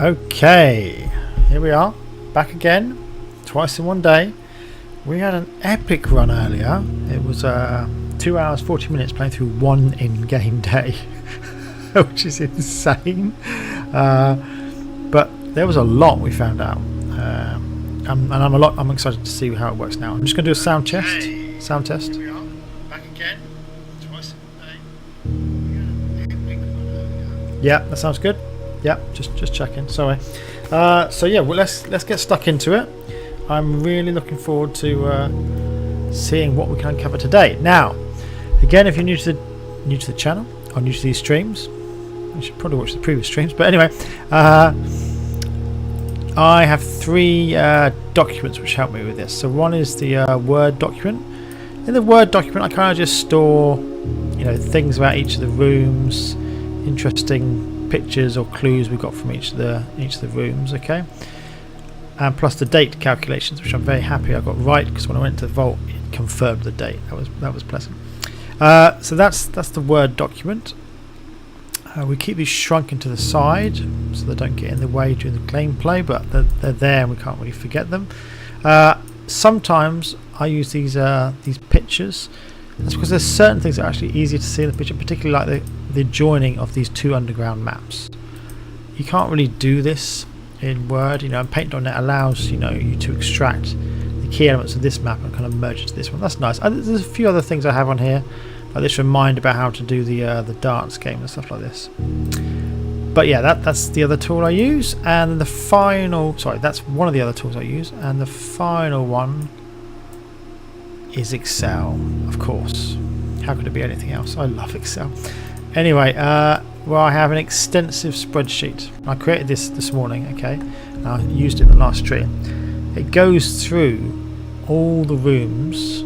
Okay, here we are, back again, twice in one day. We had an epic run earlier. It was 2 hours 40 minutes playing through one in-game day, which is insane. But there was a lot we found out, and I'm excited to see how it works now. I'm just going to do a sound test. Sound test. Here we are, back again, twice in one day. Yeah, that sounds good. Yeah, just checking. Sorry. So yeah, well, let's get stuck into it. I'm really looking forward to seeing what we can uncover today. Now, again, if you're new to the channel or new to these streams, you should probably watch the previous streams. But anyway, I have three documents which help me with this. So one is the Word document. In the Word document, I kind of just store, things about each of the rooms, interesting pictures or clues we got from each of the rooms, okay, and plus the date calculations, which I'm very happy I got right, because when I went to the vault it confirmed the date. That was pleasant. So that's the Word document. We keep these shrunken to the side so they don't get in the way during the gameplay, but they're there and we can't really forget them. Sometimes I use these pictures. That's because there's certain things that are actually easier to see in the picture, particularly like the joining of these two underground maps. You can't really do this in Word, and Paint.net allows you to extract the key elements of this map and kind of merge it to this one. That's nice. There's a few other things I have on here, like this reminder about how to do the darts game and stuff like this. But yeah, that's the other tool I use, and that's one of the other tools I use, and the final one is Excel, of course. How could it be anything else? I love Excel. Anyway, well, I have an extensive spreadsheet. I created this morning, okay, and I used it in the last stream. It goes through all the rooms,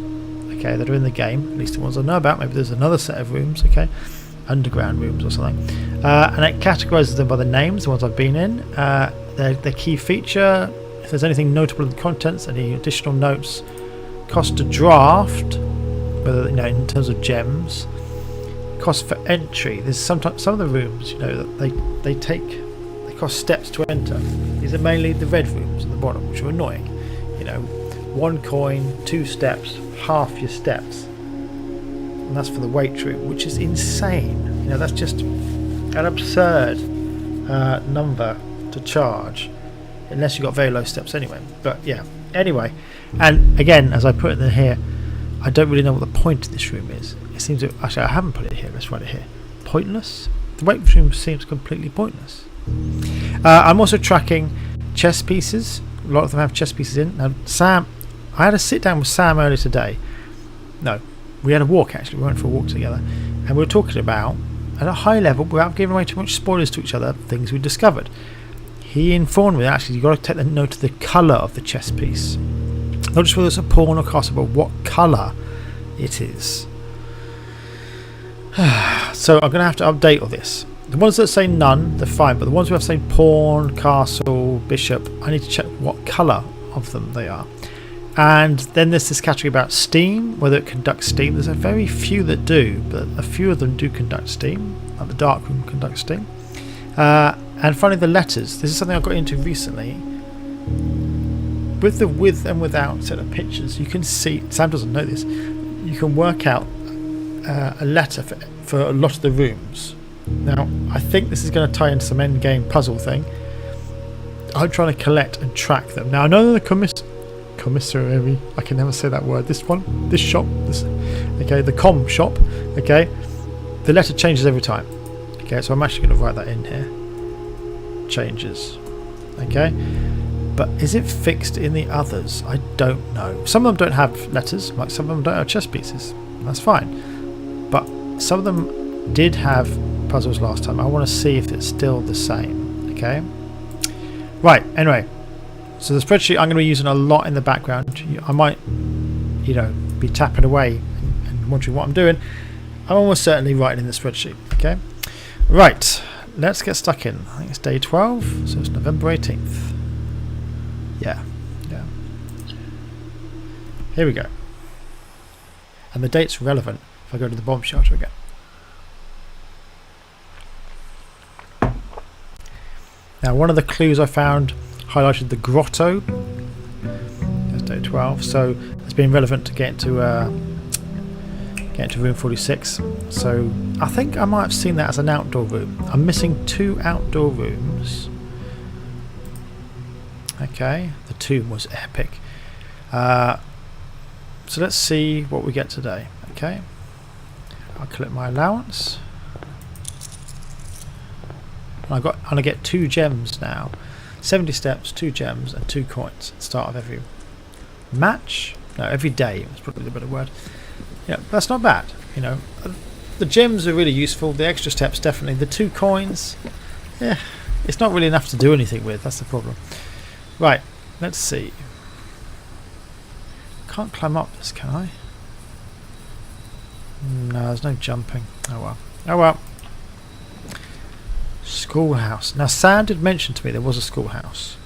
okay, that are in the game, at least the ones I know about. Maybe there's another set of rooms, okay, underground rooms or something, and it categorizes them by the names, the ones I've been in, their key feature, if there's anything notable in the contents, any additional notes, cost to draft, whether in terms of gems, cost for entry. There's sometimes some of the rooms that they cost steps to enter. These are mainly the red rooms at the bottom, which are annoying. 1 coin, 2 steps, half your steps, and that's for the weight room, which is insane. That's just an absurd number to charge, unless you've got very low steps anyway. But yeah, anyway, and again, as I put it in here, I don't really know what the point of this room is. It seems to, actually I haven't put it here, let's write it here. Pointless? The weight room seems completely pointless. I'm also tracking chess pieces. A lot of them have chess pieces in. Now Sam, I had a sit down with Sam earlier today. No, we had a walk actually, we went for a walk together, and we were talking about, at a high level, without giving away too much spoilers to each other, things we discovered. He informed me that actually you've got to take the note of the colour of the chess piece. Not just whether it's a pawn or castle, but what colour it is. So I'm going to have to update all this. The ones that say none, they're fine, but the ones who have saying pawn, castle, bishop, I need to check what colour of them they are. And then there's this category about steam, whether it conducts steam. There's a very few that do, but a few of them do conduct steam, like the dark room conducts steam. And finally the letters. This is something I got into recently. With the with and without set of pictures, you can see, Sam doesn't know this, you can work out a letter for a lot of the rooms. Now, I think this is going to tie into some end game puzzle thing. I'm trying to collect and track them. Now, I know the commissary, I can never say that word, this shop, okay, the com shop, okay, the letter changes every time. Okay, so I'm actually going to write that in here. Changes. Okay. But is it fixed in the others? I don't know. Some of them don't have letters, like some of them don't have chess pieces. That's fine. But some of them did have puzzles last time. I want to see if it's still the same. Okay. Right. Anyway, so the spreadsheet I'm going to be using a lot in the background. I might, be tapping away and wondering what I'm doing. I'm almost certainly writing in the spreadsheet. Okay. Right. Let's get stuck in. I think it's day 12, so it's November 18th. Yeah. Here we go. And the date's relevant if I go to the bomb shelter again. Now, one of the clues I found highlighted the grotto. That's day 12, so it's been relevant to get into room 46. So I think I might have seen that as an outdoor room. I'm missing 2 outdoor rooms. Okay, the tomb was epic. So let's see what we get today. Okay, I'll collect my allowance. And I get 2 gems now. 70 steps, 2 gems, and 2 coins at the start of every match. No, every day. That's probably the better word. Yeah, that's not bad. You know, the gems are really useful. The extra steps, definitely. The 2 coins, yeah, it's not really enough to do anything with. That's the problem. Right, let's see. Can't climb up this, can I? No, there's no jumping. Oh well. Oh well. Schoolhouse. Now, Sam did mention to me there was a schoolhouse.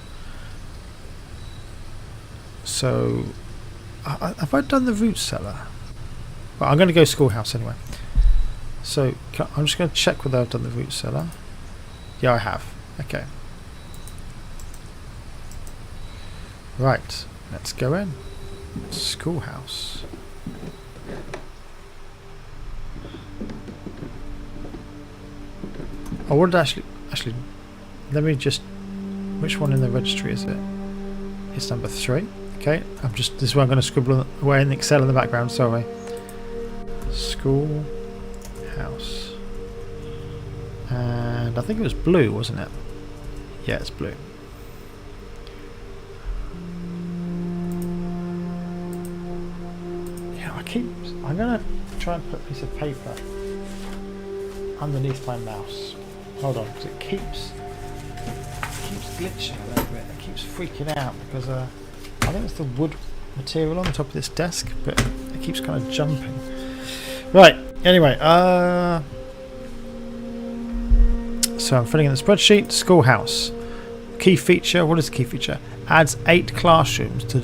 So, have I done the root cellar? Well, I'm going to go schoolhouse anyway. So, I'm just going to check whether I've done the root cellar. Yeah, I have. Okay. Right, let's go in. Schoolhouse. I would actually, let me just, which one in the registry is it? It's number 3. Okay, this is where I'm going to scribble away in Excel in the background, sorry. Schoolhouse. And I think it was blue, wasn't it? Yeah, it's blue. I'm going to try and put a piece of paper underneath my mouse. Hold on, because it keeps glitching a little bit. It keeps freaking out because I think it's the wood material on the top of this desk, but it keeps kind of jumping. Right, anyway, so I'm filling in the spreadsheet. Schoolhouse. Key feature, what is the key feature? Adds 8 classrooms to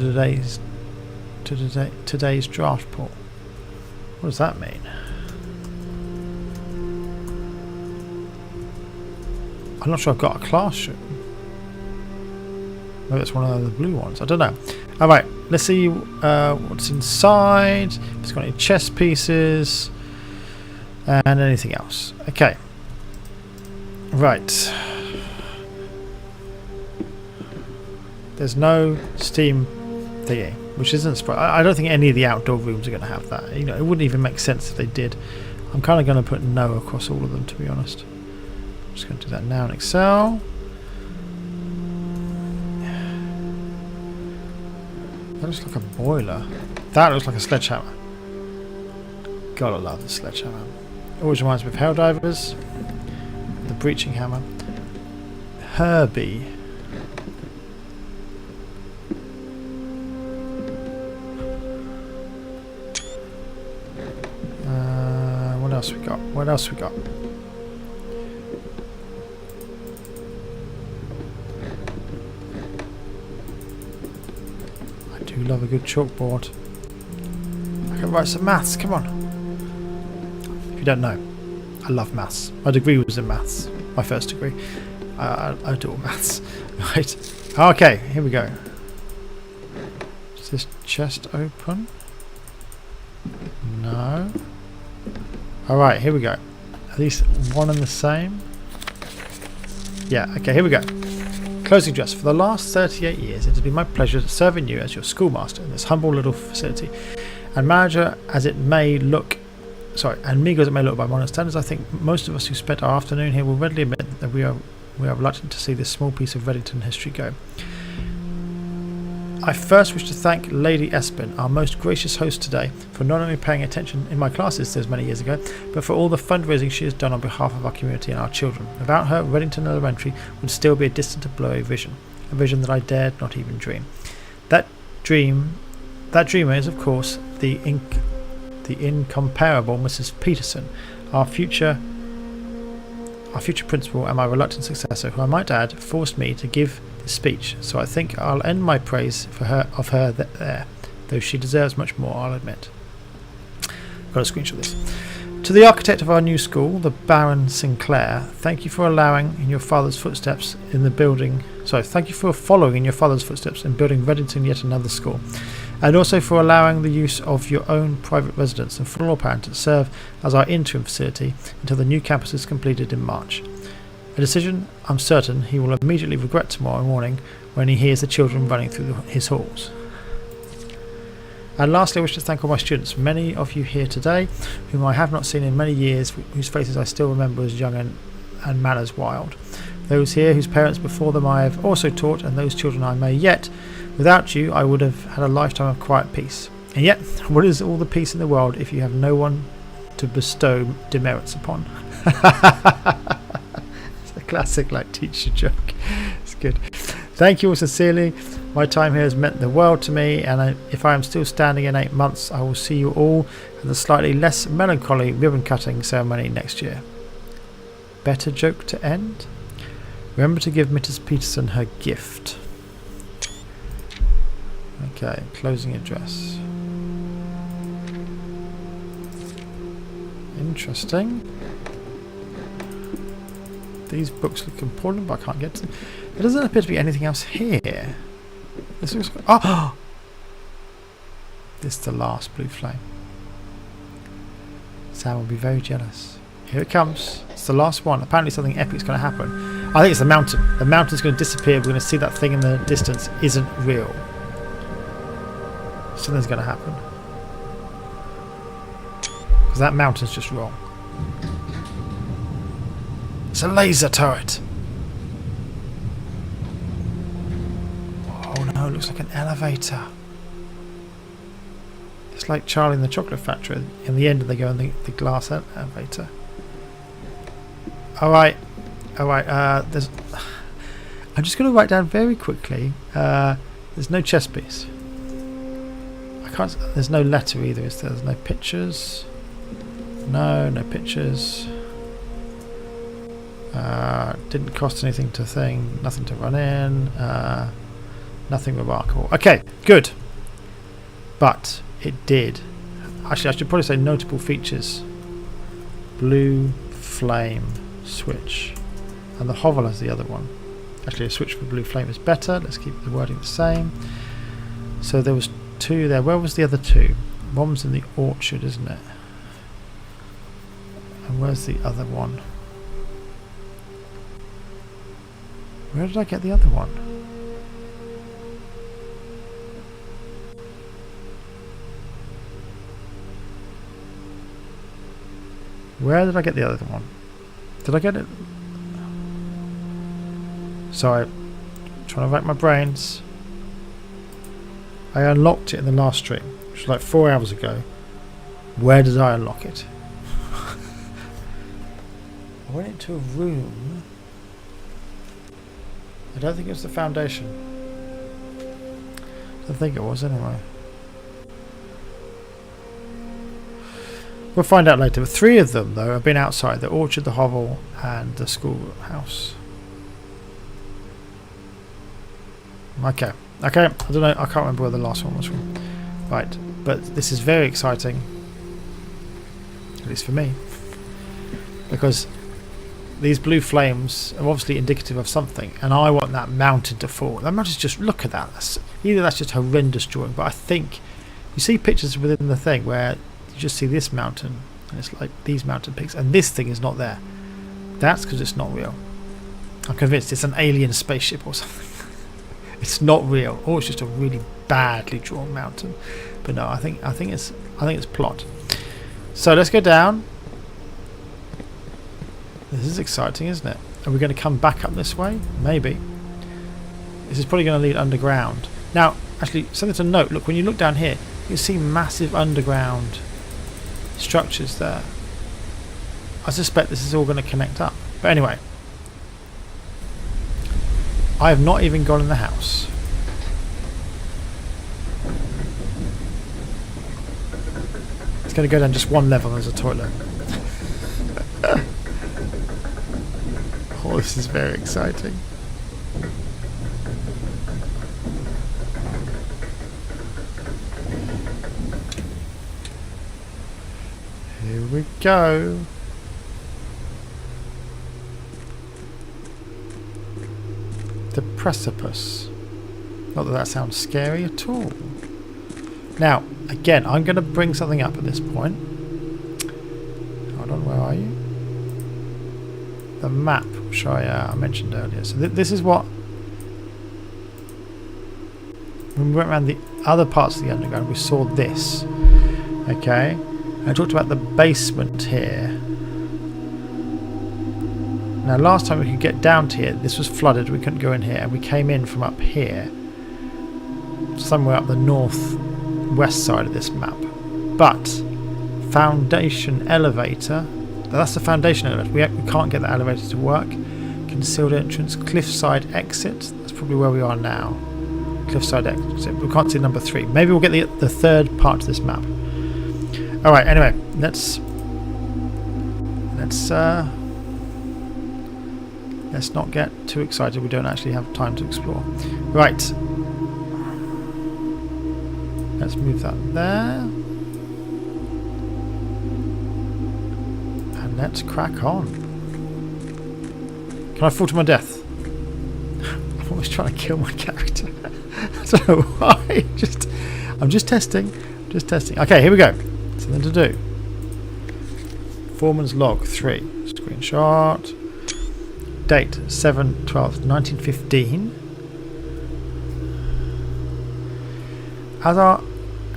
today's draft pool. What does that mean? I'm not sure I've got a classroom. Maybe it's one of the blue ones. I don't know. Alright, let's see what's inside. If it's got any chess pieces and anything else. Okay. Right. There's no Steam thingy, which isn't surprising. I don't think any of the outdoor rooms are going to have that. You know, it wouldn't even make sense if they did. I'm kind of going to put no across all of them, to be honest. I'm just going to do that now in Excel. That looks like a boiler. That looks like a sledgehammer. God, I love the sledgehammer. Always reminds me of Helldivers. The breaching hammer. Herbie. What else we got? What else we got? I do love a good chalkboard. I can write some maths, come on. If you don't know, I love maths. My degree was in maths. My first degree. I do all maths. Right. Okay, here we go. Is this chest open? No. Alright, here we go. At least one and the same. Yeah, okay, here we go. Closing address. For the last 38 years, it has been my pleasure serving you as your schoolmaster in this humble little facility. And manager as it may look, and meagre as it may look by modern standards, I think most of us who spent our afternoon here will readily admit that we are reluctant to see this small piece of Reddington history go. I first wish to thank Lady Espin, our most gracious host today, for not only paying attention in my classes those many years ago, but for all the fundraising she has done on behalf of our community and our children. Without her, Reddington Elementary would still be a distant and blurry vision, a vision that I dared not even dream. That dreamer is, of course, the incomparable Mrs. Peterson, our future principal and my reluctant successor, who I might add forced me to give this speech. So I think I'll end my praise of her there, though she deserves much more, I'll admit. Got a screenshot of this. To the architect of our new school, the Baron Sinclair, thank you for allowing in your father's footsteps in the building. Sorry, thank you for following in your father's footsteps in building Reddington yet another school, and also for allowing the use of your own private residence and floor plan to serve as our interim facility until the new campus is completed in March. A decision I'm certain he will immediately regret tomorrow morning when he hears the children running through his halls. And lastly, I wish to thank all my students, many of you here today, whom I have not seen in many years, whose faces I still remember as young and manners wild. Those here whose parents before them I have also taught, and those children I may yet. Without you, I would have had a lifetime of quiet peace. And yet, what is all the peace in the world if you have no one to bestow demerits upon? It's a classic, teacher joke. It's good. Thank you all sincerely. My time here has meant the world to me, and if I am still standing in 8 months, I will see you all at the slightly less melancholy ribbon-cutting ceremony next year. Better joke to end? Remember to give Mrs. Peterson her gift. Okay, closing address. Interesting. These books look important, but I can't get to them. There doesn't appear to be anything else here. This looks... Oh! This is the last blue flame. Sam will be very jealous. Here it comes. It's the last one. Apparently something epic's going to happen. I think it's the mountain. The mountain's going to disappear. We're going to see that thing in the distance isn't real. Something's going to happen. Because that mountain's just wrong. It's a laser turret. Oh no, it looks like an elevator. It's like Charlie in the Chocolate Factory. In the end, they go in the glass elevator. Alright. There's... I'm just going to write down very quickly. There's no chess piece. I can't... There's no letter either, is there? There's no pictures. No pictures. Didn't cost anything to thing. Nothing to run in. Nothing remarkable. Okay, good. But it did. Actually, I should probably say notable features. Blue flame switch. And the hovel is the other one. Actually, a switch for blue flame is better. Let's keep the wording the same. So there was 2 there. Where was the other 2? One was in the orchard, isn't it? And where's the other one? Where did I get the other one? Where did I get the other one? Did I get it? Sorry. Trying to rack my brains. I unlocked it in the last stream, which was like 4 hours ago. Where did I unlock it? I went into a room. I don't think it was the foundation. I don't think it was anyway. We'll find out later. But 3 of them, though, have been outside. The orchard, the hovel, and the schoolhouse. Okay. I don't know. I can't remember where the last one was from. Right. But this is very exciting. At least for me. Because these blue flames are obviously indicative of something, and I want that mountain to fall. That mountain's just... Look at that. Either that's just horrendous drawing, but I think... You see pictures within the thing where you just see this mountain, and it's like these mountain peaks, and this thing is not there. That's because it's not real. I'm convinced it's an alien spaceship or something. It's not real, or it's just a really badly drawn mountain. But no, I think it's plot. So let's go down. This is exciting, isn't it? Are we going to come back up this way? Maybe. This is probably going to lead underground. Now, actually, something to note. Look, when you look down here, you can see massive underground structures there. I suspect this is all going to connect up. But anyway, I have not even gone in the house. It's going to go down just one level. There's a toilet. Oh, this is very exciting. Here we go. The precipice. Not that that sounds scary at all. Now, again, I'm going to bring something up at this point. Hold on, where are you? The map, which I mentioned earlier. So this is what... When we went around the other parts of the underground, we saw this. Okay? And I talked about the basement here. Now, last time we could get down to here, this was flooded, we couldn't go in here, and we came in from up here. Somewhere up the northwest side of this map. But, foundation elevator, that's the foundation elevator, we can't get the elevator to work. Concealed entrance, cliffside exit, that's probably where we are now. Cliffside exit, we can't see number 3. Maybe we'll get the third part of this map. Alright, anyway, let's not get too excited, we don't actually have time to explore. Right. Let's move that there. And let's crack on. Can I fall to my death? I'm always trying to kill my character. I don't know why. I'm just testing. Just testing. Okay, here we go. Something to do. Foreman's log 3. Screenshot. Date 7/12/1915.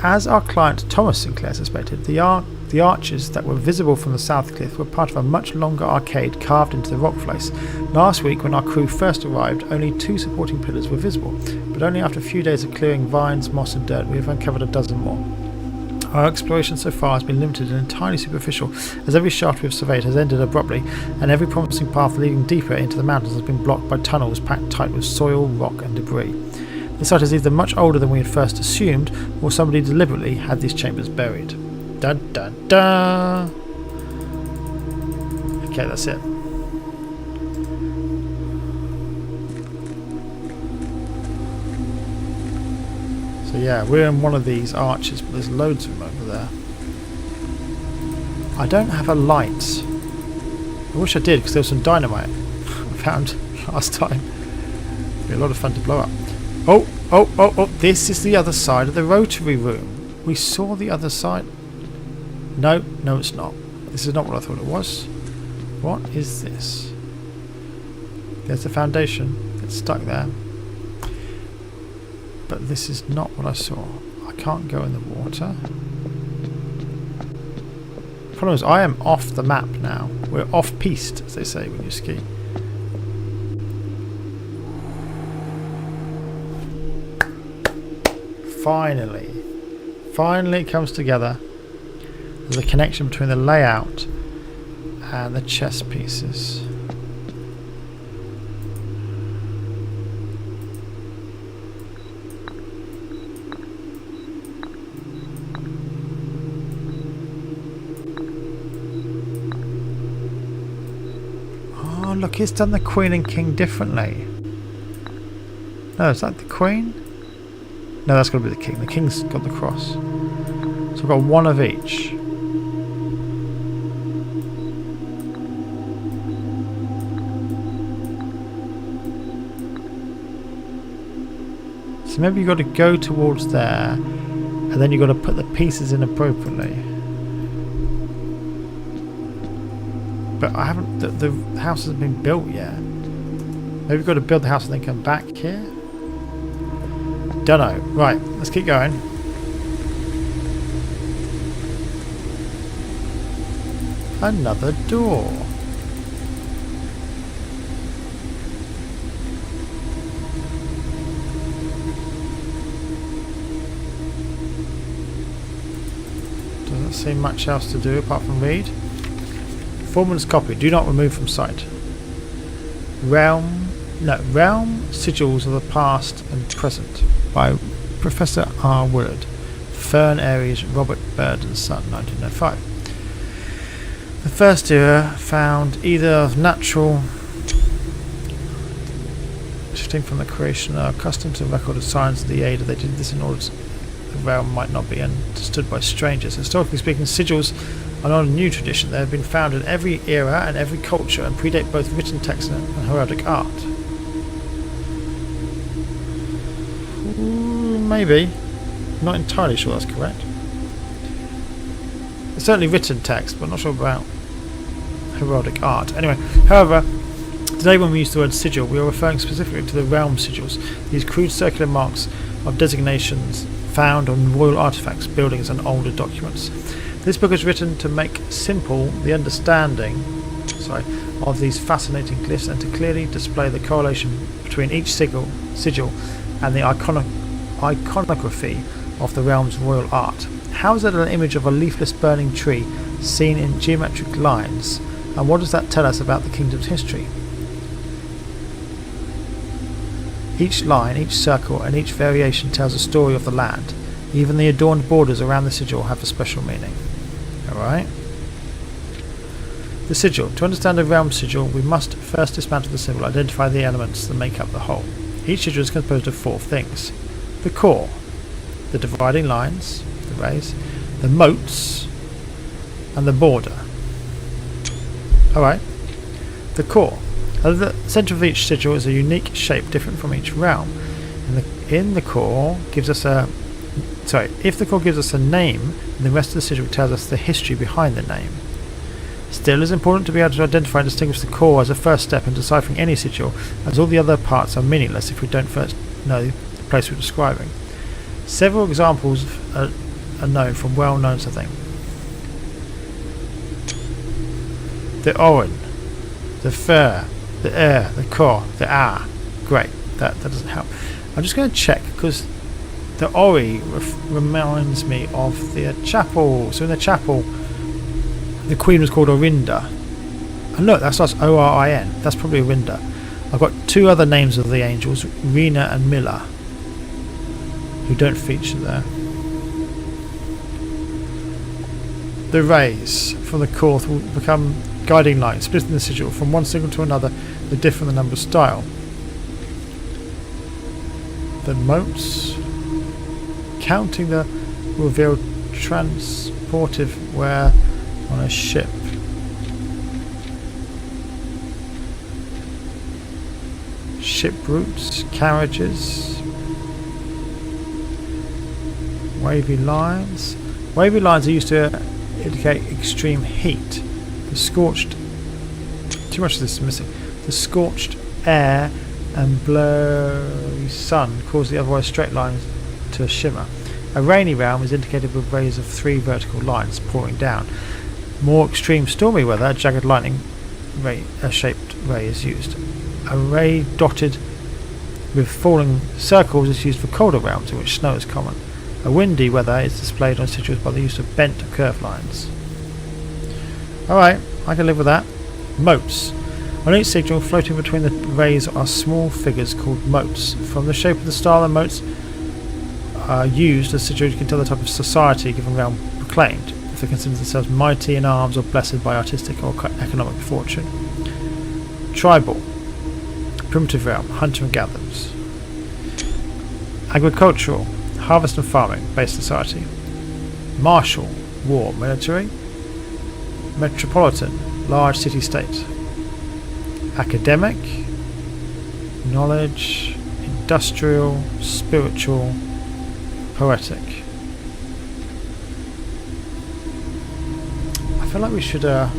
As our client Thomas Sinclair suspected, the arches that were visible from the south cliff were part of a much longer arcade carved into the rock face. Last week, when our crew first arrived, only 2 supporting pillars were visible, but only after a few days of clearing vines, moss and dirt, we have uncovered a dozen more. Our exploration so far has been limited and entirely superficial, as every shaft we have surveyed has ended abruptly, and every promising path leading deeper into the mountains has been blocked by tunnels packed tight with soil, rock and debris. The site is either much older than we had first assumed, or somebody deliberately had these chambers buried. Dun dun dun! Okay, that's it. So yeah, we're in one of these arches, but there's loads of them over there. I don't have a light. I wish I did, because there was some dynamite I found last time. It'd be a lot of fun to blow up. Oh, this is the other side of the rotary room. We saw the other side. No, it's not. This is not what I thought it was. What is this? There's the foundation. It's stuck there. But this is not what I saw. I can't go in the water. The problem is I am off the map now. We're off-piste, as they say when you ski. Finally it comes together. There's a connection between the layout and the chess pieces. Oh, look, he's done the Queen and King differently. No, is that the Queen? No, that's got to be the King. The King's got the cross. So we've got one of each. So maybe you've got to go towards there, and then you've got to put the pieces in appropriately. But I haven't... The house hasn't been built yet. Maybe we've got to build the house and then come back here? Dunno. Right, let's keep going. Another door. Doesn't seem much else to do apart from read. Foreman's copy. Do not remove from sight. Realm Sigils of the Past and Present by Professor R. Willard. Fern Aries, Robert Bird and Son, 1905. The first era found either of natural shifting from the creation are accustomed to record of signs of the Ada. They did this in order the realm might not be understood by strangers. Historically speaking, sigils are not a new tradition. They have been found in every era and every culture and predate both written text and heraldic art. Maybe. Not entirely sure that's correct. It's certainly written text, but not sure about heraldic art. Anyway, however, today when we use the word sigil, we are referring specifically to the realm sigils, these crude circular marks of designations found on royal artifacts, buildings and older documents. This book is written to make simple the understanding of these fascinating glyphs and to clearly display the correlation between each sigil and the iconography of the realm's royal art. How is it an image of a leafless burning tree seen in geometric lines, and what does that tell us about the kingdom's history? Each line, each circle and each variation tells a story of the land. Even the adorned borders around the sigil have a special meaning. Alright. The sigil. To understand a realm sigil, we must first dismantle the symbol, identify the elements that make up the whole. Each sigil is composed of 4 things. The core, the dividing lines, the rays, the moats, and the border. Alright. The core. At the centre of each sigil is a unique shape different from each realm. If the core gives us a name, then the rest of the sigil tells us the history behind the name. Still, it is important to be able to identify and distinguish the core as a first step in deciphering any sigil, as all the other parts are meaningless if we don't first know the place we're describing. Several examples are known from well-known things. The Orin, the Fer, the the Core, the Great, that doesn't help. I'm just going to check because the Ori reminds me of the chapel. So in the chapel, the queen was called Orinda. And look, that starts O-R-I-N. That's probably Orinda. I've got 2 other names of the angels, Rena and Miller, who don't feature there. The rays from the core will become guiding lights, splitting the sigil from one sigil to another with different the number style. The moats, counting the revealed transportive wear on a ship. Ship routes, carriages, wavy lines. Wavy lines are used to indicate extreme heat. The scorched, too much of this is missing. The scorched air and blurry sun cause the otherwise straight lines to shimmer. A rainy realm is indicated with rays of 3 vertical lines pouring down. More extreme stormy weather, a jagged lightning shaped ray is used. A ray dotted with falling circles is used for colder realms in which snow is common. A windy weather is displayed on sigils by the use of bent or curved lines. Alright, I can live with that. Moats. On each sigil floating between the rays are small figures called moats. From the shape of the star, the moats are used as sigils can tell the type of society a given realm proclaimed, if they consider themselves mighty in arms or blessed by artistic or economic fortune. Tribal. Primitive realm, hunter and gatherers. Agricultural, harvest and farming, based society. Martial, war, military. Metropolitan, large city-state. Academic, knowledge, industrial, spiritual, poetic. I feel like we should I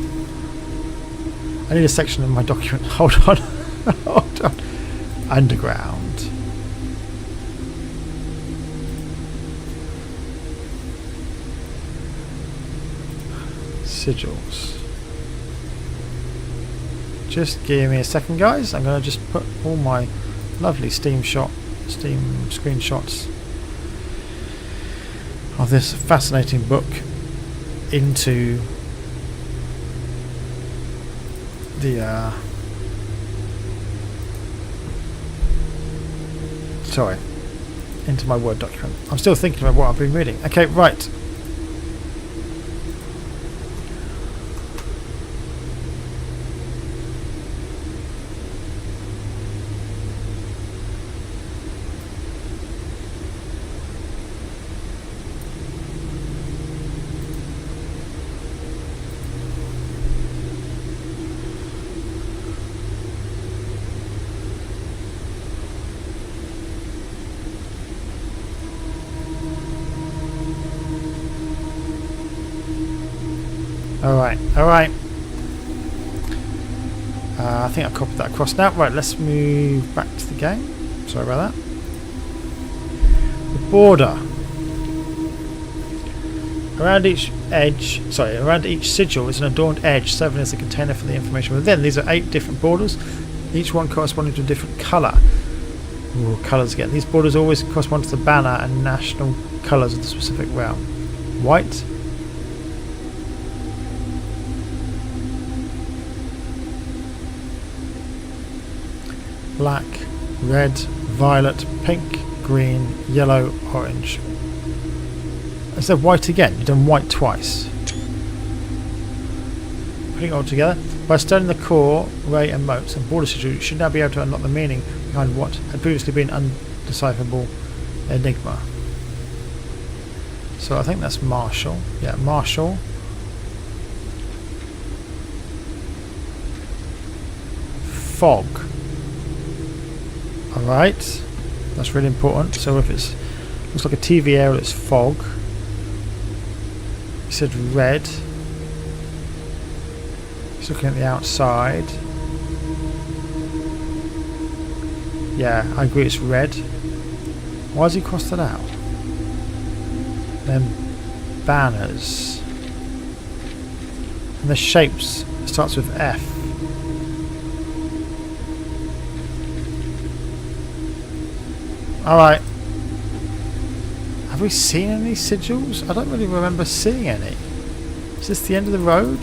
need a section in my document. Hold on. Hold on. Underground. Sigils. Just give me a second, guys. I'm going to just put all my lovely Steam screenshots of this fascinating book into the into my Word document. I'm still thinking about what I've been reading. Okay, right. Alright, alright. I think I copied that across now. Right, let's move back to the game. Sorry about that. The border. Around each sigil is an adorned edge, 7 is the container for the information within. These are 8 different borders, each one corresponding to a different colour. Ooh, colours again. These borders always correspond to the banner and national colours of the specific realm. White. Black, red, violet, pink, green, yellow, orange. Instead of white again, you've done white twice. Putting it all together, by studying the core, ray and motes and border sigil, you should now be able to unlock the meaning behind what had previously been undecipherable enigma. So I think that's Marshall. Yeah, Marshall. Fog. Alright, that's really important. So if it's looks like a TV aerial, it's fog. He said red. He's looking at the outside. Yeah, I agree, it's red. Why has he crossed that out? Then banners. And the shapes, it starts with F. Alright. Have we seen any sigils? I don't really remember seeing any. Is this the end of the road?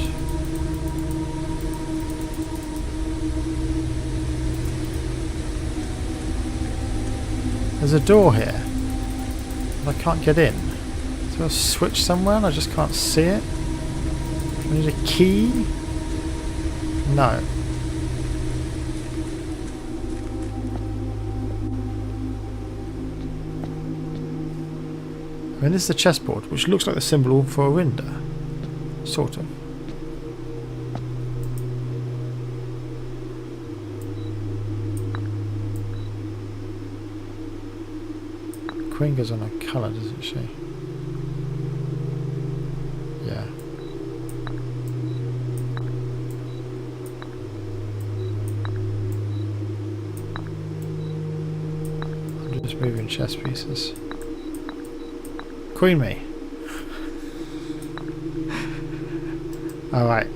There's a door here. And I can't get in. Is there a switch somewhere and I just can't see it? Do I need a key? No. I mean, this is the chessboard, which looks like the symbol for a window. Sort of. Queen goes on a colour, doesn't she? Yeah. I'm just moving chess pieces. Queen me. Alright.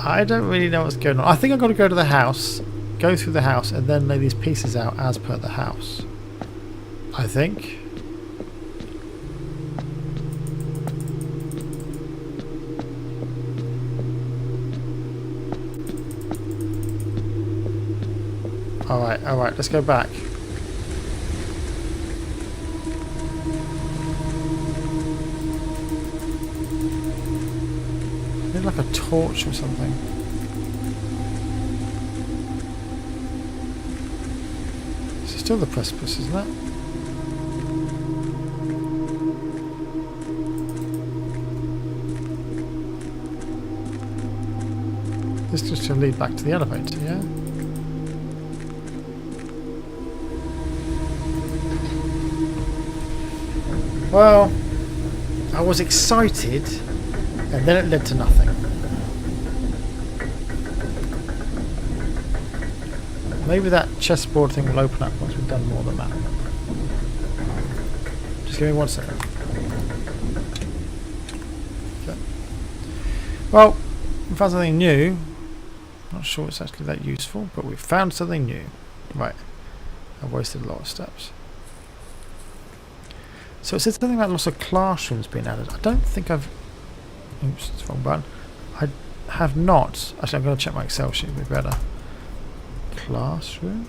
I don't really know what's going on. I think I've got to go to the house, go through the house, and then lay these pieces out as per the house. I think. Alright, let's go back. Maybe like a torch or something. This is still the precipice, isn't it? This just should lead back to the elevator, yeah? Well, I was excited, and then it led to nothing. Maybe that chessboard thing will open up once we've done more than that. Just give me 1 second. Okay. Well, we found something new. Not sure it's actually that useful, but we've found something new. Right. I've wasted a lot of steps. So it says something about lots of classrooms being added. I don't think I've... Oops, it's the wrong button. I have not... Actually, I'm going to check my Excel sheet. It'll be better. Classroom?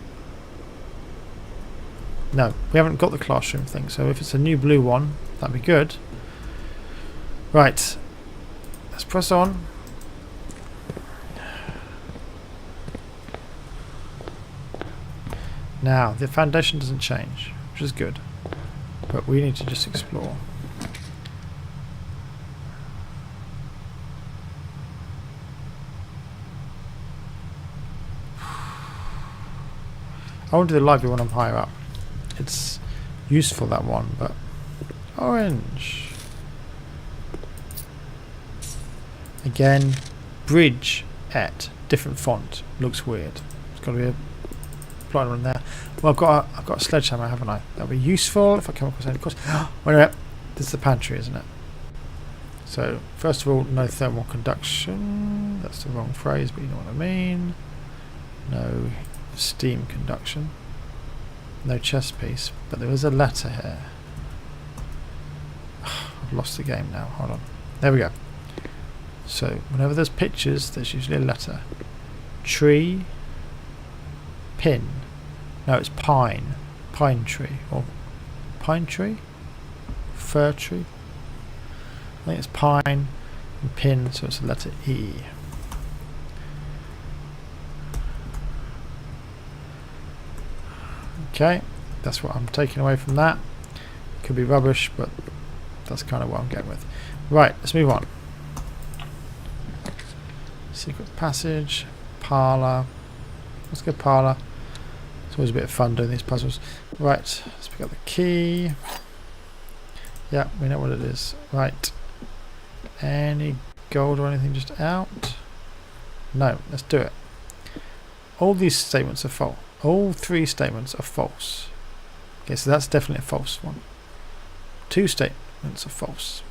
No, we haven't got the classroom thing. So if it's a new blue one, that'd be good. Right. Let's press on. Now, the foundation doesn't change, which is good. But we need to just explore. I want to do the library when I'm higher up. It's useful, that one, but... Orange! Again, bridge at different font. Looks weird. It's got to be a blind one there. Well, I've got a sledgehammer, haven't I? That'll be useful if I come across any course. Wait a minute. This is the pantry, isn't it? So first of all, no thermal conduction. That's the wrong phrase, but you know what I mean. No steam conduction. No chess piece, but there is a letter here. I've lost the game now. Hold on. There we go. So whenever there's pictures, there's usually a letter. Tree. Pin. No, it's pine. Pine tree. Or pine tree? Fir tree? I think it's pine and pin, so it's a letter E. Okay, that's what I'm taking away from that. Could be rubbish, but that's kind of what I'm getting with. Right, let's move on. Secret passage, parlour. Let's go parlour. It's always a bit of fun doing these puzzles. Right, let's pick up the key. Yeah, we know what it is. Right. Any gold or anything just out? No, let's do it. All these statements are false. All three statements are false. Okay, so that's definitely a false one. Two statements are false.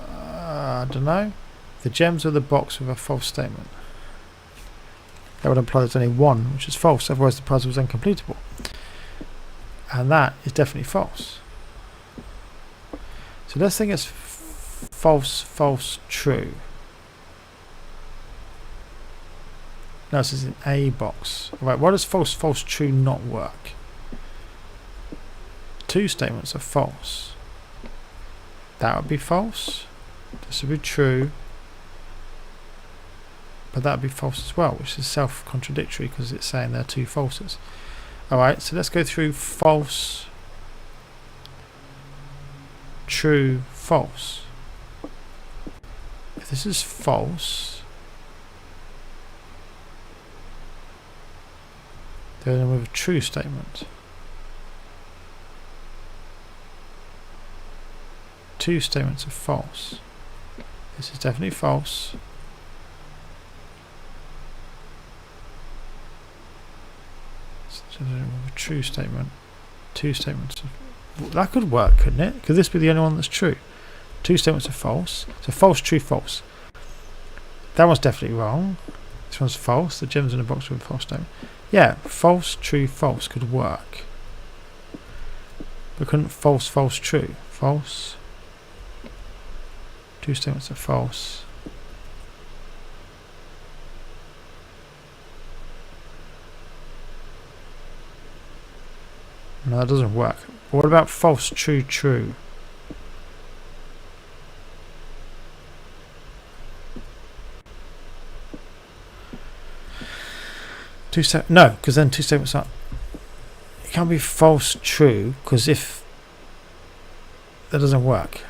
I don't know. The gems are the box with a false statement. That would imply there's only one which is false, otherwise the puzzle is uncompletable. And that is definitely false. So let's think it's false, false, true. No, this is an A box. Right, why does false, false, true not work? Two statements are false. That would be false. This would be true. But that would be false as well, which is self-contradictory because it's saying there are two falses. Alright, so let's go through false, true, false. If this is false, then we have a true statement. Two statements are false. This is definitely false. So a true statement. Two statements. That could work, couldn't it? Could this be the only one that's true? Two statements are false. So false, true, false. That one's definitely wrong. This one's false. The gem's in a box with a false statement. Yeah, false, true, false could work. But couldn't false, false, true? False. Two statements are false. No, that doesn't work. But what about false, true, true? No, because then two statements are. It can't be false, true, because if that doesn't work,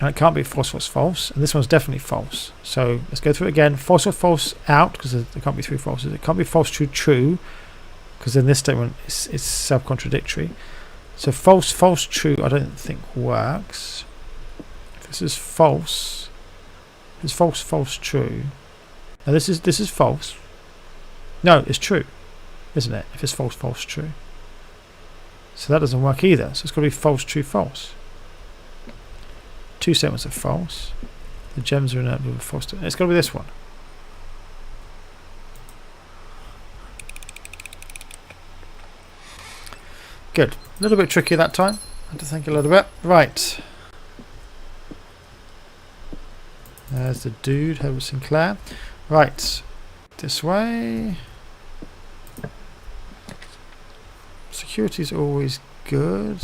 and it can't be false, false, false, and this one's definitely false. So let's go through it again. False or false out, because there can't be three falses. It can't be false, true, true, because then this statement is self-contradictory. So false, false, true, I don't think works. If this is false, it's false, false, true. Now this is false. No, it's true, isn't it? If it's false, false, true. So that doesn't work either. So it's got to be false, true, false. Two statements are false. The gems are in a with a false statement. It's got to be this one. Good. A little bit tricky that time. I had to think a little bit. Right. There's the dude, Herbert Sinclair. Right. This way. Security's always good.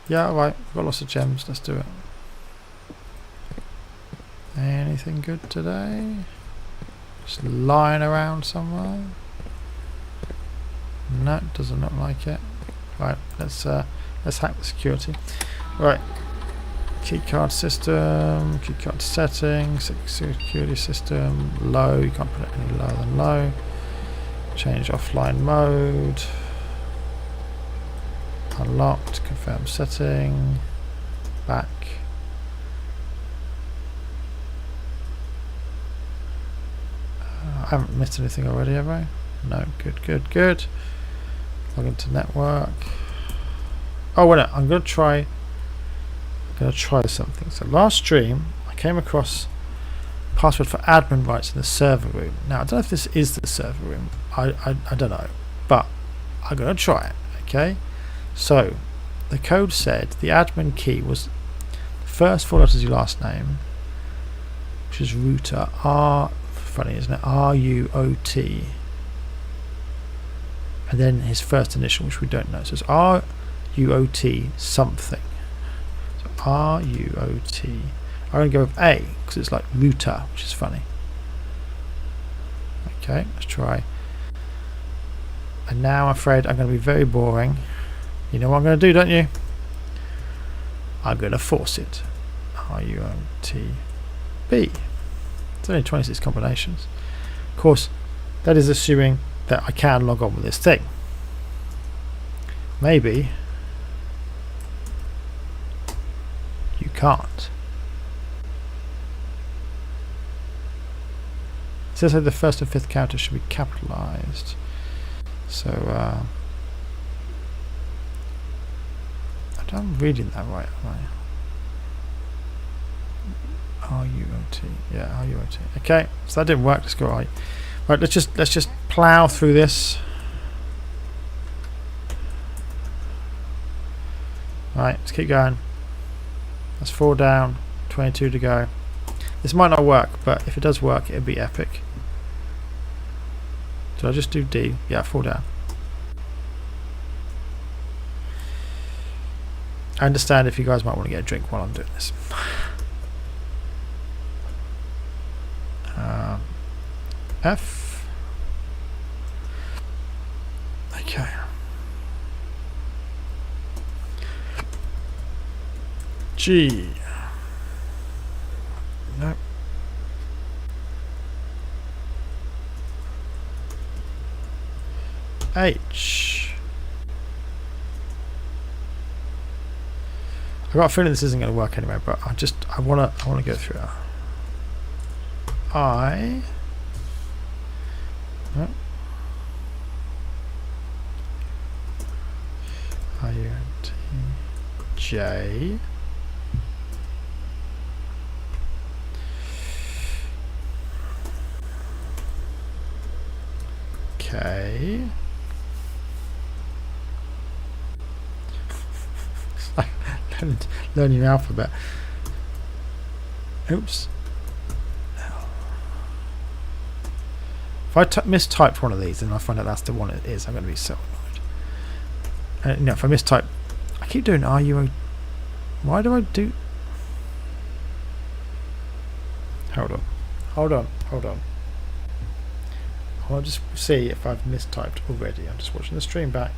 Yeah, alright. We've got lots of gems. Let's do it. Anything good today? Just lying around somewhere? No, doesn't look like it. Right, let's hack the security. Right, keycard system, keycard settings, security system, low. You can't put it any lower than low. Change offline mode. Unlocked. Confirm setting. Back. I haven't missed anything already, have I? No, good. Log into network. Oh wait, I'm gonna try something. So last stream I came across password for admin rights in the server room. Now I don't know if this is the server room. I don't know, but I'm gonna try it. Okay, so the code said the admin key was the first 4 letters of your last name, which is router. Funny, isn't it? RUOT, and then his first initial, which we don't know. So it's RUOT something. So RUOT. I'm going to go with A because it's like router, which is funny. Okay, let's try. And now I'm afraid I'm going to be very boring. You know what I'm going to do, don't you? I'm going to force it. RUOT B. It's only 26 combinations. Of course, that is assuming that I can log on with this thing. Maybe you can't. It says that the first and fifth character should be capitalized. So I'm reading that right, am I? RUOT, yeah, RUOT. Okay, so that didn't work. Let's go right. Right, let's just plow through this. Right, let's keep going. That's 4 down, 22 to go. This might not work, but if it does work, it'd be epic. Did I just do D? Yeah, 4 down. I understand if you guys might want to get a drink while I'm doing this. F. Okay. G. Nope. H. I've got a feeling this isn't going to work anyway, but I wanna go through it. I. No. IUNT. J. K. Learning the alphabet. Oops. If I mistyped one of these and I find out that's the one it is, I'm going to be so annoyed. No, if I mistype, I keep doing RUO. Why do I do? Hold on. I'll just see if I've mistyped already. I'm just watching the stream back.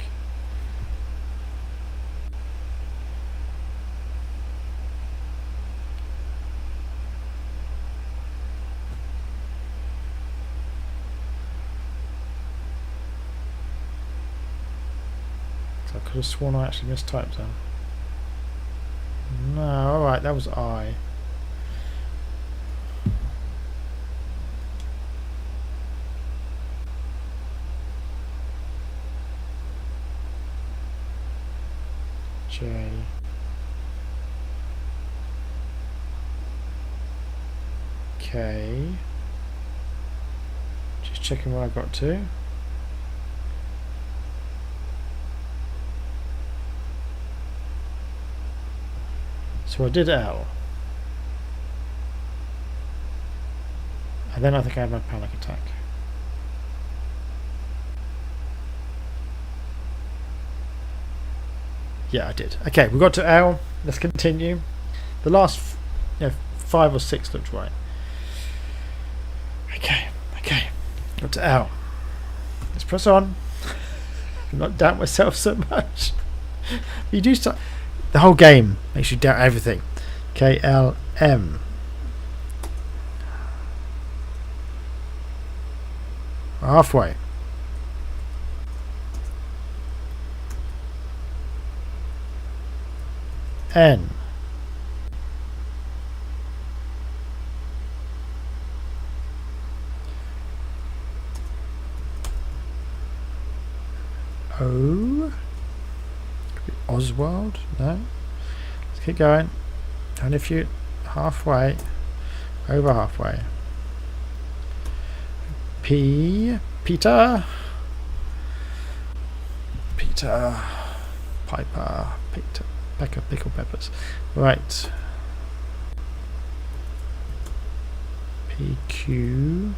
I could have sworn I actually mistyped them. No, alright, that was I. J. K. Just checking where I got to. So I did L. And then I think I had my panic attack. Yeah, I did. Okay, we got to L. Let's continue. The last 5 or 6 looked right. Okay. Got to L. Let's press on. Not doubt myself so much. You do start. The whole game makes you doubt everything. KLM. Halfway. N. O. Could be Oswald. No. Let's keep going. And if you halfway, over halfway. P. Peter. Peter. Piper. Peter. Pecker. Pickle peppers. Right. PQ.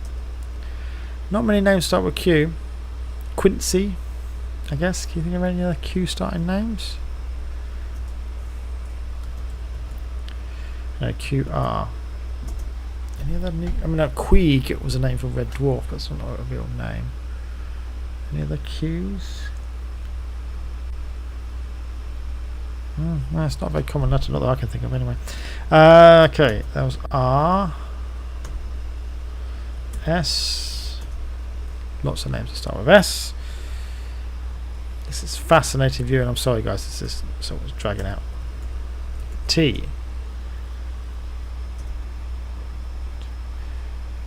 Not many names start with Q. Quincy, I guess. Can you think of any other Q starting names? No, QR. Any other new? I mean, Queeg, it was a name for Red Dwarf. That's not a real name. Any other Qs? No, it's not a very common letter, not that I can think of anyway. Okay, that was R. S. Lots of names that start with S. This is fascinating view, and I'm sorry guys, this is someone's dragging out. T.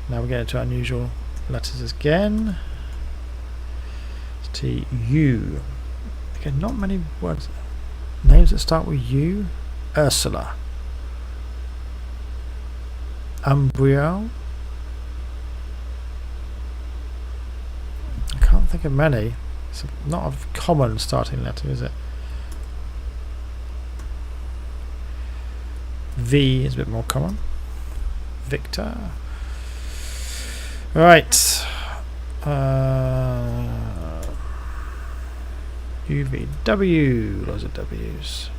Now we're getting to unusual letters again. It's T. U. Again, not many words. Names that start with U. Ursula. Umbriel. I can't think of many. It's not a common starting letter, is it? V is a bit more common. Victor. Right. UVW. Lots of W's.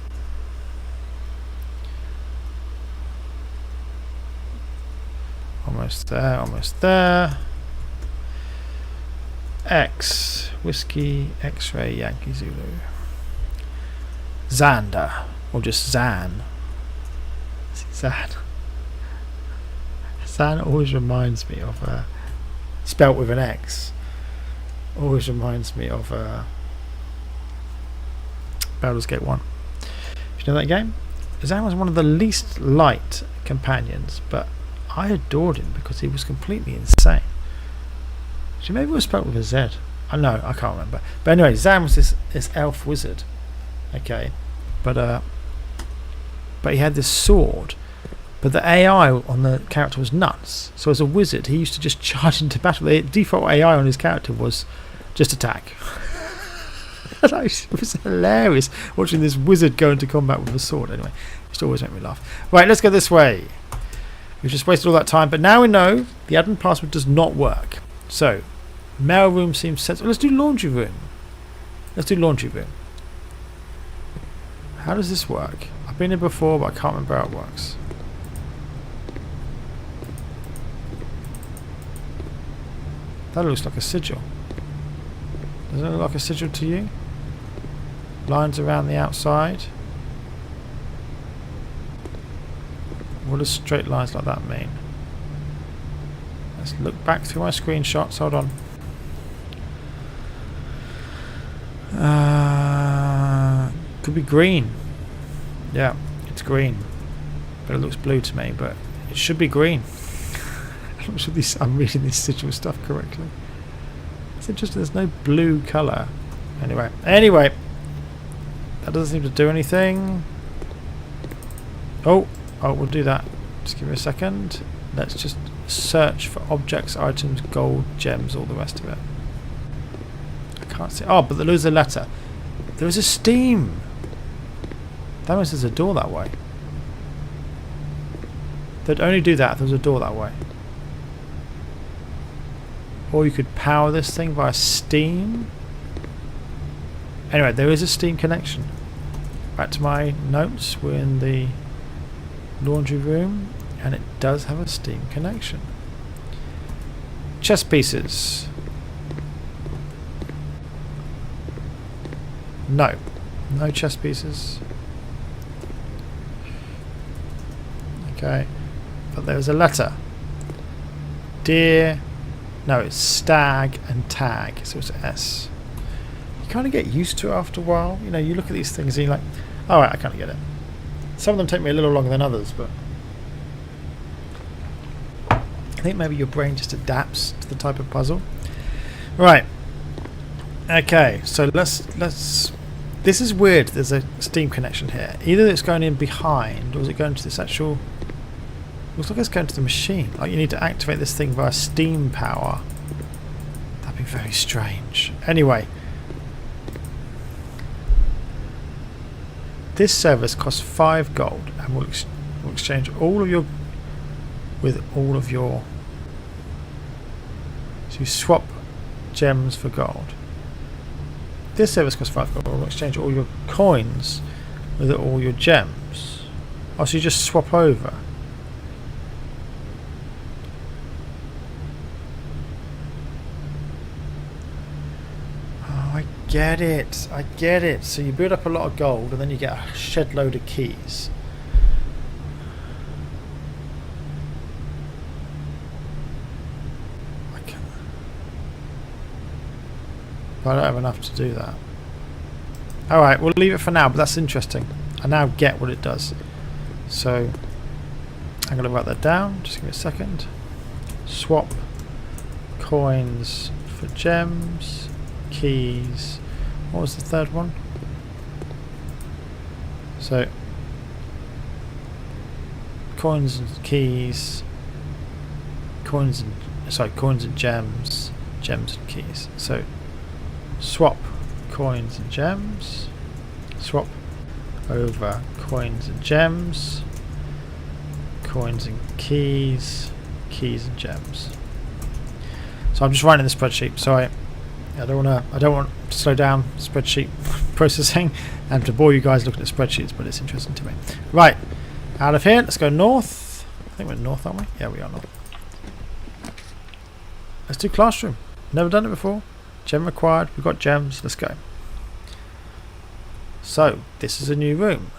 Almost there, almost there. X. Whiskey, X-ray, Yankee Zulu. Xander. Or just Zan. Zan. Zan always reminds me of spelt with an X. Always reminds me of Baldur's Gate 1. You know that game? Zan was one of the least liked companions, but I adored him because he was completely insane. So maybe it was spelled with a Z. I know, I can't remember. But anyway, Zan was this elf wizard. Okay. But he had this sword. But the AI on the character was nuts. So as a wizard, he used to just charge into battle. The default AI on his character was just attack. It was hilarious watching this wizard go into combat with a sword. Anyway, it used to always make me laugh. Right, let's go this way. We've just wasted all that time, but now we know the admin password does not work. So, mail room seems sensible. Let's do laundry room. Let's do laundry room. How does this work? I've been here before, but I can't remember how it works. That looks like a sigil. Doesn't it look like a sigil to you? Lines around the outside. What does straight lines like that mean? Let's look back through my screenshots. Hold on. Could be green. Yeah, it's green. But it looks blue to me, but it should be green. I'm not sure I'm reading this sigil stuff correctly. It's interesting, there's no blue colour. Anyway. That doesn't seem to do anything. Oh, we'll do that. Just give me a second. Let's just search for objects, items, gold, gems, all the rest of it. I can't see. Oh, but there's a letter. There is a steam. That means there's a door that way. They'd only do that if there was a door that way. Or you could power this thing via steam. Anyway, there is a steam connection. Back to my notes. We're in the laundry room, and it does have a steam connection. Chess pieces. No chess pieces. Okay, but there's a letter. Dear. No, it's stag and tag, so it's S. You kind of get used to it after a while. You know, you look at these things and you're like, alright, I kind of get it. Some of them take me a little longer than others, but I think maybe your brain just adapts to the type of puzzle. Right. Okay, so let's. This is weird. There's a Steam connection here. Either it's going in behind, or is it going to this actual? Looks like it's going to the machine. Like you need to activate this thing via Steam power. That'd be very strange. Anyway, this service costs 5 gold, and we'll exchange all of your with all of your. So you swap gems for gold. This service costs 5 gold. We'll exchange all your coins with all your gems. Oh, so you just swap over. Oh, I get it. I get it. So you build up a lot of gold and then you get a shed load of keys. But I don't have enough to do that. Alright, we'll leave it for now, but that's interesting. I now get what it does. So, I'm going to write that down. Just give me a second. Swap coins for gems, keys. What was the third one? So, coins and keys, coins and gems, gems and keys. So, swap coins and gems, swap over coins and gems, coins and keys, keys and gems. So I'm just writing the spreadsheet. So I don't want to slow down spreadsheet processing and to bore you guys looking at spreadsheets, but it's interesting to me. Right, out of here, let's go north. I think we're north, aren't we? Yeah, we are north. Let's do classroom. Never done it before. Gem required. We've got gems. Let's go. So, this is a new room.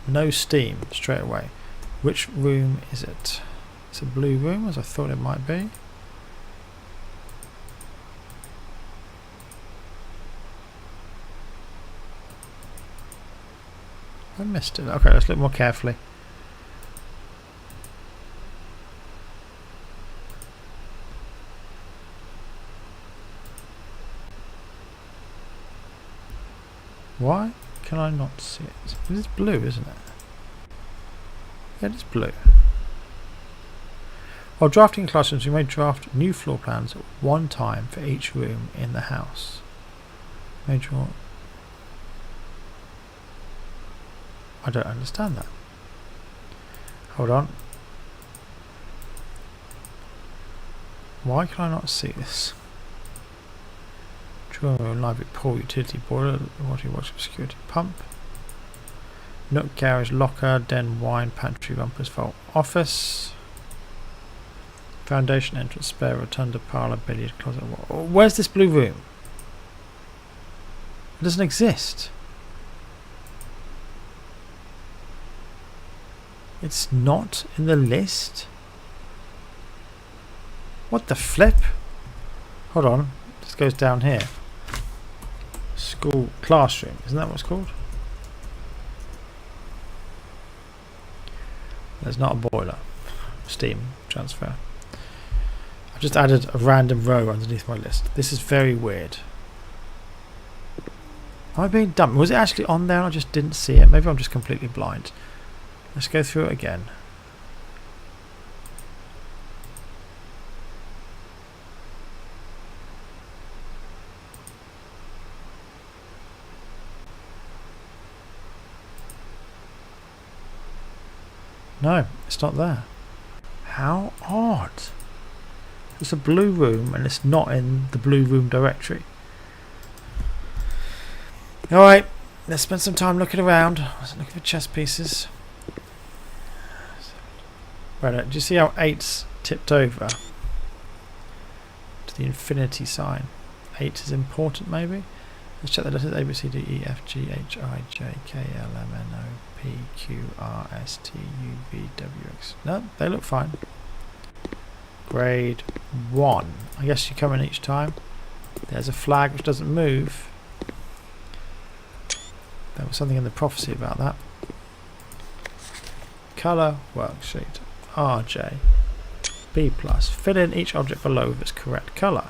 No steam straight away. Which room is it? It's a blue room, as I thought it might be. I missed it. Okay, let's look more carefully. Why can I not see it? It is blue, isn't it? Yeah, it is blue. While drafting classrooms, you may draft new floor plans at one time for each room in the house. May draw. I don't understand that. Hold on. Why can I not see this? Draw a library pool, utility boiler, water washroom, security pump, nook, garage, locker, den, wine, pantry, bumpers, vault, office, foundation, entrance, spare, rotunda, parlour, billiard, closet. Where's this blue room? It doesn't exist. It's not in the list? What the flip? Hold on, this goes down here. School classroom, isn't that what it's called? There's not a boiler. Steam transfer. I've just added a random row underneath my list. This is very weird. Am I being dumb? Was it actually on there and I just didn't see it? Maybe I'm just completely blind. Let's go through it again. No, it's not there. How odd. It's a blue room and it's not in the blue room directory. Alright, let's spend some time looking around. Looking for chess pieces. Right, do you see how 8's tipped over to the infinity sign? 8 is important, maybe? Let's check the letters A, B, C, D, E, F, G, H, I, J, K, L, M, N, O, P, Q, R, S, T, U, V, W, X. No, they look fine. Grade 1. I guess you come in each time. There's a flag which doesn't move. There was something in the prophecy about that. Colour worksheet. RJ. B+. Fill in each object below with its correct colour.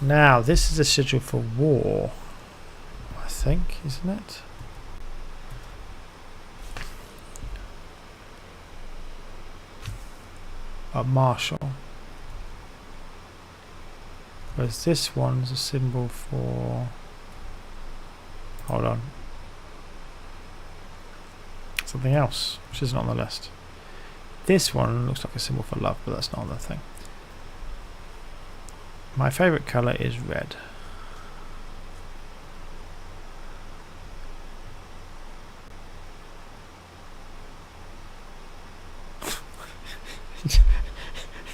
Now, this is a schedule for war, I think, isn't it? A marshal. Whereas this one's a symbol for... Hold on. Something else, which isn't on the list. This one looks like a symbol for love, but that's not on the thing. My favourite colour is red.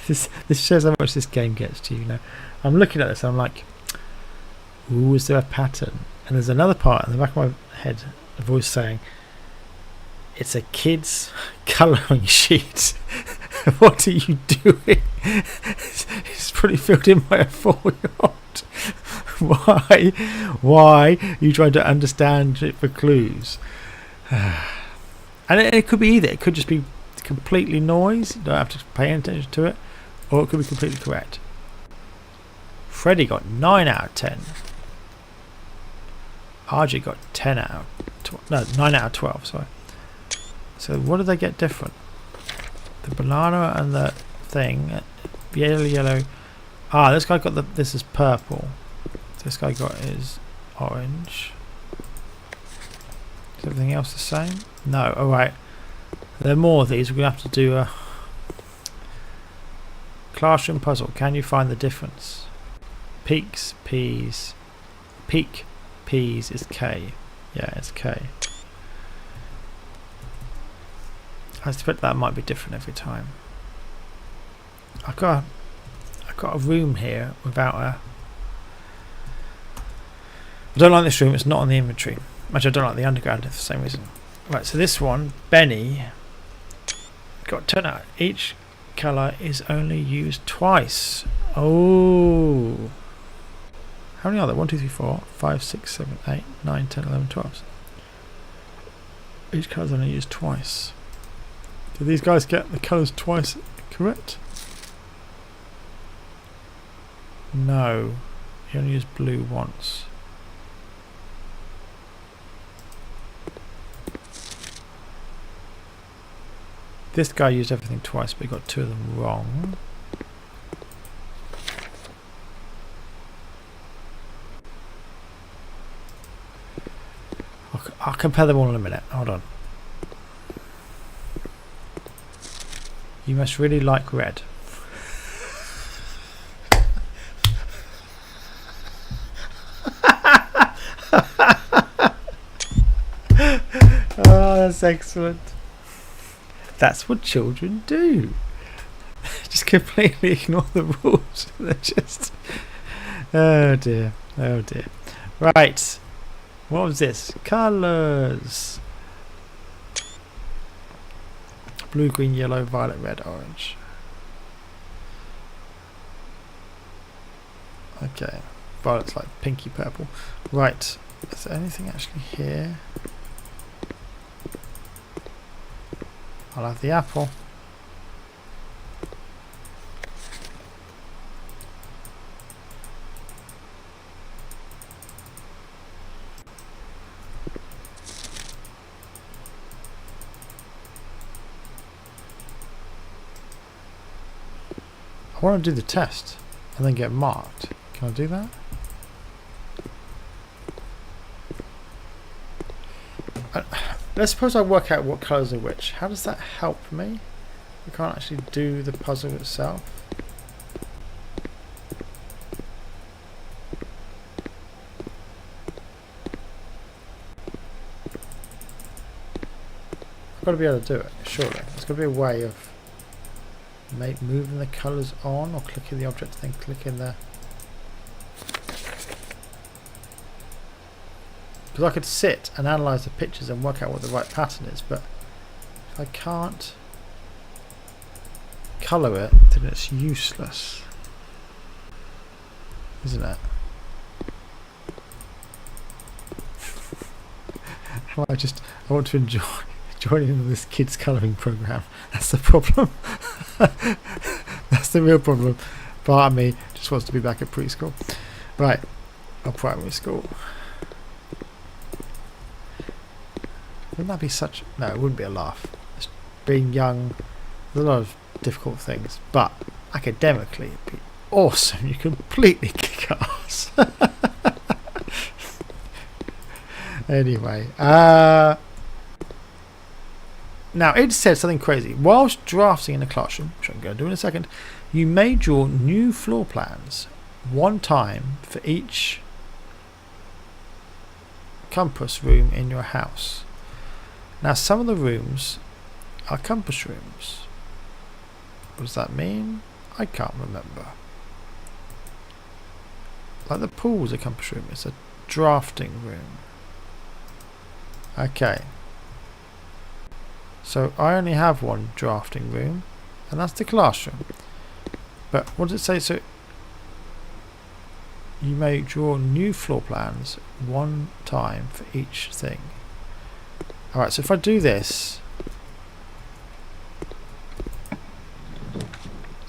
This shows how much this game gets to you, you know. I'm looking at this and I'm like, ooh, is there a pattern? And there's another part in the back of my head, a voice saying, it's a kid's colouring sheet. What are you doing? It's probably filled in by a 4-year-old. Why are you trying to understand it for clues? And it could be either. It could just be completely noise. You don't have to pay any attention to it. Or it could be completely correct. Freddie got 9 out of 10. RJ got 10 out of 9 out of 12, sorry. So what do they get different? The banana and the thing, yellow. Ah, this guy got this is purple. This guy got is orange. Is everything else the same? No. All right. There are more of these. We're gonna have to do a classroom puzzle. Can you find the difference? Peaks, P's. Peak, P's is K. Yeah, it's K. I expect that might be different every time. I've got a room here without a... I don't like this room, it's not on the inventory. Actually, I don't like the underground for the same reason. Right, so this one, Benny, got 10 out. Each colour is only used twice. Oh. How many are there? 1, 2, 3, 4, 5, 6, 7, 8, 9, 10, 11, 12. Each colour is only used twice. Do these guys get the colours twice correct? No. You only use blue once. This guy used everything twice, but he got 2 of them wrong. I'll compare them all in a minute. Hold on. You must really like red. Oh, that's excellent. That's what children do. Just completely ignore the rules. They're just... Oh dear. Oh dear. Right. What was this? Colours. Blue, green, yellow, violet, red, orange. Okay. Violet's like pinky purple. Right. Is there anything actually here? I'll have the apple. I want to do the test and then get marked. Can I do that? Let's suppose I work out what colours are which. How does that help me? I can't actually do the puzzle itself. I've got to be able to do it, surely. There's got to be a way of moving the colours on, or clicking the object, then clicking the... Because I could sit and analyse the pictures and work out what the right pattern is, but if I can't colour it, then it's useless, isn't it? I want to enjoy joining in this kids colouring program. That's the problem. That's the real problem. Part of me just wants to be back at preschool. Right, a primary school. Wouldn't that be such... No, it wouldn't be a laugh. Just being young, there's a lot of difficult things, but academically it'd be awesome. You completely kick ass. Anyway, now it said something crazy. Whilst drafting in the classroom, which I'm going to do in a second, you may draw new floor plans one time for each campus room in your house. Now some of the rooms are campus rooms. What does that mean? I can't remember. Like the pool's a campus room. It's a drafting room. Okay. So I only have one drafting room, and that's the classroom. But what does it say? So you may draw new floor plans one time for each thing. Alright, so if I do this,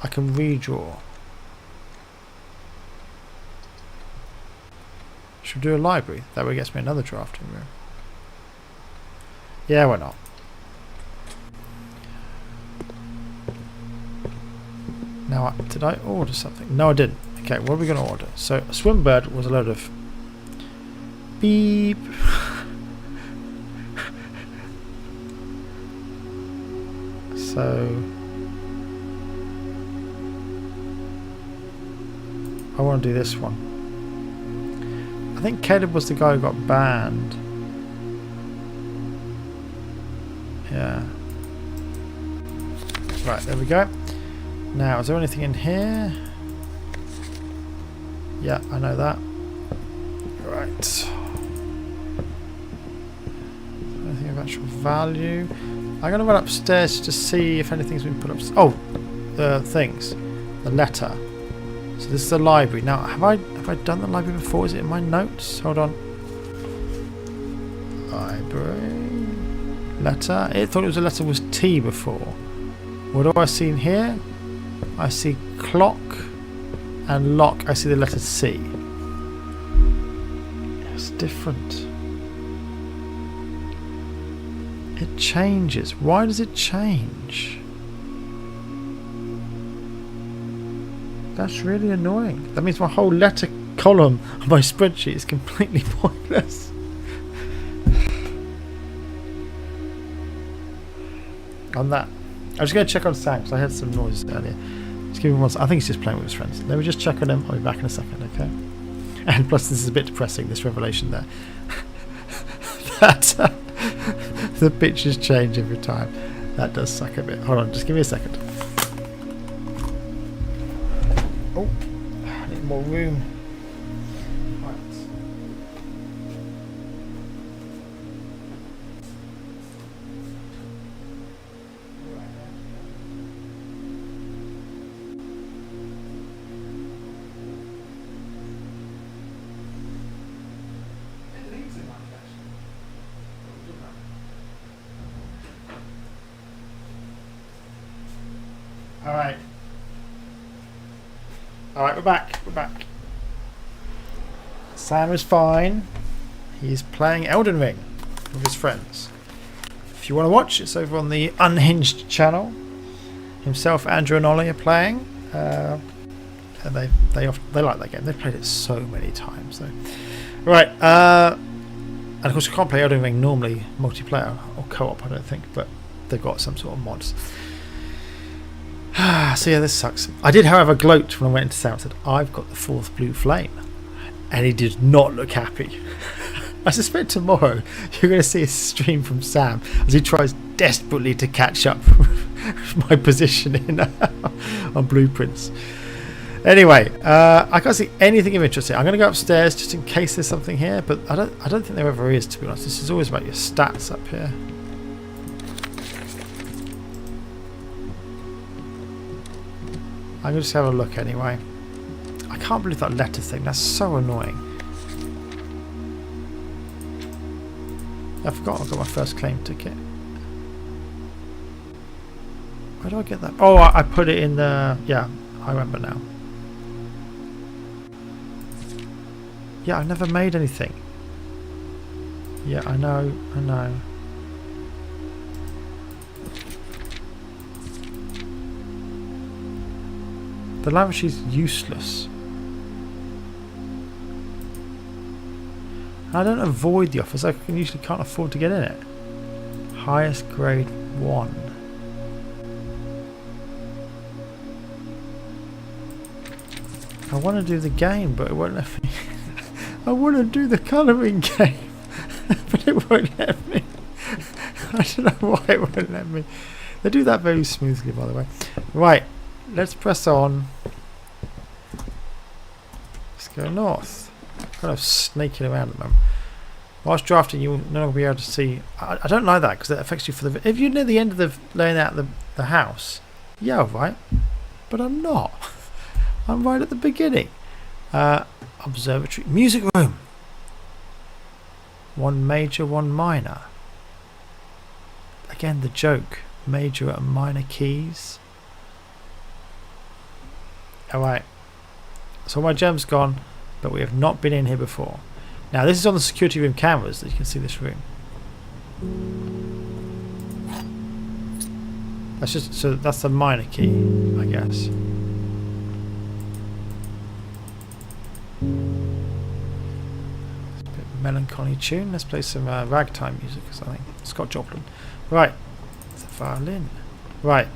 I can redraw. Should we do a library? That way it gets me another drafting room. Yeah, why not? Now, did I order something? No, I didn't. Okay, what are we going to order? So, Swimbird was a load of beep. So, I want to do this one. I think Caleb was the guy who got banned. Yeah. Right, there we go. Now, is there anything in here? Yeah, I know that. Right. Anything of actual value? I'm going to run upstairs to see if anything's been put up. Oh, the things. The letter. So this is the library. Now, have I done the library before? Is it in my notes? Hold on. Library. Letter. It thought it was a letter was T before. What do I see in here? I see clock and lock. I see the letter C. It's different. It changes. Why does it change? That's really annoying. That means my whole letter column on my spreadsheet is completely pointless. On that, I'm just going to check on Sam because I heard some noise earlier. Just give him one. I think he's just playing with his friends. Let me just check on him. I'll be back in a second, okay? And plus, this is a bit depressing. This revelation there. That the pictures change every time. That does suck a bit. Hold on, just give me a second. Oh, I need more room. Alright. Alright, we're back. We're back. Sam is fine. He's playing Elden Ring with his friends. If you want to watch, it's over on the Unhinged channel. Himself, Andrew and Ollie are playing. And they like that game. They've played it so many times though. Right, and of course you can't play Elden Ring normally multiplayer or co-op, I don't think, but they've got some sort of mods. So yeah, this sucks. I did, however, gloat when I went into Sam and said, I've got the 4th blue flame. And he did not look happy. I suspect tomorrow you're going to see a stream from Sam as he tries desperately to catch up with my position on Blueprints. Anyway, I can't see anything of interest here. I'm going to go upstairs just in case there's something here, but I don't think there ever is, to be honest. This is always about your stats up here. I'm going to just have a look anyway. I can't believe that letter thing. That's so annoying. I forgot I've got my first claim ticket. Where do I get that? Oh, I put it in the... Yeah, I remember now. Yeah, I've never made anything. Yeah, I know, I know. The lavatory's useless. I don't avoid the office, I usually can't afford to get in it. Highest grade 1. I want to do the game, but it won't let me. I want to do the colouring game, but it won't let me. I don't know why it won't let me. They do that very smoothly, by the way. Right, let's press on. Let's go north. Kind of snaking around at the moment. Whilst drafting, you'll no longer be able to see. I don't like that because it affects you for the. If you're near the end of the laying out the house, yeah, right. But I'm not. I'm right at the beginning. Observatory, music room. 1 major, 1 minor. Again, the joke. Major and minor keys. Alright. So my gem's gone, but we have not been in here before. Now this is on the security room cameras that you can see this room. That's just so that's the minor key, I guess. It's a bit of a melancholy tune. Let's play some ragtime music or something. Scott Joplin. Right. It's a violin. Right.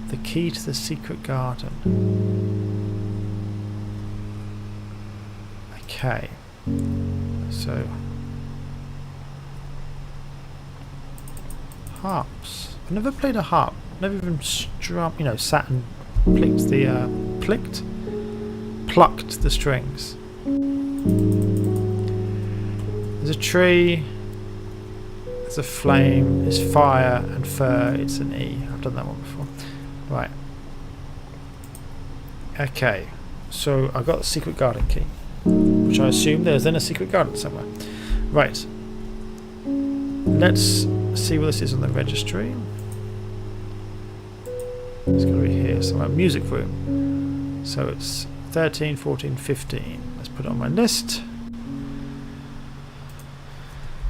The key to the secret garden. Okay. So harps. I've never played a harp. Never even sat and plucked the strings. There's a tree. There's a flame. There's fire and fur. It's an E. I've done that one before. Right. Okay. So I've got the secret garden key, which I assume there's then a secret garden somewhere. Right. Let's see what this is on the registry. It's got to be here somewhere. Music room. So it's 13, 14, 15. Let's put it on my list.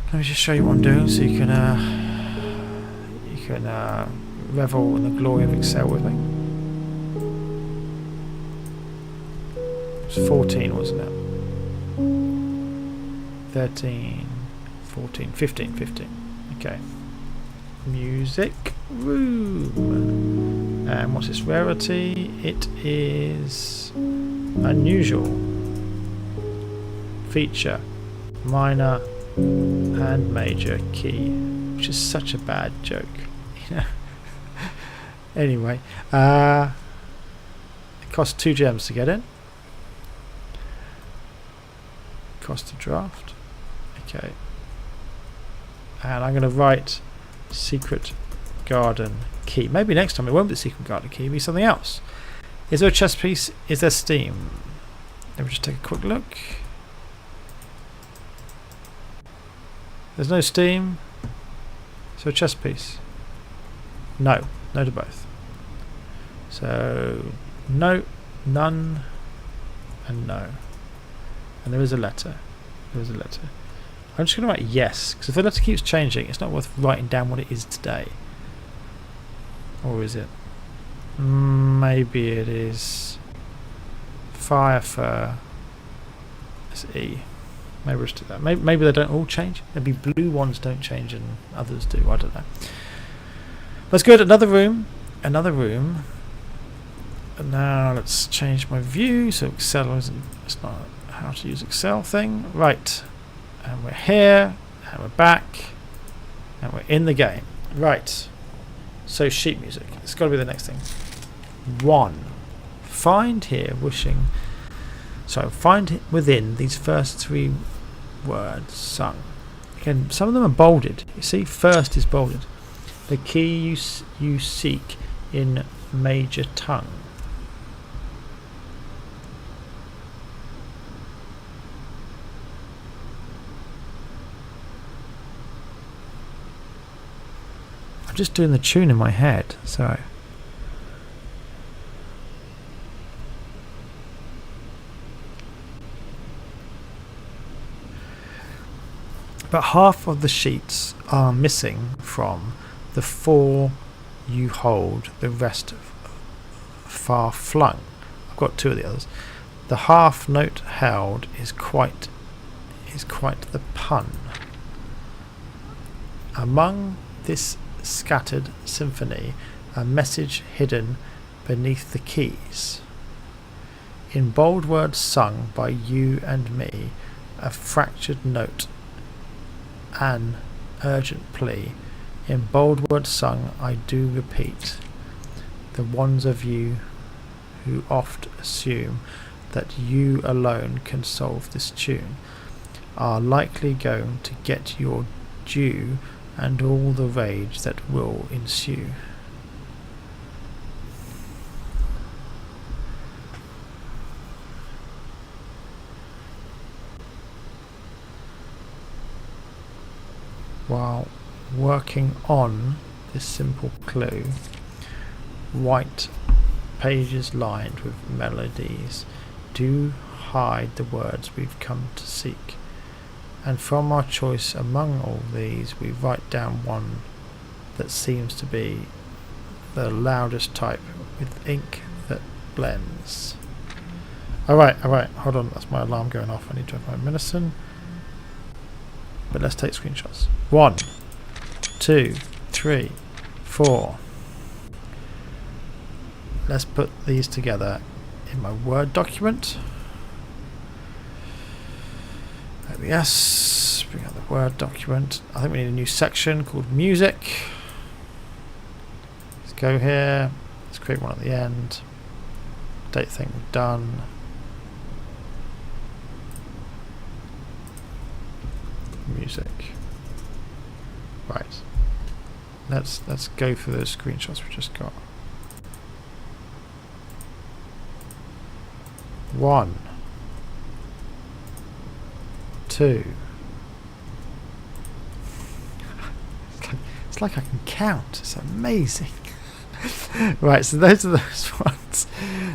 Let me just show you what I'm doing so you can revel in the glory of Excel with me. It was 14, wasn't it? 13, 14, 15. Okay. Music room. And what's its rarity? It is unusual. Feature. Minor and major key. Which is such a bad joke. Anyway. It costs 2 gems to get in. Cost to draft. Okay. And I'm going to write secret garden key. Maybe next time it won't be the secret garden key, it'll be something else. Is there a chess piece? Is there steam? Let me just take a quick look. There's no steam. So a chess piece? No. No to both. So no, none, and no. And there is a letter. There is a letter. I'm just going to write yes, because if the letter keeps changing, it's not worth writing down what it is today. Or is it? Maybe it is fire fur. It's E. Maybe we'll just do that. Maybe they don't all change. Maybe blue ones don't change and others do. I don't know. Let's go to another room. Another room. And now let's change my view. So Excel isn't. It's not a how to use Excel thing. Right. And we're here. And we're back. And we're in the game. Right. So sheet music. It's got to be the next thing. 1. Find here wishing. So find within these first 3 words sung. Again, some of them are bolded. You see, first is bolded. The key you seek in major tongue. I'm just doing the tune in my head, so. but half of the sheets are missing from the 4 you hold, the rest far flung. I've got 2 of the others. The half note held is quite the pun. Among this scattered symphony, a message hidden beneath the keys. In bold words sung by you and me, a fractured note, an urgent plea. In bold words sung, I do repeat, the ones of you who oft assume that you alone can solve this tune are likely going to get your due and all the rage that will ensue. While working on this simple clue, white pages lined with melodies do hide the words we've come to seek, and from our choice among all these we write down one that seems to be the loudest type with ink that blends. Alright, hold on, that's my alarm going off. I need to have my medicine. But let's take screenshots. 1, 2, 3, 4. Let's put these together in my Word document. Yes, bring out the Word document. I think we need a new section called music. Let's go here. Let's create one at the end. Date thing done. Music. Right. Let's go through those screenshots we just got. 1, 2. It's like I can count. It's amazing. Right, so those are those ones.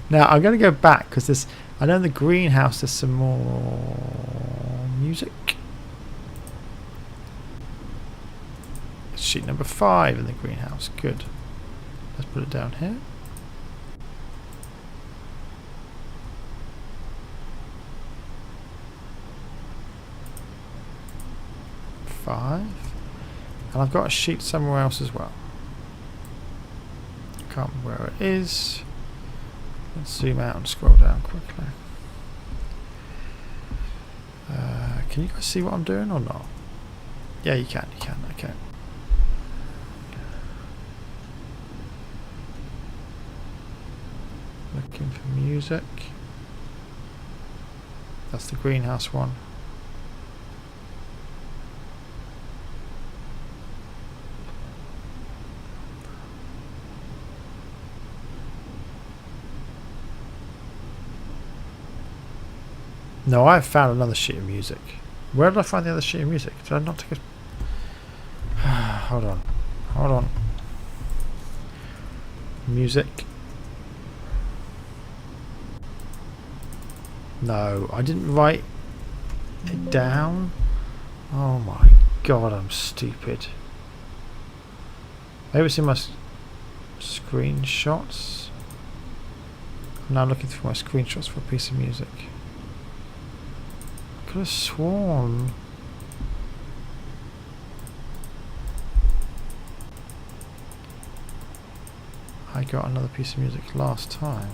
Now I'm going to go back because this. I know in the greenhouse there's some more music. Sheet number 5 in the greenhouse. Good. Let's put it down here. 5. And I've got a sheet somewhere else as well. Can't remember where it is. Let's zoom out and scroll down quickly. Can you guys see what I'm doing or not? Yeah, you can. Okay. Looking for music. That's the greenhouse one. No, I've found another sheet of music. Where did I find the other sheet of music? Did I not take a... Hold on. Music. No, I didn't write it down. Oh my god, I'm stupid. Maybe it's in my screenshots. I'm now looking through my screenshots for a piece of music. I could have sworn. I got another piece of music last time.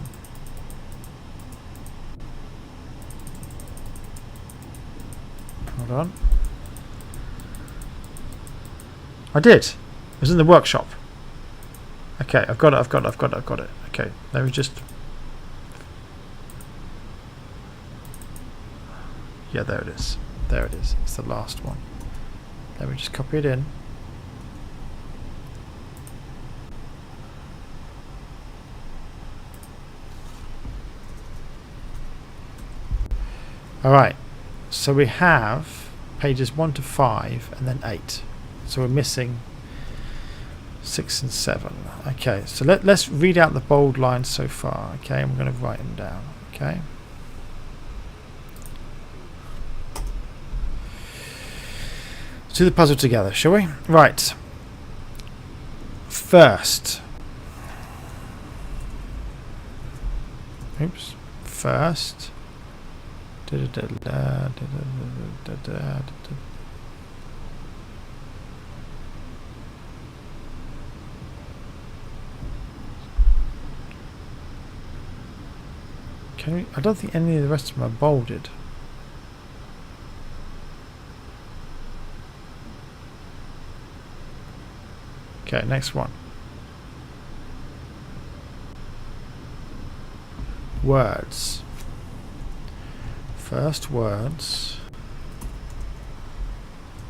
Hold on. I did. It was in the workshop. Okay, I've got it. Okay, let me just... Yeah, there it is. It's the last one. Let me just copy it in. Alright, so we have pages 1 to 5 and then 8. So we're missing 6 and 7. Okay, so let's read out the bold lines so far. Okay, I'm going to write them down. Okay. Let's do the puzzle together, shall we? Right. First. Oops. First. Can we? I don't think any of the rest of them are bolded. Okay, next one. Words. First words.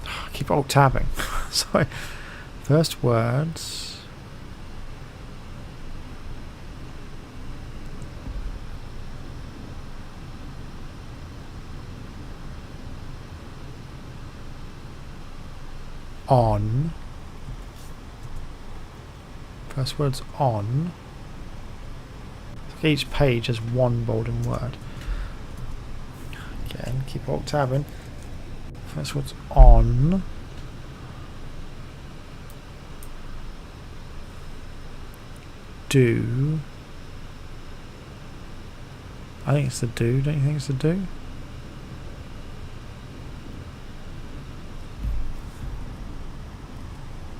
I keep alt tabbing. Sorry. First words. On. First words on. Each page has one bolded word. Again, keep alt tabbing. First words on. Do. I think it's the do. Don't you think it's the do?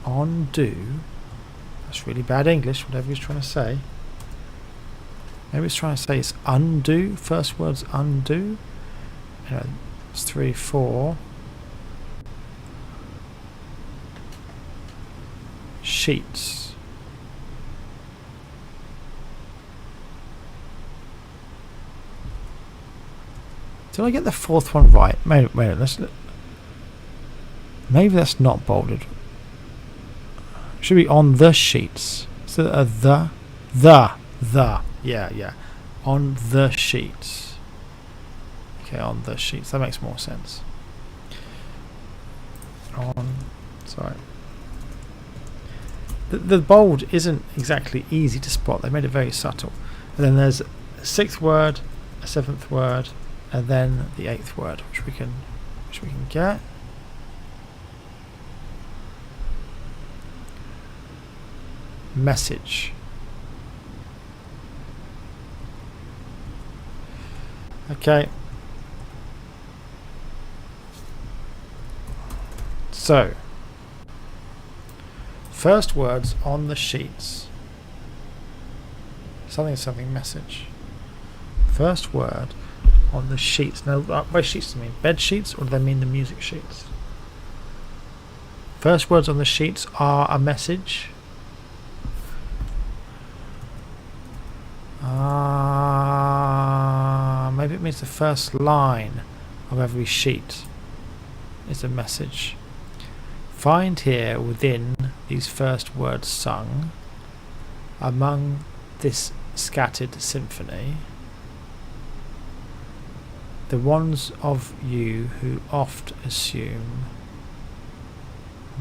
On do. That's really bad English, whatever he's trying to say. Maybe it's trying to say it's undo. First word's undo. Anyway, it's 3, 4. Sheets. Did I get the fourth one right? Maybe let's look. Maybe that's not bolded. Should be on the sheets. So the. Yeah. On the sheets. Okay, on the sheets. That makes more sense. Sorry. The bold isn't exactly easy to spot. They made it very subtle. And then there's a 6th word, a 7th word, and then the 8th word, which we can get. Message. Okay. So, first words on the sheets. Something message. First word on the sheets. Now, by sheets do they mean bed sheets, or do they mean the music sheets? First words on the sheets are a message. Maybe it means the first line of every sheet is a message. Find here within these first words sung, among this scattered symphony, the ones of you who oft assume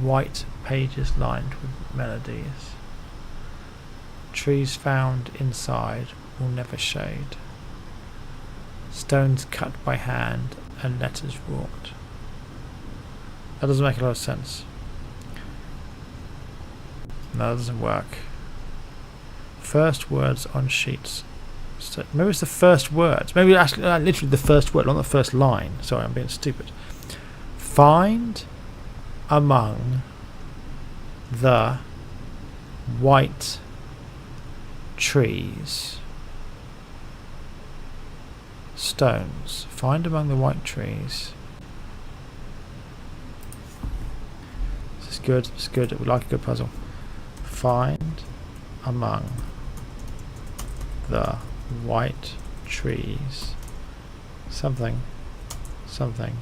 white pages lined with melodies. Trees found inside will never shade. Stones cut by hand and letters wrought. That doesn't make a lot of sense. No, that doesn't work. First words on sheets. So maybe it's the first words. Maybe actually literally the first word, not the first line. Sorry, I'm being stupid. Find among the white trees stones. Find among the white trees. This is good. It's good. We like a good puzzle. Find among the white trees something stones.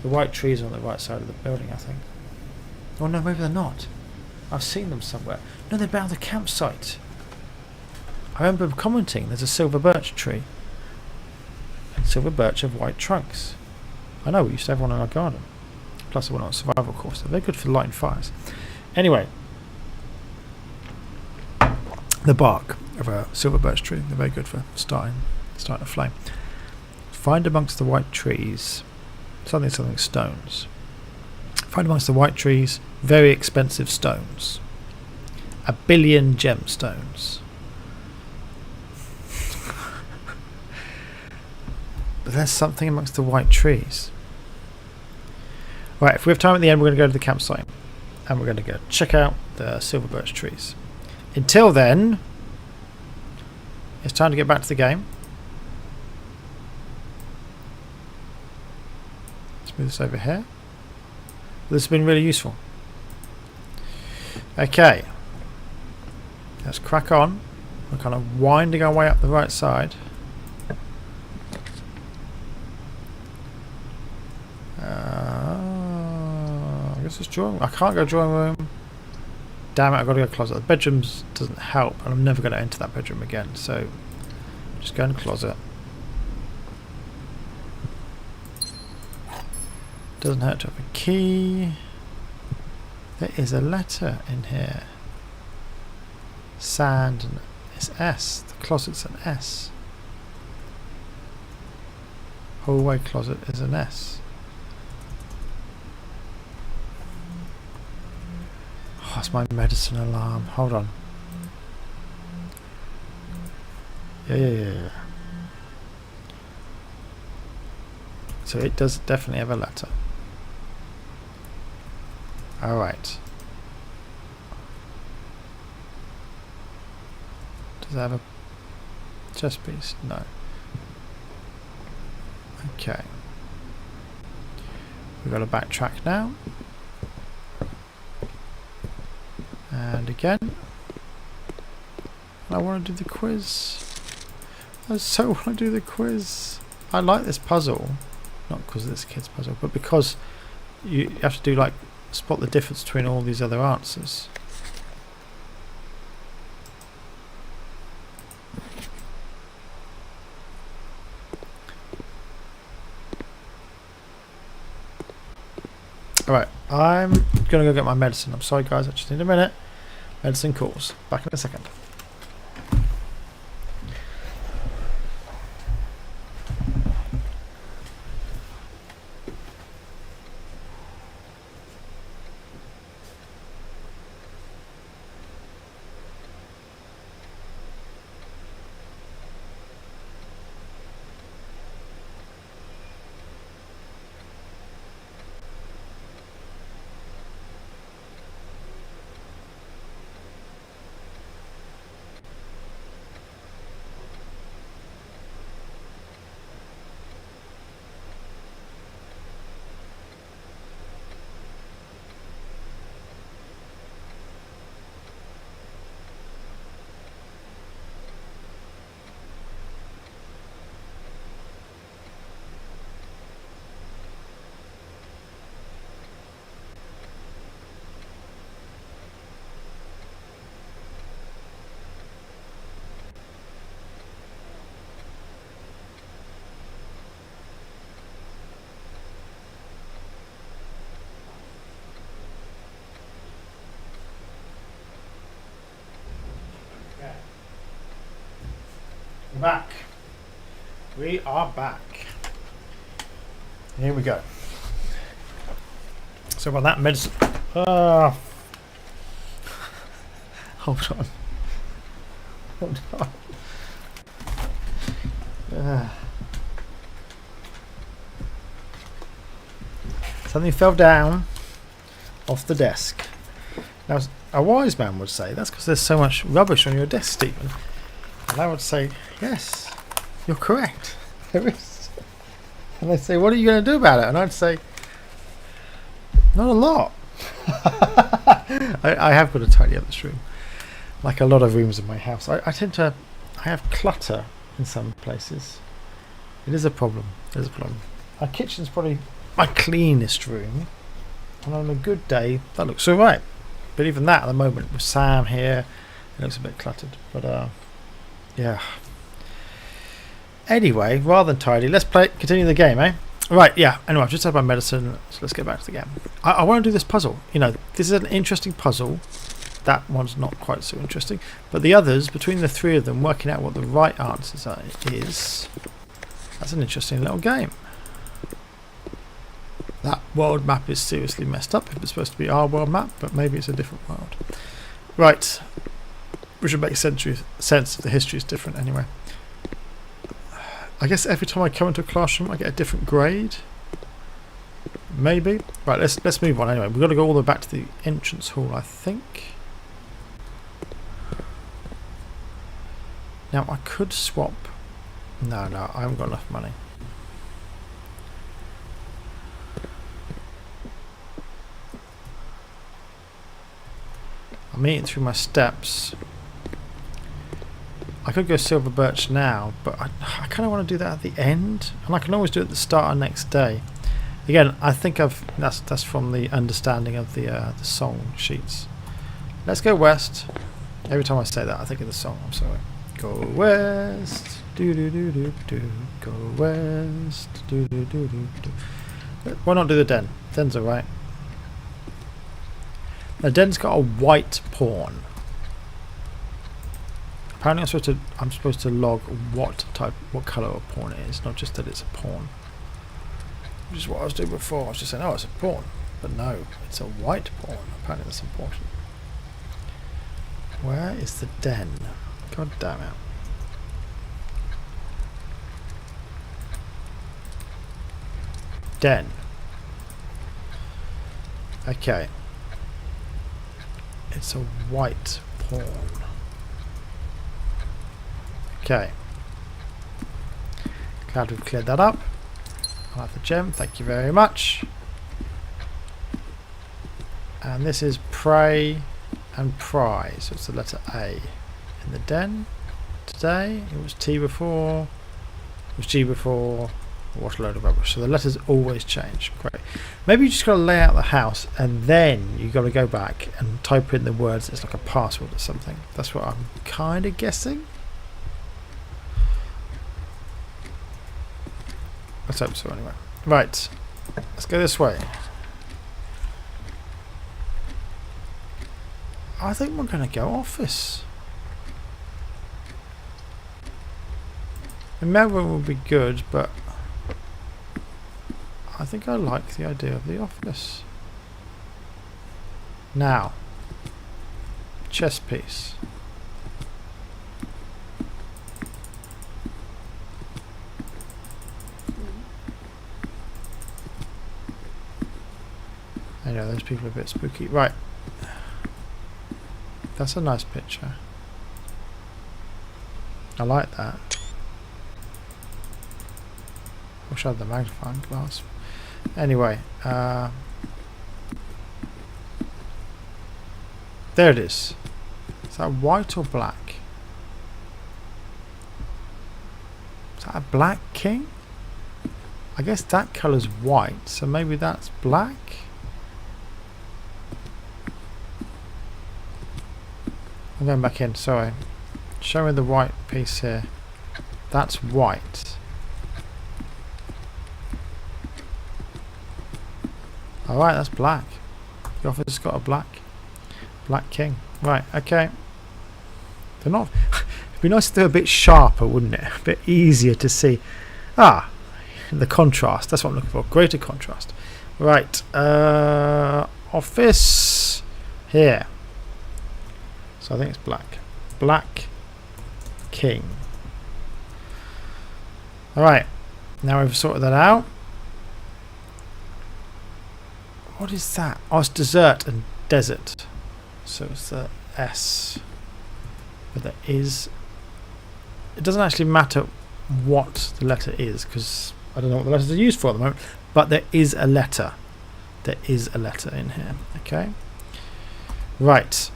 The white trees are on the right side of the building, I think. Oh no, maybe they're not. I've seen them somewhere. No, they're by the campsite. I remember commenting there's a silver birch tree. And silver birch have white trunks. I know, we used to have one in our garden. Plus one on a survival course. They're very good for lighting fires. Anyway. The bark of a silver birch tree. They're very good for starting a flame. Find amongst the white trees something stones. Find amongst the white trees very expensive stones. 1 billion gemstones. But there's something amongst the white trees. Right, if we have time at the end, we're going to go to the campsite. And we're going to go check out the silver birch trees. Until then, it's time to get back to the game. Let's move this over here. This has been really useful. Okay. Let's crack on. We're kind of winding our way up the right side. I guess it's drawing. I can't go drawing room. Damn it! I've got to go closet. The bedrooms doesn't help, and I'm never going to enter that bedroom again. So, just go in the closet. Doesn't hurt to have a key. There is a letter in here. Sand and it's S. The closet's an S. Hallway closet is an S. Oh, that's my medicine alarm. Hold on. Yeah. So it does definitely have a letter. Alright. Does it have a chest piece? No. Okay. We've got to backtrack now. And again. I want to do the quiz. I so want to do the quiz. I like this puzzle. Not because of this kid's puzzle, but because you have to do like spot the difference between all these other answers. Alright, I'm gonna go get my medicine. I'm sorry guys, I just need a minute. Medicine calls. Back in a second. We're back. We are back. Here we go. So about that medicine. Hold on. Hold on. Something fell down off the desk. Now, a wise man would say that's because there's so much rubbish on your desk, Stephen. And I would say, yes, you're correct. There is. And they say, what are you going to do about it? And I'd say, not a lot. I have got to tidy up this room. Like a lot of rooms in my house. I have clutter in some places. It is a problem. It is a problem. Our kitchen's probably my cleanest room. And on a good day, that looks alright. But even that at the moment, with Sam here, it looks a bit cluttered. But, yeah. Anyway, rather than tidy, let's continue the game, eh? Right, yeah. Anyway, I've just had my medicine, so let's get back to the game. I want to do this puzzle. You know, this is an interesting puzzle. That one's not quite so interesting. But the others, between the three of them, working out what the right answers are, is That's an interesting little game. That world map is seriously messed up if it's supposed to be our world map, but maybe it's a different world. Right. Which would make sense if the history is different anyway. I guess every time I come into a classroom I get a different grade. Maybe. Right, let's move on anyway. We've got to go all the way back to the entrance hall, I think. Now I could swap. No, I haven't got enough money. I'm eating through my steps. I could go silver birch now, but I kind of want to do that at the end, and I can always do it at the start of next day. Again, I think that's from the understanding of the song sheets. Let's go west. Every time I say that, I think of the song. I'm sorry. Go west, do do do do do. Go west, do do do do do. Why not do the den? Den's alright. The den's got a white pawn. Apparently, I'm supposed to log what colour a pawn is, not just that it's a pawn. Which is what I was doing before. I was just saying, oh, it's a pawn, but no, it's a white pawn. Apparently, that's important. Where is the den? God damn it! Den. Okay. It's a white pawn. Okay. Glad we've cleared that up. I'll have the gem, thank you very much. And this is pray and pry, so it's the letter A. In the den today, it was T before, it was G before. What a load of rubbish. So the letters always change. Great. Maybe you just got to lay out the house and then you got to go back and type in the words. It's like a password or something. That's what I'm kind of guessing. Let's hope so anyway. Right. Let's go this way. I think we're going to go office. The Melbourne would be good, but I think I like the idea of the office. Now, chess piece. I know those people are a bit spooky. Right. That's a nice picture. I like that. Wish I had the magnifying glass. Anyway, there it is. Is that white or black? Is that a black king? I guess that colour's white, so maybe that's black? I'm going back in, sorry. Show me the white piece here. That's white. Alright, that's black. The officer's got a black king. Right, okay. They're not. It'd be nice if they were a bit sharper, wouldn't it? A bit easier to see. Ah, the contrast. That's what I'm looking for. Greater contrast. Right. Office here. So I think it's black. Black king. Alright. Now we've sorted that out. What is that? Oh, it's dessert and desert. So it's the S. But there is. It doesn't actually matter what the letter is because I don't know what the letters are used for at the moment. But there is a letter. There is a letter in here. Okay. Right.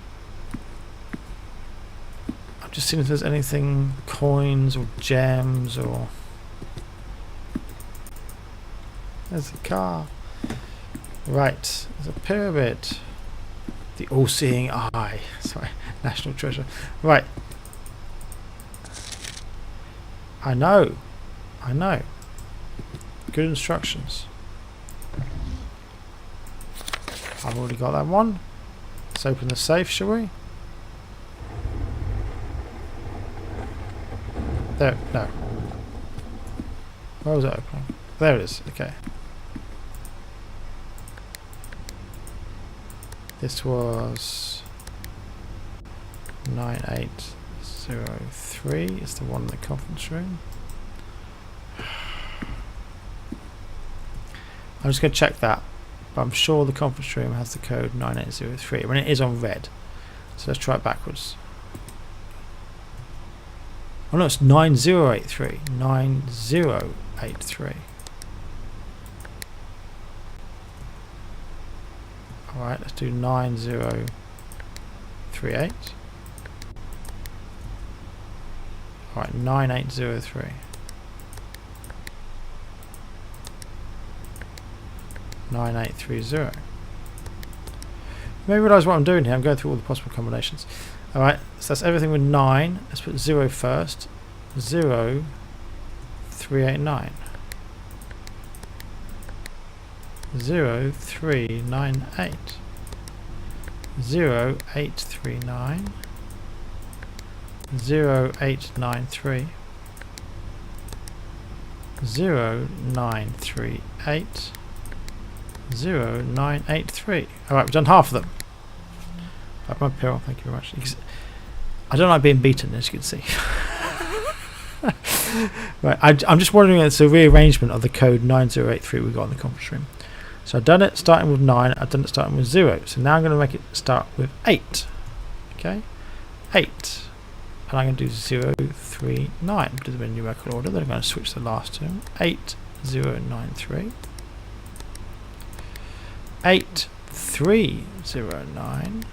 I'm just seeing if there's anything, coins or gems or. There's a car. Right, there's a pyramid. The all-seeing eye. Sorry, national treasure. Right. I know. Good instructions. I've already got that one. Let's open the safe, shall we? There, no. Where was it opening? There it is. Okay. This was 9803. It's the one in the conference room. I'm just going to check that, but I'm sure the conference room has the code 9803 when it is on red. So let's try it backwards. Oh no, it's 9083. 9083. Alright, let's do 9038. Alright, 9803. 9830. You may realise what I'm doing here. I'm going through all the possible combinations. Alright, so that's everything with 9. Let's put 0 first. 0389. 0398. 0839. 0893. 0938. 0983. Alright, we've done half of them. I've my pill, thank you very much. I don't like being beaten, as you can see. Right, I'm just wondering if it's a rearrangement of the code 9083 we got in the conference room. So I've done it starting with 9, I've done it starting with 0. So now I'm going to make it start with 8. Okay? 8. And I'm going to do 039. Do them in numerical order, then I'm going to switch the last two. 8093. 8309.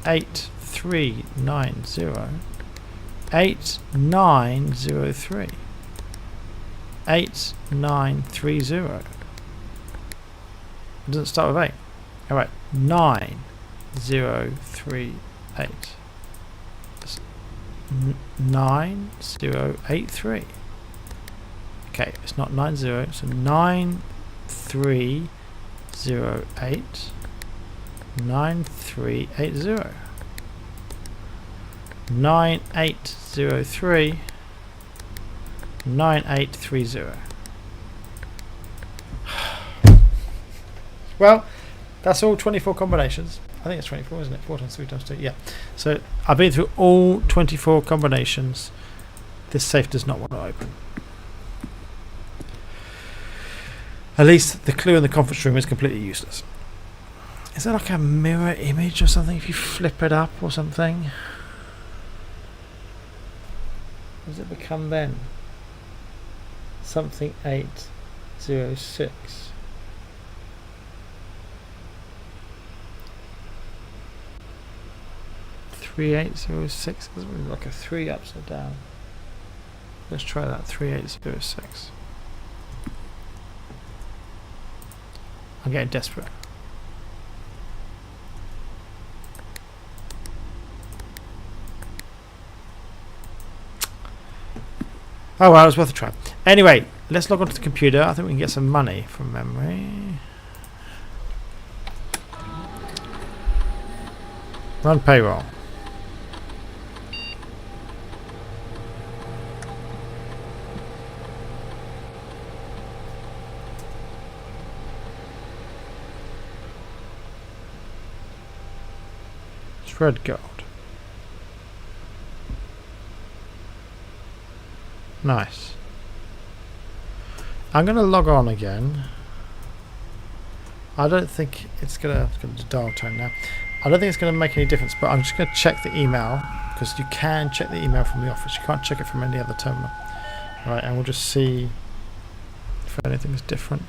8390. 8903. 8930. It doesn't start with 8. Alright, 9038. 9083. Okay, it's not 90, so 9308. 9380. 9803. 9830. Well, that's all 24 combinations. I think it's 24, isn't it? 4 times 3 times 2. Yeah. So I've been through all 24 combinations. This safe does not want to open. At least the clue in the conference room is completely useless. Is that like a mirror image or something if you flip it up or something? What does it become then? Something 806. 3806. Doesn't really look like a 3 upside down. Let's try that. 3806. I'm getting desperate. Oh well, it was worth a try. Anyway, let's log onto the computer. I think we can get some money from memory. Run payroll. Red gold. Nice. I'm going to log on again. I don't think it's going to go to dial tone now. I don't think it's going to make any difference, but I'm just going to check the email because you can check the email from the office. You can't check it from any other terminal. Right, and we'll just see if anything's different.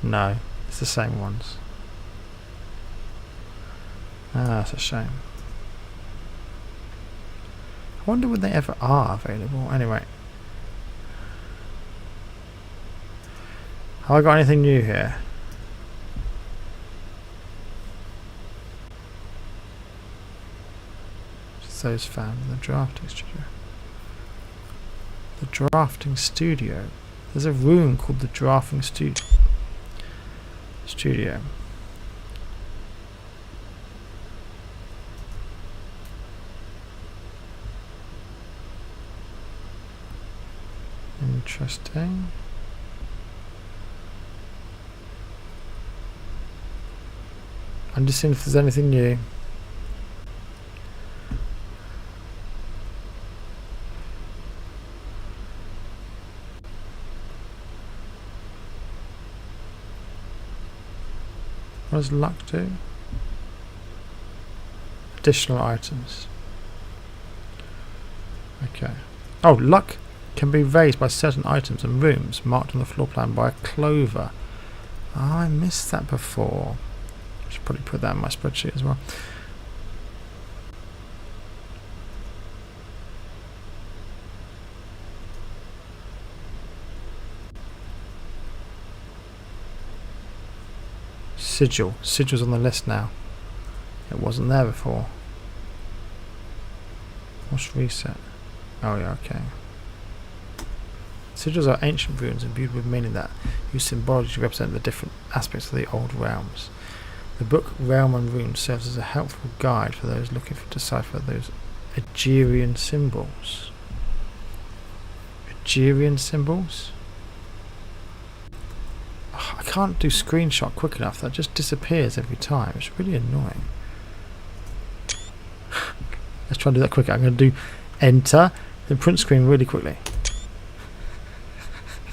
No, it's the same ones. Ah, that's a shame. I wonder when they ever are available. Anyway. Have I got anything new here? Just those found in the drafting studio. The drafting studio. There's a room called the drafting studio. Interesting. I'm just seeing if there's anything new. What does luck do? Additional items. Okay. Oh, luck can be raised by certain items and rooms marked on the floor plan by a clover. Oh, I missed that before. I should probably put that in my spreadsheet as well. Sigil. Sigil's on the list now. It wasn't there before. What's reset? Oh yeah, okay. Sigils are ancient runes imbued with meaning that use symbology to represent the different aspects of the old realms. The book Realm and Runes serves as a helpful guide for those looking to decipher those Egerian symbols. Egerian symbols? Oh, I can't do screenshot quick enough. That just disappears every time. It's really annoying. Let's try and do that quicker. I'm going to do enter, then print screen really quickly.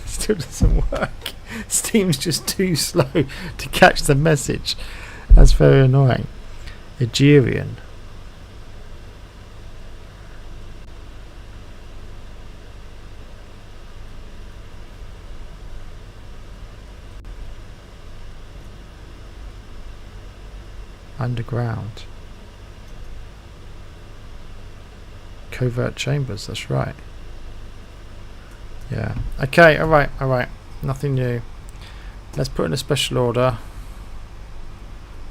Still doesn't work. Steam's just too slow to catch the message. That's very annoying. Egerian. Underground. Covert chambers, that's right. Yeah. Okay, alright, alright. Nothing new. Let's put in a special order.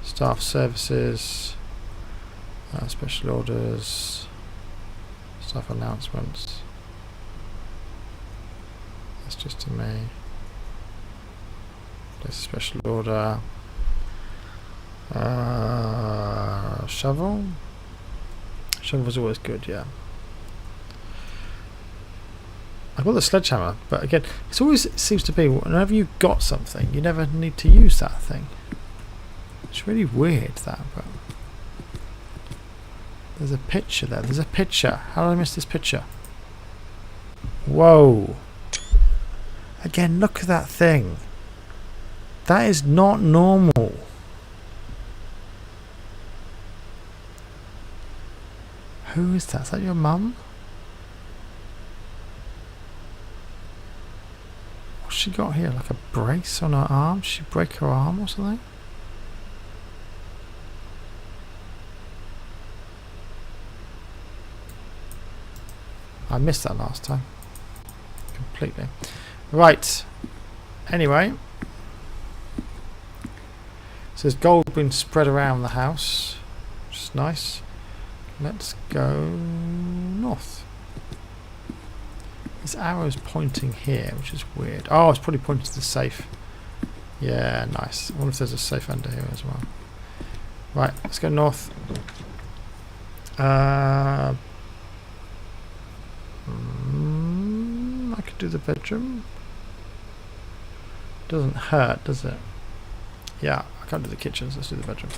Staff services. Special orders. Staff announcements. That's just to me. Place a special order. Shovel. Shovel was always good, yeah. I've got the sledgehammer, but again, it always seems to be whenever you've got something, you never need to use that thing. It's really weird, that, but there's a picture there. There's a picture. How did I miss this picture? Whoa. Again, look at that thing. That is not normal. Who is that? Is that your mum? What's she got here? Like a brace on her arm? Did she break her arm or something? I missed that last time. Completely. Right. Anyway. So there's gold being spread around the house. Which is nice. Let's go north. This arrow's pointing here, which is weird. Oh, it's probably pointing to the safe. Yeah, nice. I wonder if there's a safe under here as well. Right, let's go north. I could do the bedroom. Doesn't hurt, does it? Yeah, I can't do the kitchens. Let's do the bedroom.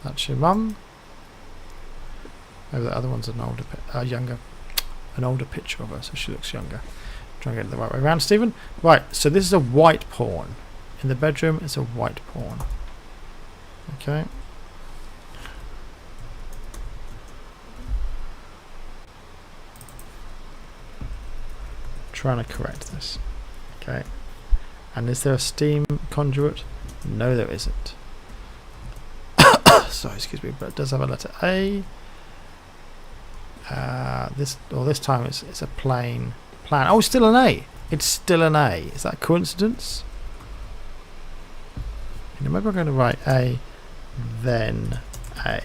That's your mum. Maybe the other one's an older, an older picture of her, so she looks younger. Try and get it the right way around, Stephen. Right, so this is a white pawn. In the bedroom, it's a white pawn. Okay. Trying to correct this. Okay. And is there a steam conduit? No, there isn't. Sorry, excuse me, but it does have a letter A. This time it's a plain plan. Oh, it's still an A. It's still an A. Is that a coincidence? You know, maybe I'm going to write A, then A,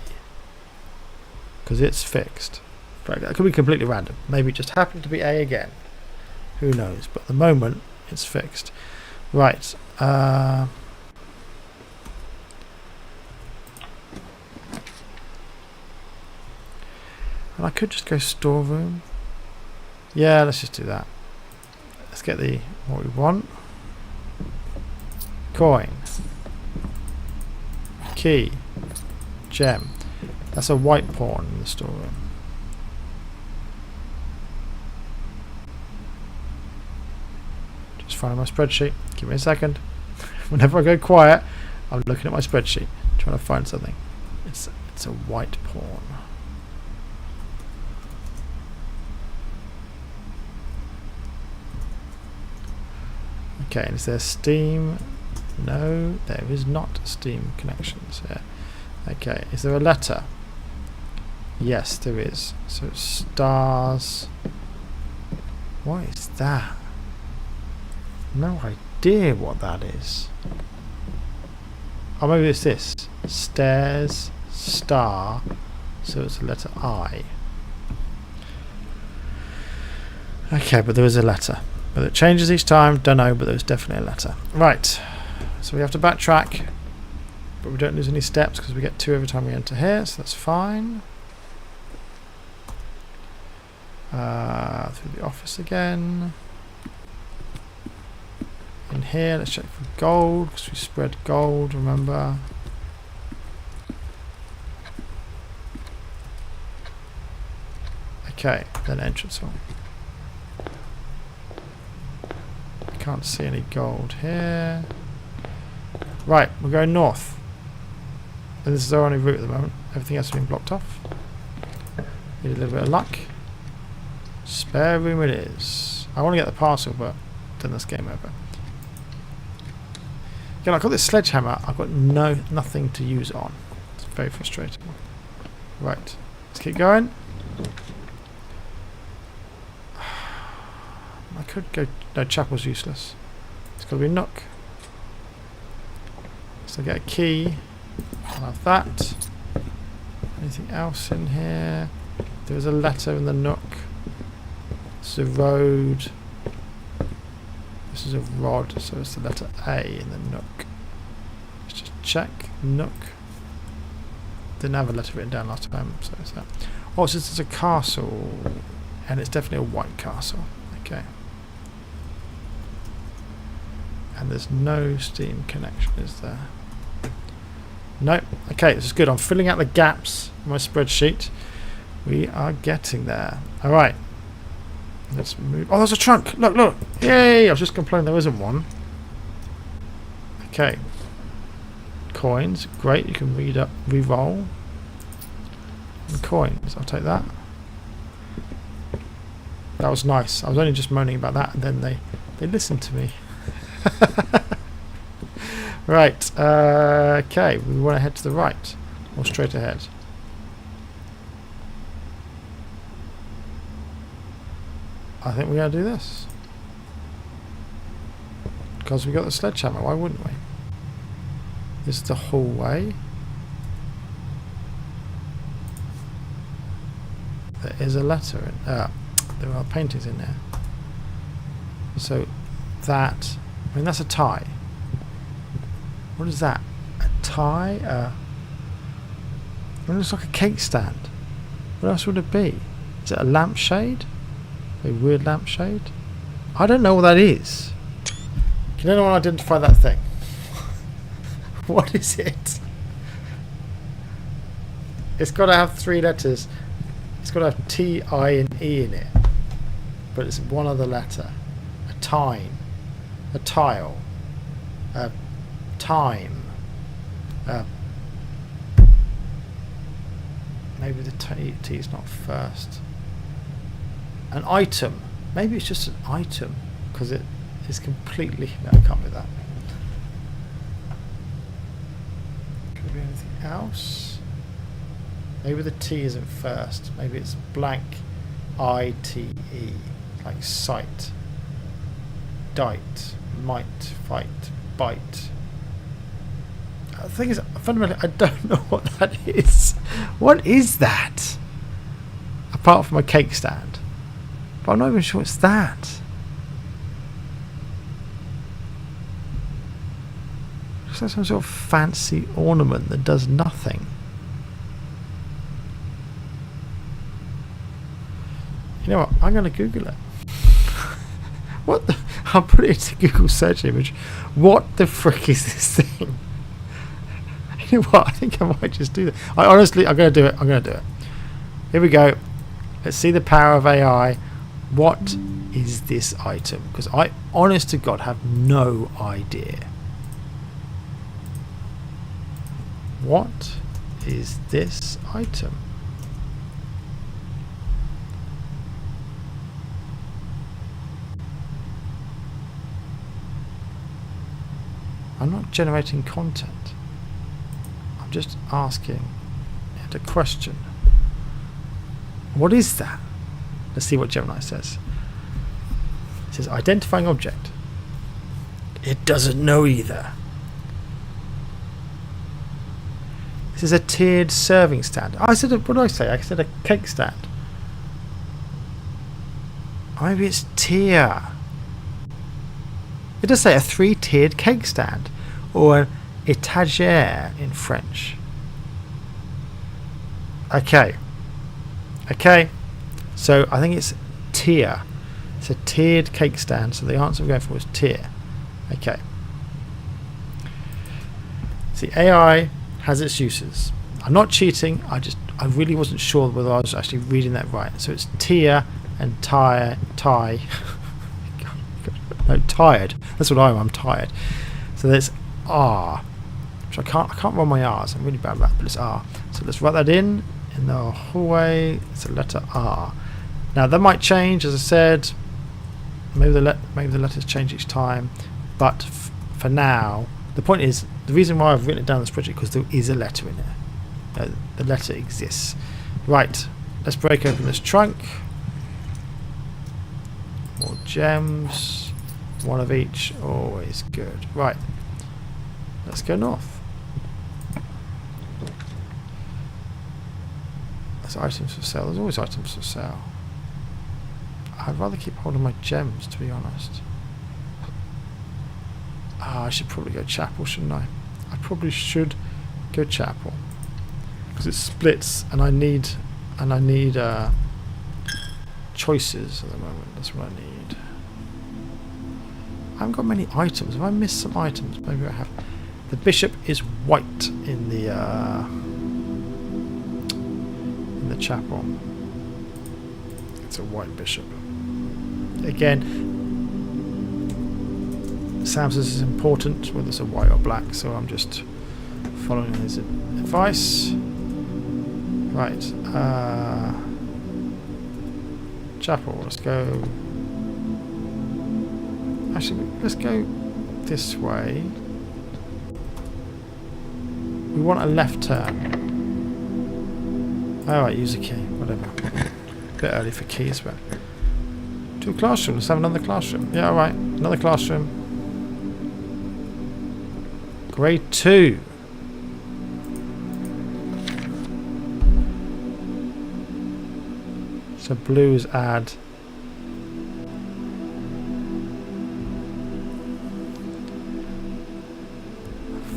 because it's fixed. But that could be completely random. Maybe it just happened to be A again. Who knows? But at the moment, it's fixed. Right. And I could just go storeroom. Yeah, let's just do that. Let's get the what we want. Coin. Key. Gem. That's a white pawn in the storeroom. Just finding my spreadsheet. Give me a second. Whenever I go quiet, I'm looking at my spreadsheet, trying to find something. It's a white pawn. Okay, and is there Steam? No, there is not Steam connections here. Okay, is there a letter? Yes, there is. So it's stars. What is that? No idea what that is. Oh, maybe it's this. Stairs, star. So it's a letter I. Okay, but there is a letter. Whether it changes each time, don't know, but there's definitely a letter. Right, so we have to backtrack, but we don't lose any steps because we get 2 every time we enter here, so that's fine. Through the office again. In here, let's check for gold, because we spread gold, remember. Okay, then entrance hall. Can't see any gold here. Right, we're going north. And this is our only route at the moment. Everything else has been blocked off. Need a little bit of luck. Spare room it is. I want to get the parcel, but then this game over. Again, I've got this sledgehammer. I've got nothing to use on. It's very frustrating. Right, let's keep going. I could go. No, chapel's useless. It's got to be a nook. So get a key. I'll have that. Anything else in here? There is a letter in the nook. This is a road. This is a rod, so it's the letter A in the nook. Let's just check. Nook. Didn't have a letter written down last time, so it's that. Oh, so this is a castle. And it's definitely a white castle. Okay. And there's no Steam connection, is there? Nope. Okay, this is good. I'm filling out the gaps in my spreadsheet. We are getting there. Alright. Let's move. Oh, there's a trunk. Look, look. Yay! I was just complaining there isn't one. Okay. Coins. Great. You can re-roll. And coins. I'll take that. That was nice. I was only just moaning about that, and then they listened to me. Right. Okay. We want to head to the right or straight ahead. I think we're going to do this because we got the sledgehammer. Why wouldn't we? This is the hallway. There is a letter in. There are paintings in there. So that. I mean, that's a tie. What is that? A tie? It looks like a cake stand. What else would it be? Is it a lampshade? A weird lampshade? I don't know what that is. Can anyone identify that thing? What is it? It's got to have 3 letters. It's got to have T, I, and E in it. But it's one other letter. A time. A tile. A time. Maybe the T is not first. An item. Maybe it's just an item because it is completely. No, it can't be that. Could it be anything else? Maybe the T isn't first. Maybe it's blank I-T-E, like sight. Dite, might, fight, bite. The thing is, fundamentally, I don't know what that is. What is that? Apart from a cake stand. But I'm not even sure it's that. Looks like some sort of fancy ornament that does nothing. You know what? I'm going to Google it. What the? I'll put it into Google search image. What the frick is this thing? You know what? I think I might just do that. I'm going to do it. I'm going to do it. Here we go. Let's see the power of AI. What is this item? Because I, honest to God, have no idea. What is this item? I'm not generating content. I'm just asking it a question. What is that? Let's see what Gemini says. It says identifying object. It doesn't know either. This is a tiered serving stand. Oh, I said, what did I say? I said a cake stand. Maybe it's tier. It does say a 3-tiered cake stand, or an étagère in French. Okay. Okay. So I think it's tier. It's a tiered cake stand. So the answer we're going for is tier. Okay. See, AI has its uses. I'm not cheating. I really wasn't sure whether I was actually reading that right. So it's tier and tie. No, tired. That's what I am. I'm tired. So there's R, which I can't run my R's. I'm really bad at that, but it's R. So let's write that in the hallway. It's a letter R. Now that might change, as I said. Maybe the letters change each time, but for now, the point is the reason why I've written it down in this project because there is a letter in there. The letter exists. Right. Let's break open this trunk. More gems. One of each, always good. Right, let's go north. There's items for sale. There's always items for sale. I'd rather keep hold of my gems, to be honest. I should probably go chapel, shouldn't I? I probably should go chapel because it splits, and I need choices at the moment. That's what I need. I haven't got many items. Have I missed some items? Maybe I have. The bishop is white in the chapel. It's a white bishop. Again, Sam says it's important whether it's a white or black, so I'm just following his advice. Right. Chapel. Let's go. Actually, let's go this way. We want a left turn. Alright, use a key. Whatever. A bit early for keys, but... To a classroom. Let's have another classroom. Yeah, alright. Another classroom. Grade 2. So blues add...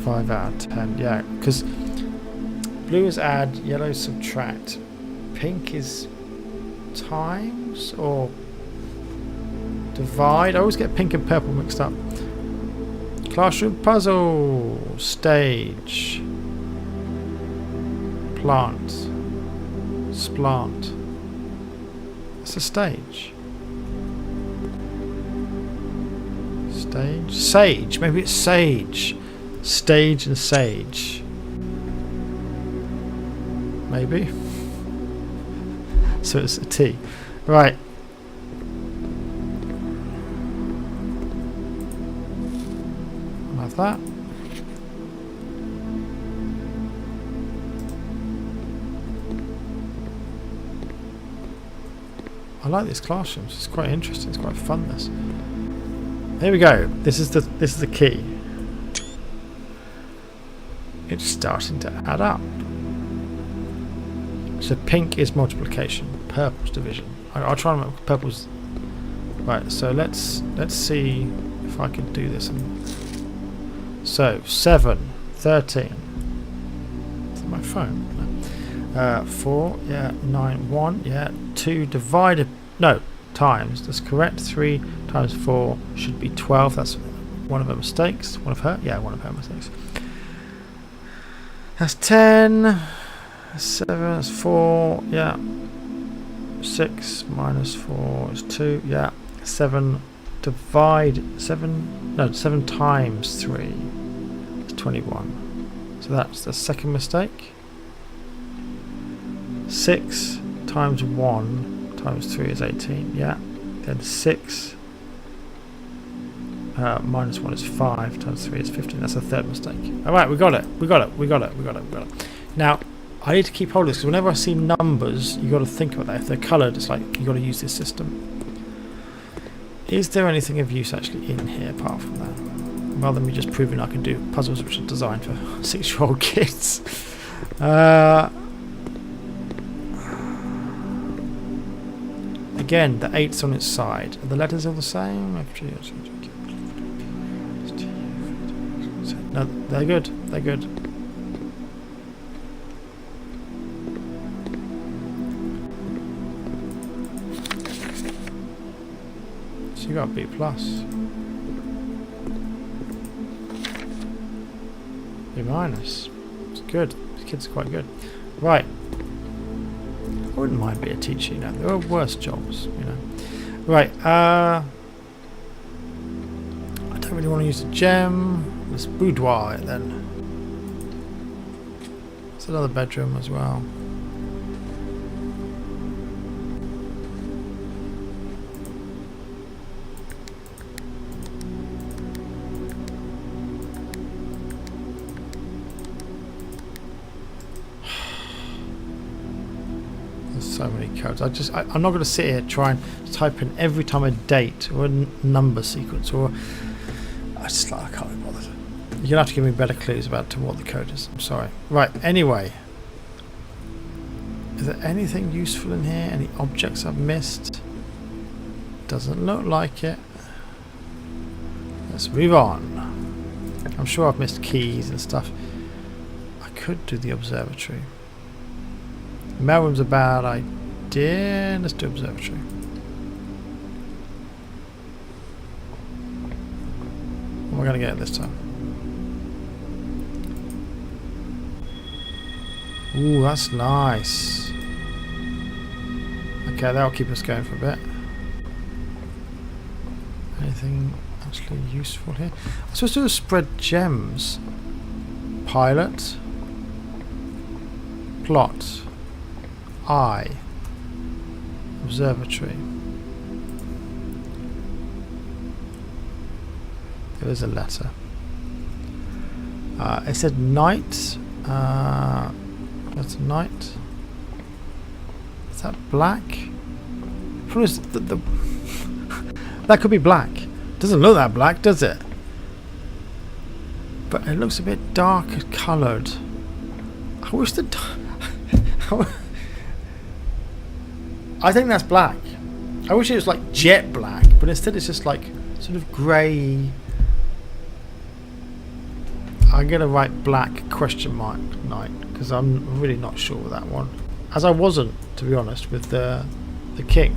5 out of 10, yeah, because blue is add, yellow is subtract, pink is times or divide. I always get pink and purple mixed up. Classroom puzzle, stage, plant, splant. It's a stage. Stage, sage. Maybe it's sage. Stage and sage. Maybe. So it's a T. Right. I'll have that. I like these classrooms. It's quite interesting. It's quite fun. This. Here we go. This is the key. It's starting to add up. So pink is multiplication, purple's division. I'll try and make purple's right. So let's see if I can do this. So 7, 13. Is it my phone? No. 4, yeah. 9, 1, yeah. 2 divided. no, times. That's correct. 3 times 4 should be 12. That's one of her mistakes. One of her? Yeah, one of her mistakes. That's 10. 7, that's 4. Yeah. 6 minus 4 is 2. Yeah. 7 times 3 is 21. So that's the second mistake. 6 times 1 times 3 is 18. Yeah. Then 6 minus 1 is 5 times 3 is 15. That's the third mistake. Alright, we got it. We got it. Now, I need to keep hold of this because whenever I see numbers, you got to think about that. If they're coloured, it's like you got to use this system. Is there anything of use actually in here apart from that? Rather than me just proving I can do puzzles which are designed for 6-year-old kids. Again, the 8's on its side. Are the letters all the same? No, they're good. They're good. So you got a B+. B-. It's good. These kids are quite good. Right. I wouldn't mind being a teacher, you know. There are worse jobs, you know. Right. I don't really want to use a gem. Let's boudoir it then. It's another bedroom as well. So many codes. I'm not going to sit here try and type in every time a date or a number sequence, or I can't be bothered. You're gonna have to give me better clues about to what the code is. I'm sorry. Right. Anyway, is there anything useful in here? Any objects I've missed? Doesn't look like it. Let's move on. I'm sure I've missed keys and stuff. I could do the observatory. Mailroom's a bad idea. Let's do observatory. What am I going to get this time? Ooh, that's nice. Okay, that'll keep us going for a bit. Anything actually useful here? I'm supposed to spread gems. Pilot. Plot. Eye. Observatory. There is a letter. It said night. That's night. Is that black? That could be black. Doesn't look that black, does it? But it looks a bit darker coloured. I wish the. I think that's black. I wish it was like jet black, but instead it's just like sort of grey. I'm gonna write black question mark night because I'm really not sure with that one. As I wasn't, to be honest, with the king.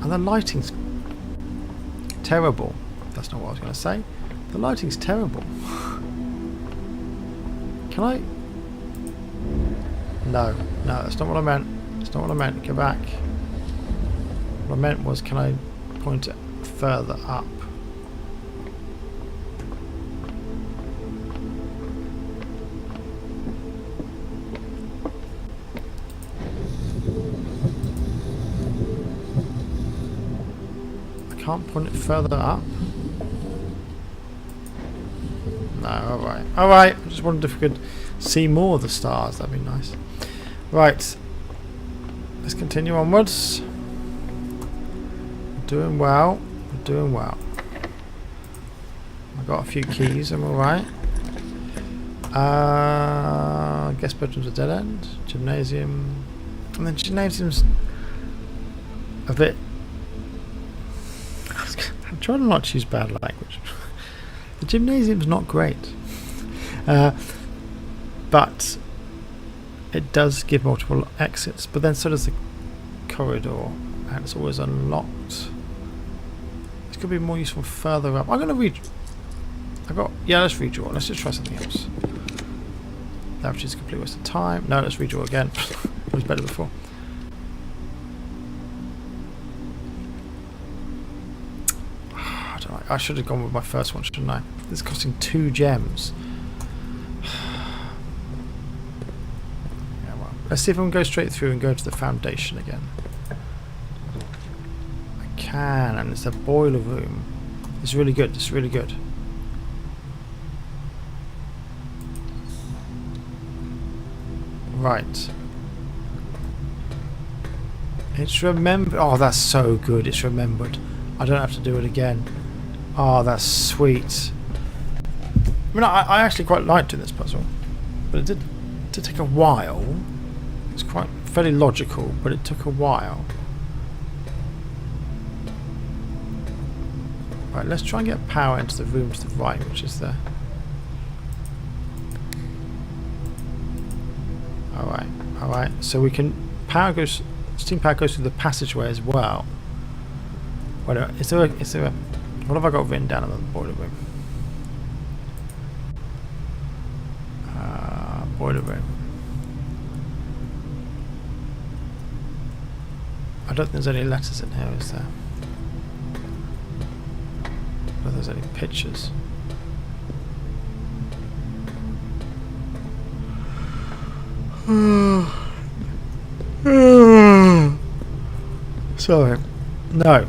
And the lighting's terrible. That's not what I was gonna say. The lighting's terrible. Can I? No, that's not what I meant. That's not what I meant. Go back. What I meant was, can I point it further up? I can't point it further up. No, alright. Alright, I just wondered if we could see more of the stars. That'd be nice. Right. Let's continue onwards. We're doing well. We're doing well. I've got a few keys. I'm alright. Guest bedroom's a dead end. Gymnasium. And then gymnasium's a bit... I'm trying to not use bad language. The gymnasium's not great. But it does give multiple exits, but then so does the corridor. and it's always unlocked. This could be more useful further up. I'm going to read. Yeah, let's redraw. Let's just try something else. That which is a complete waste of time. No, let's redraw again. It was better before. I don't know. I should have gone with my first one, shouldn't I? This is costing 2 gems. Yeah, well, let's see if I can go straight through and go to the foundation again. I can, and it's a boiler room. It's really good. It's really good. Right. It's remembered. Oh, that's so good. It's remembered. I don't have to do it again. Oh, that's sweet. I mean, I actually quite liked doing this puzzle, but it did take a while. It's quite fairly logical, but it took a while. Right, let's try and get power into the room to the right, which is the... Alright, so we can... steam power goes through the passageway as well. Wait a minute, is there a... What have I got written down in the boiler room? Boiler room. I don't think there's any letters in here, is there? I don't think there's any pictures. Sorry. No.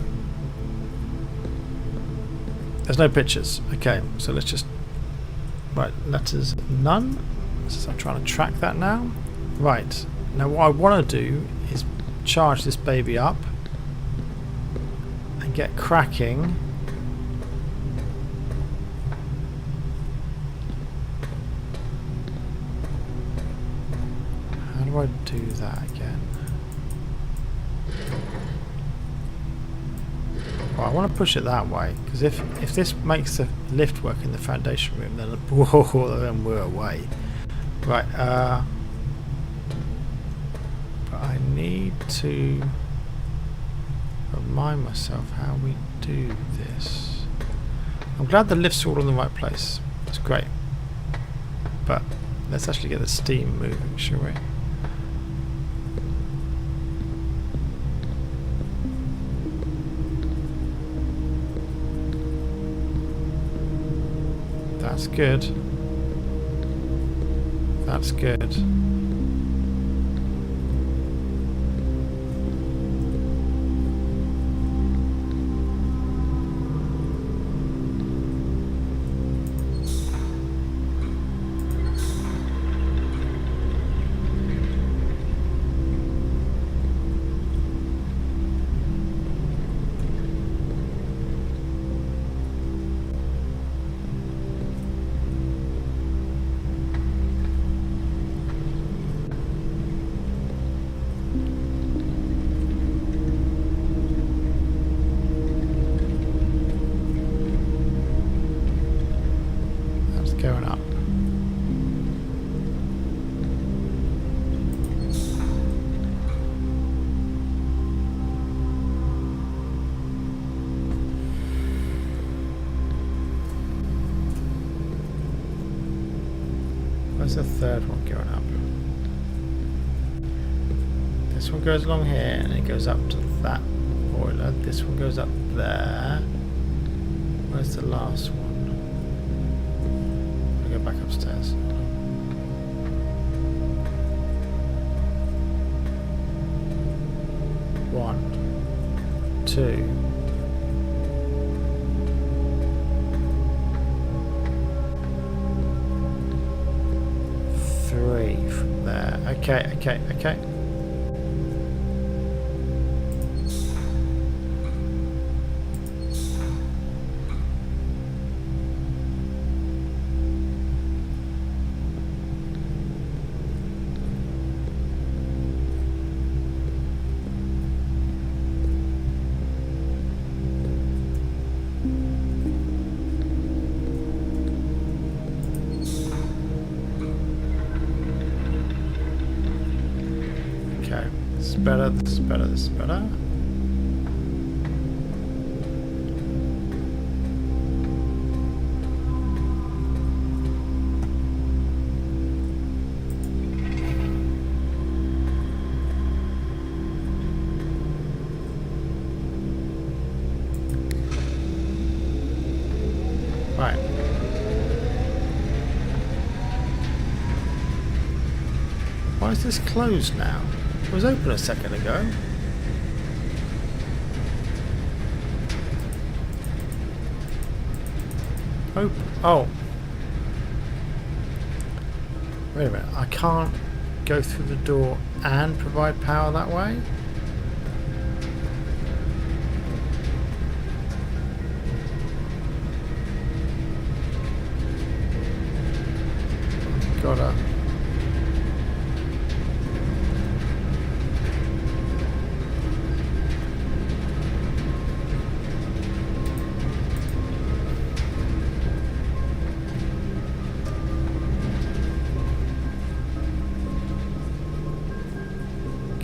There's no pictures. Okay, so let's just... Right, letters none. So I'm trying to track that now. Right. Now what I want to do is charge this baby up and get cracking. How do I do that again? Well, I want to push it that way, because if this makes the lift work in the foundation room, then whoa, then we're away. Right, but I need to remind myself how we do this. I'm glad the lift's all in the right place. That's great. But let's actually get the steam moving, shall we? That's good. That's good. Going up. Where's the third one going up? This one goes along here and it goes up to that boiler. This one goes up there. Where's the last one? Go back upstairs. 1, 2. 3 from there. Okay. This is better. Why is this closed now? It was open a second ago. Open. Oh. Wait a minute. I can't go through the door and provide power that way? Gotta.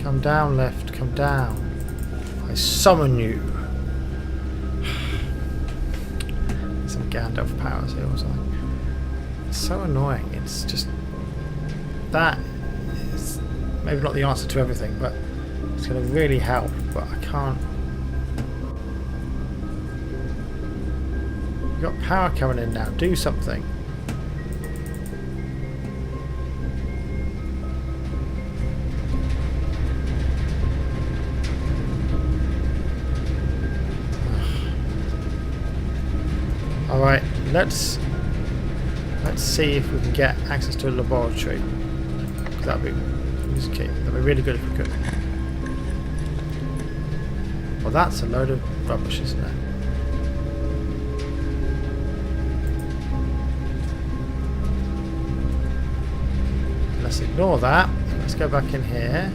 Come down, left, come down. I summon you. Some Gandalf powers here or something. It's so annoying. It's just that is maybe not the answer to everything, but it's going to really help. But I can't. You've got power coming in now. Do something. Alright, let's see if we can get access to a laboratory. That'd be really good if we could. Well, that's a load of rubbish, isn't it? Let's ignore that. Let's go back in here.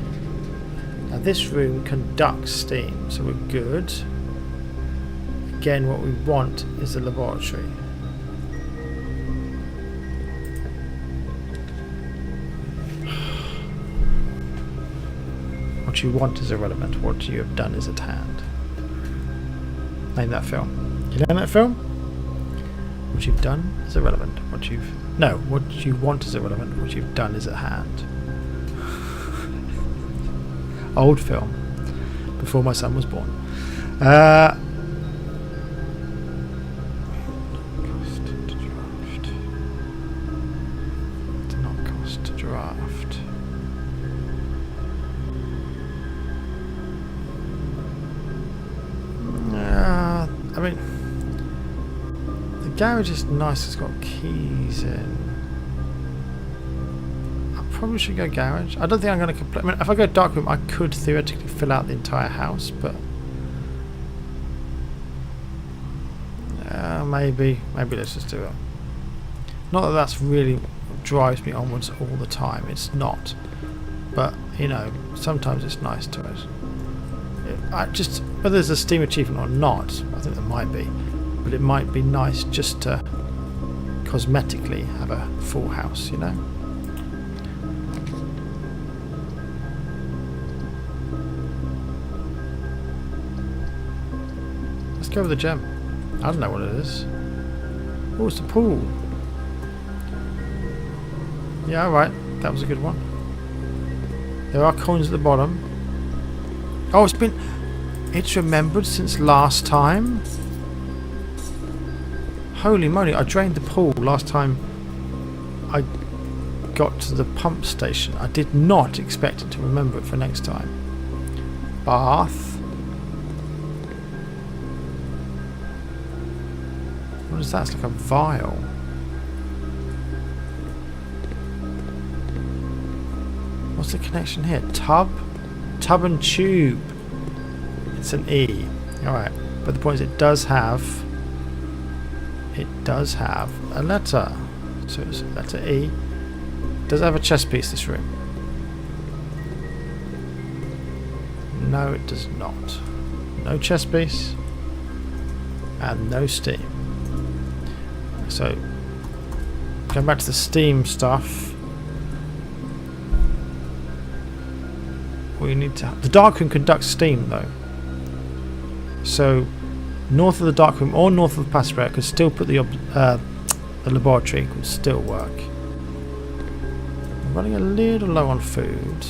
Now this room conducts steam, so we're good. Again, what we want is a laboratory. What you want is irrelevant. What you have done is at hand. Name that film. You name that film? What you've done is irrelevant. What you want is irrelevant. What you've done is at hand. Old film. Before my son was born. I mean, the garage is nice, it's got keys in. I probably should go garage. I don't think I'm going to complete. I mean, if I go dark room, I could theoretically fill out the entire house, but maybe let's just do it. Not that that's really what drives me onwards all the time. It's not, but you know, sometimes it's nice to it. Whether there's a Steam achievement or not, I think there might be, but it might be nice just to cosmetically have a full house, you know? Let's go with the gem. I don't know what it is. Oh, it's the pool. Yeah, alright. That was a good one. There are coins at the bottom. Oh, it's remembered since last time. Holy moly, I drained the pool last time I got to the pump station. I did not expect it to remember it for next time. Bath. What is that? It's like a vial. What's the connection here? Tub and tube. It's an E. Alright. But the point is it does have a letter. So it's letter E. Does it have a chest piece, this room? No, it does not. No chest piece. And no steam. So going back to the steam stuff. We need to. The darkroom conducts steam though. So north of the darkroom or north of the passage area could still put the laboratory could still work. I'm running a little low on food.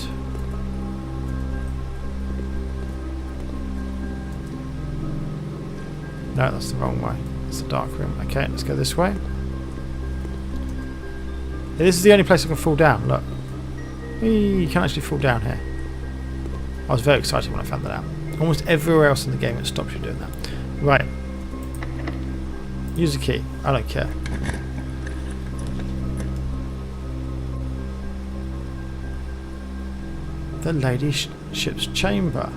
No, that's the wrong way. It's the dark room. Okay, let's go this way. This is the only place I can fall down. Look. You can actually fall down here. I was very excited when I found that out. Almost everywhere else in the game it stops you doing that. Right. Use the key. I don't care. The ladyship's chamber.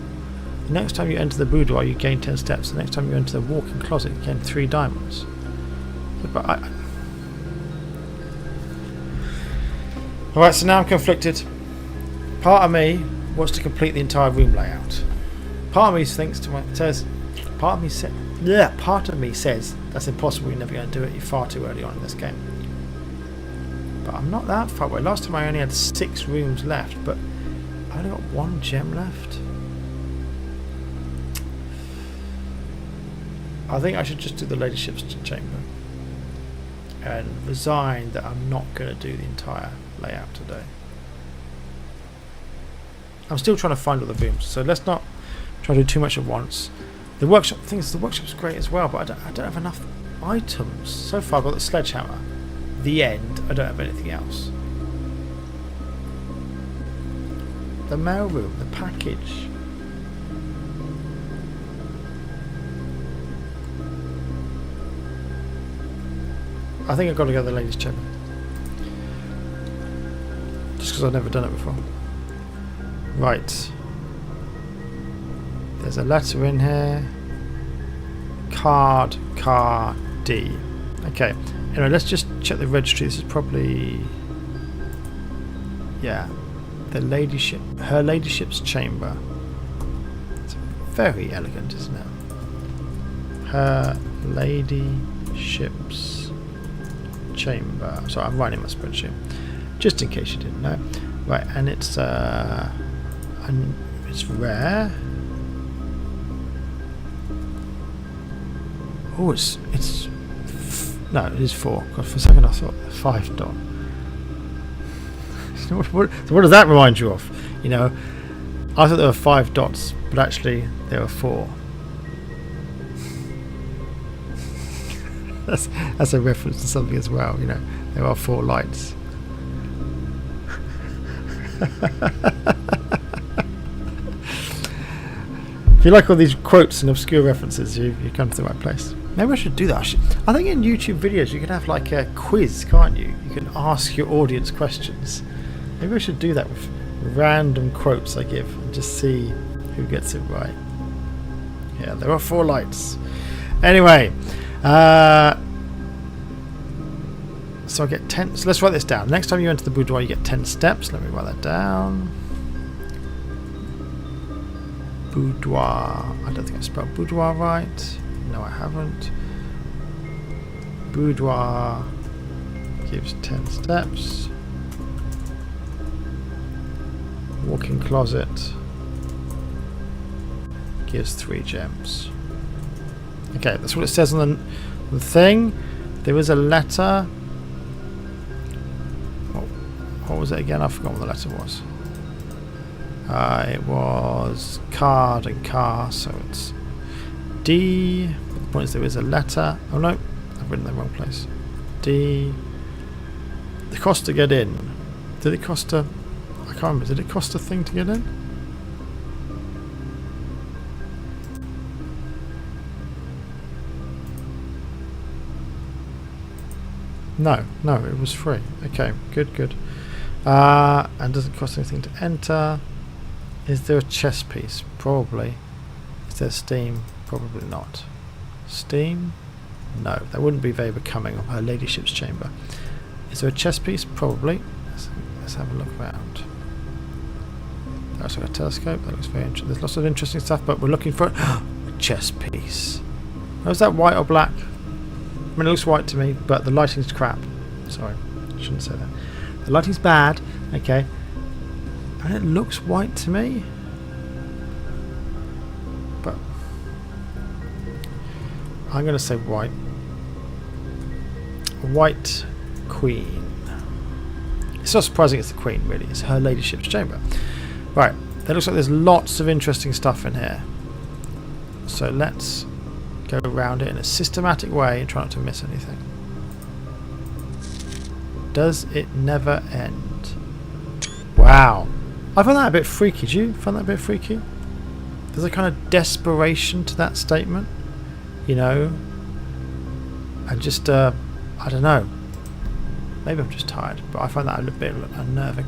The next time you enter the boudoir, you gain 10 steps. The next time you enter the walk-in closet, you gain 3 diamonds. But Alright, so now I'm conflicted. Part of me wants to complete the entire room layout. Part of me thinks part of me says that's impossible, you're never going to do it, you're far too early on in this game. But I'm not that far away. Last time I only had 6 rooms left, but I only got 1 gem left. I think I should just do the ladyship's chamber and resign that I'm not going to do the entire layout today. I'm still trying to find all the rooms, so let's not try to do too much at once. The workshop, the thing is, the workshop's great as well, but I don't have enough items. So far I've got the sledgehammer. The end, I don't have anything else. The mail room, the package. I think I've got to go to the ladies' chamber. Just because I've never done it before. Right. There's a letter in here. Card D. Okay. Anyway, let's just check the registry. This is probably... yeah. The ladyship... her ladyship's chamber. It's very elegant, isn't it? Her ladyship's chamber. Sorry, I'm writing my spreadsheet. Just in case you didn't know. Right, and it's rare. Oh, no, it is 4. God, for a second I thought 5 dot. So what does that remind you of? You know, I thought there were 5 dots, but actually there were 4. That's a reference to something as well. You know, there are 4 lights. If you like all these quotes and obscure references, you come to the right place. Maybe I should do that. I think in YouTube videos you can have like a quiz, can't you? You can ask your audience questions. Maybe I should do that with random quotes I give and just see who gets it right. Yeah, there are 4 lights. Anyway, so I get 10. So let's write this down. Next time you enter the boudoir, you get 10 steps. Let me write that down. Boudoir. I don't think I spelled boudoir right. No, I haven't. Boudoir gives 10 steps. Walk-in closet gives 3 gems. Okay, that's what it says on the thing. There is a letter. What was it again? I forgot what the letter was. It was card and car, so it's D. But the point is there is a letter. Oh no, I've written the wrong place. D. The cost to get in. Did it cost a... I can't remember. Did it cost a thing to get in? No, it was free. Okay, good. And doesn't cost anything to enter. Is there a chess piece? Probably. Is there steam? Probably not. Steam? No, that wouldn't be very becoming of her ladyship's chamber. Is there a chess piece? Probably. Let's have a look around. There's like a telescope. That looks very interesting. There's lots of interesting stuff, but we're looking for a chess piece. Oh, is that white or black? I mean, it looks white to me, but the lighting's crap. Sorry, I shouldn't say that. The lighting's bad, okay. And it looks white to me. But I'm going to say white. White queen. It's not surprising it's the queen, really. It's her ladyship's chamber. Right, it looks like there's lots of interesting stuff in here. So let's go around it in a systematic way and try not to miss anything. Does it never end? Wow. I find that a bit freaky. Do you find that a bit freaky? There's a kind of desperation to that statement, you know, and just, I don't know. Maybe I'm just tired, but I find that a bit unnerving.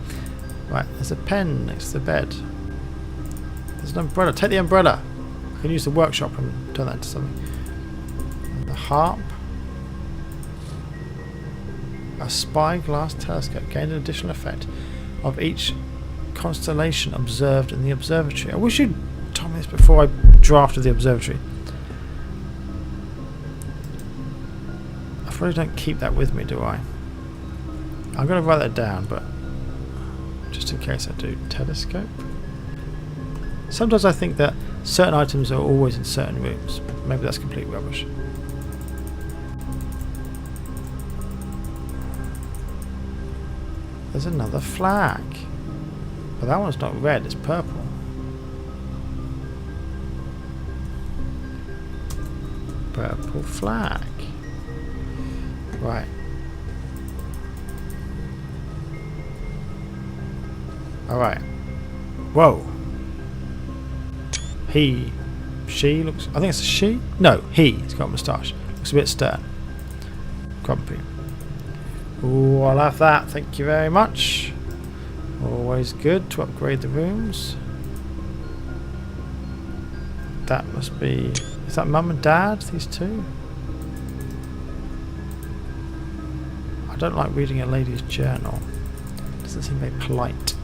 Right, there's a pen next to the bed. There's an umbrella. Take the umbrella. I can use the workshop and turn that into something. And the harp. A spyglass telescope gained an additional effect of each constellation observed in the observatory. I wish you'd told me this before I drafted the observatory. I probably don't keep that with me, do I? I'm going to write that down, but just in case I do. Telescope. Sometimes I think that certain items are always in certain rooms. Maybe that's complete rubbish. There's another flag. But that one's not red, it's purple. Purple flag. Right. Alright. Whoa. He. She looks... I think it's a she? No, he. He's got a moustache. Looks a bit stern. Grumpy. Ooh, I'll have that. Thank you very much. Always good to upgrade the rooms. That must be... Is that mum and dad? These two? I don't like reading a lady's journal. Doesn't seem very polite.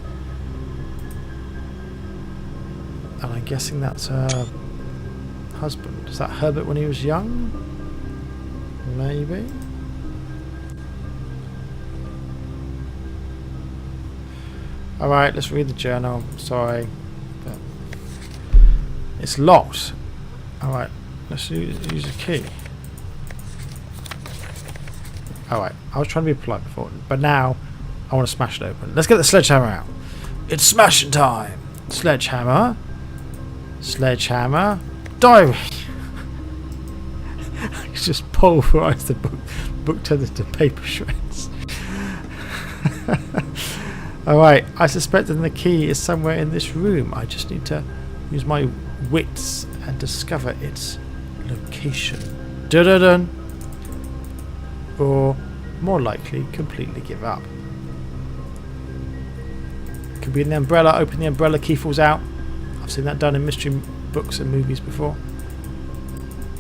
And I'm guessing that's her husband. Is that Herbert when he was young? Maybe. Alright, let's read the journal. Sorry. But it's locked. Alright, let's use a key. Alright, I was trying to be polite before, but now I want to smash it open. Let's get the sledgehammer out. It's smashing time. Sledgehammer. Sledgehammer. Diary. It's just pulverised the book. The book turned into paper shreds. Alright, I suspect that the key is somewhere in this room. I just need to use my wits and discover its location. Dun-dun-dun. Or, more likely, completely give up. Could be in the umbrella. Open the umbrella, key falls out. I've seen that done in mystery books and movies before.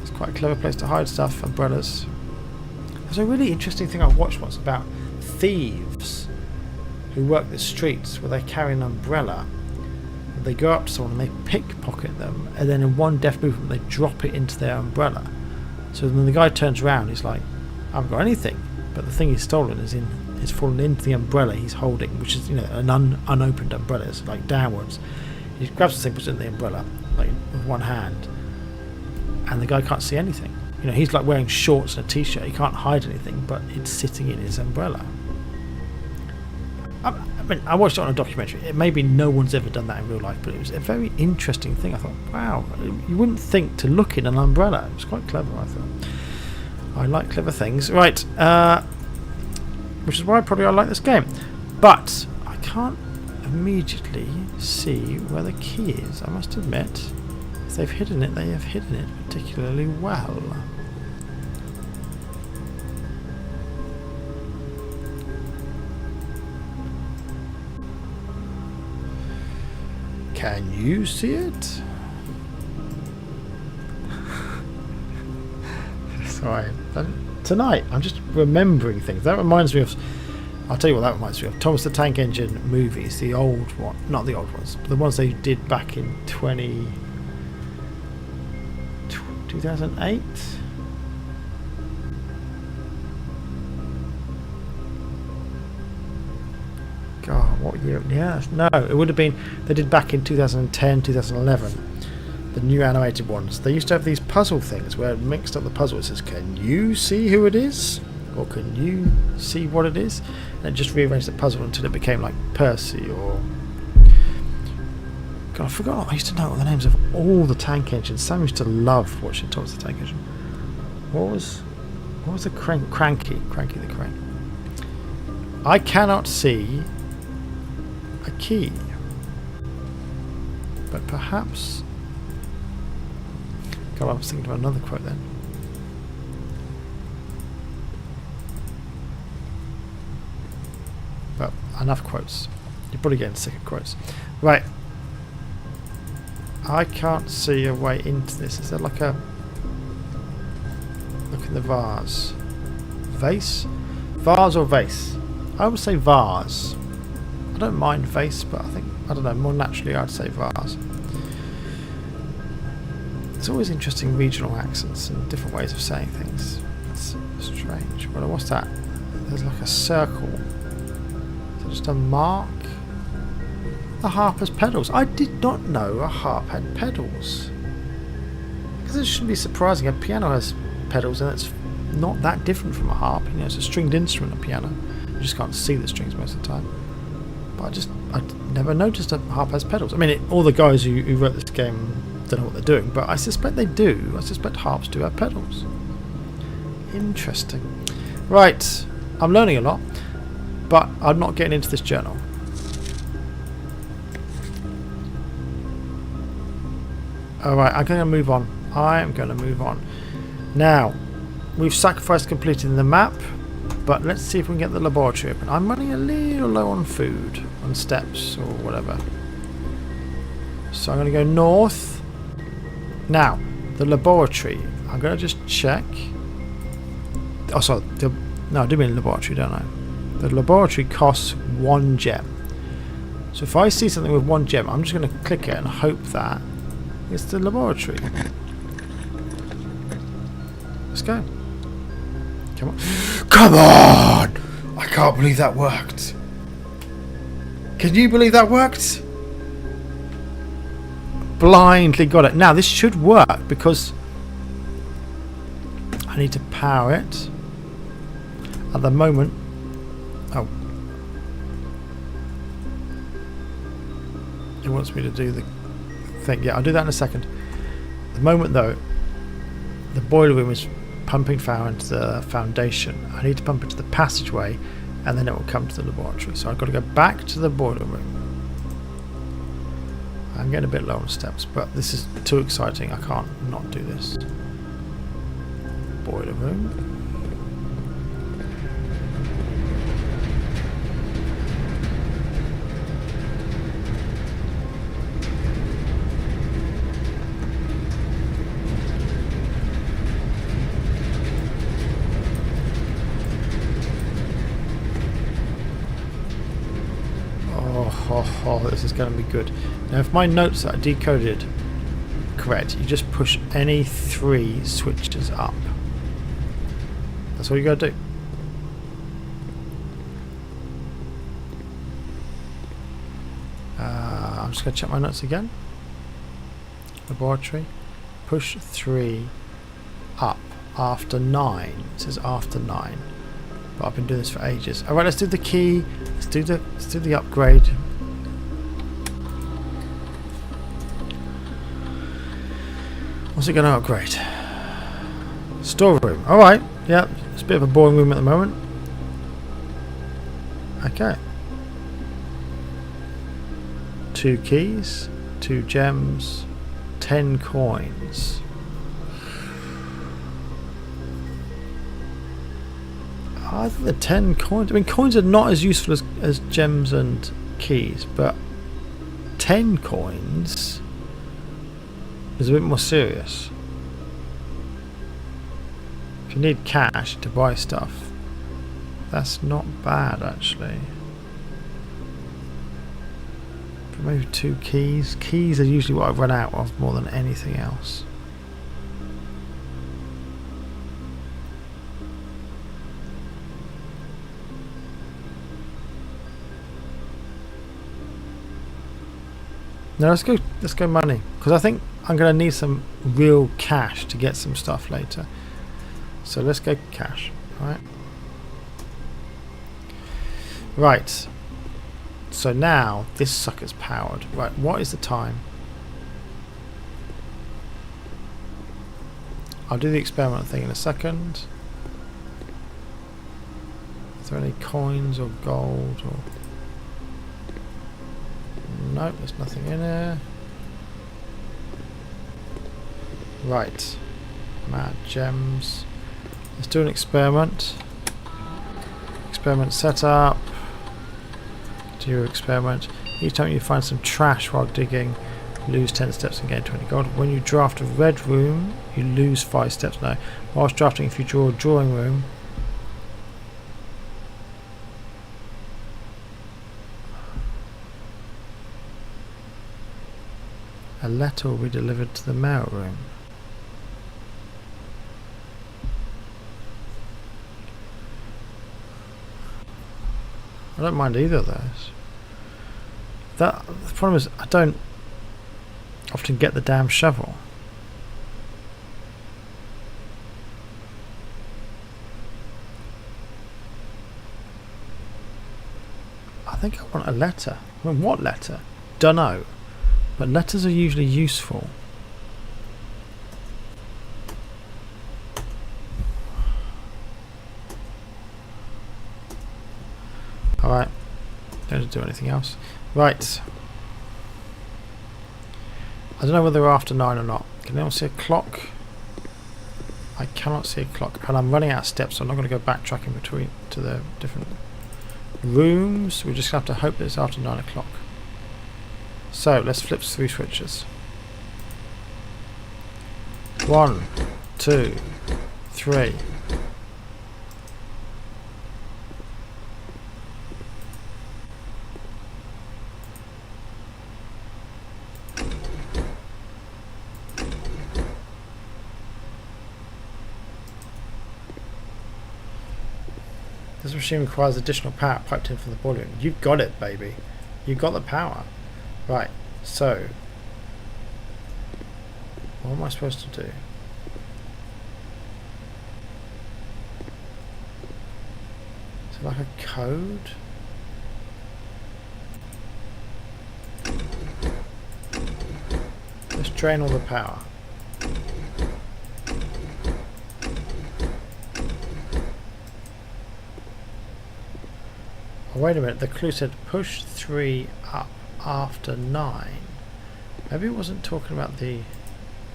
It's quite a clever place to hide stuff, umbrellas. There's a really interesting thing I watched once about thieves who work the streets where they carry an umbrella. They go up to someone and they pickpocket them, and then in one deft movement they drop it into their umbrella. So then the guy turns around, he's like, I haven't got anything, but the thing he's stolen is fallen into the umbrella he's holding, which is, you know, an unopened umbrella. It's like downwards. He grabs the thing, puts it in the umbrella, like with one hand, and the guy can't see anything. You know, he's like wearing shorts and a t-shirt. He can't hide anything, but it's sitting in his umbrella. I mean, I watched it on a documentary. It maybe no one's ever done that in real life, but it was a very interesting thing. I thought, wow, you wouldn't think to look in an umbrella. It was quite clever, I thought. I like clever things. Right, which is why probably I like this game. But I can't immediately see where the key is, I must admit. If they've hidden it, they have hidden it particularly well. Can you see it? Sorry. Tonight, I'm just remembering things. That reminds me of... I'll tell you what that reminds me of. Thomas the Tank Engine movies. The old one. Not the old ones. But the ones they did back in 2008? God, what year? Yeah, no, it would have been... They did back in 2010, 2011. The new animated ones. They used to have these puzzle things where it mixed up the puzzle. It says, can you see who it is? Or can you see what it is? And it just rearranged the puzzle until it became like Percy or... God, I forgot. I used to know all the names of all the tank engines. Sam used to love watching Thomas the Tank Engine. What was the Cranky the Crane? I cannot see key. But perhaps... God, I was thinking of another quote then. But enough quotes. You're probably getting sick of quotes. Right. I can't see a way into this. Is there like a... Look in the vase. Vase? Vase or vase? I would say vase. I don't mind vase, but I don't know, more naturally I'd say vase. There's always interesting regional accents and different ways of saying things. It's strange. Well, what's that? There's like a circle. Is it just a mark? The harp has pedals. I did not know a harp had pedals. Because it shouldn't be surprising. A piano has pedals and it's not that different from a harp. You know, it's a stringed instrument, a piano. You just can't see the strings most of the time. But I never noticed a harp has pedals. I mean, all the guys who wrote this game don't know what they're doing, but I suspect they do. I suspect harps do have pedals. Interesting. Right, I'm learning a lot, but I'm not getting into this journal. Alright, I'm going to move on. I am going to move on. Now, we've sacrificed completing the map, but let's see if we can get the laboratory open. I'm running a little low on food, on steps or whatever. So I'm going to go north. Now, the laboratory. I'm going to just check. Oh, sorry. No, I do mean laboratory, don't I? The laboratory costs 1 gem. So if I see something with 1 gem, I'm just going to click it and hope that it's the laboratory. Let's go. Come on. Come on! I can't believe that worked. Can you believe that worked? Blindly got it. Now this should work because I need to power it. At the moment... Oh. It wants me to do the thing. Yeah, I'll do that in a second. At the moment though, the boiler room is pumping power into the foundation. I need to pump it to the passageway and then it will come to the laboratory. So I've got to go back to the boiler room. I'm getting a bit low on steps, but this is too exciting. I can't not do this. Boiler room. Oh, this is going to be good. Now, if my notes are decoded correct, you just push any 3 switches up. That's all you got to do. I'm just going to check my notes again. Laboratory. Push 3 up after 9. It says after 9. But I've been doing this for ages. Alright, let's do the key. Let's do the upgrade. What's it going to upgrade? Storeroom. Alright. Yep. It's a bit of a boring room at the moment. Okay. 2 keys. 2 gems. 10 coins. I think the 10 coins... I mean, coins are not as useful as gems and keys, but 10 coins is a bit more serious. If you need cash to buy stuff, that's not bad, actually. But maybe 2 keys. Keys are usually what I run out of more than anything else. Now let's go money, because I think I'm going to need some real cash to get some stuff later. So let's go cash, right? Right. So now this sucker's powered. Right, what is the time? I'll do the experiment thing in a second. Is there any coins or gold or... No, there's nothing in here. Right. I'm out of gems. Let's do an experiment. Experiment setup. Do your experiment. Each time you find some trash while digging, lose 10 steps and gain 20 gold. When you draft a red room, you lose 5 steps. No. Whilst drafting, if you draw a drawing room, a letter will be delivered to the mail room. I don't mind either of those. The problem is I don't often get the damn shovel. I think I want a letter. I mean, what letter? Dunno. But letters are usually useful. Alright. Don't do anything else. Right. I don't know whether we're after 9 or not. Can anyone see a clock? I cannot see a clock. And I'm running out of steps, so I'm not going to go backtracking between to the different rooms. We just have to hope that it's after 9 o'clock. So let's flip through switches. 1, 2, 3. This machine requires additional power piped in from the boiler room. You've got it, baby. You've got the power. Right, so what am I supposed to do? Is it like a code? Let's drain all the power. Oh, wait a minute, the clue said push 3 up after 9. Maybe it wasn't talking about the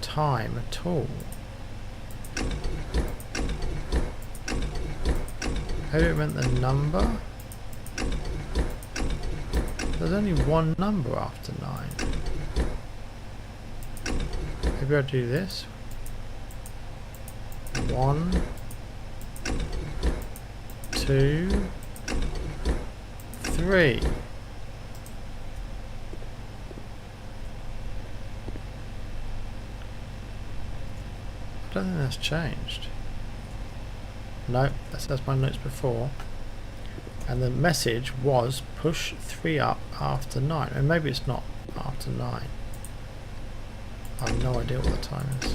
time at all. Maybe it meant the number? There's only one number after 9. Maybe I'll do this. 1, 2, 3. I don't think that's changed. No, that's my notes before. And the message was push 3 up after 9. And maybe it's not after 9. I have no idea what the time is.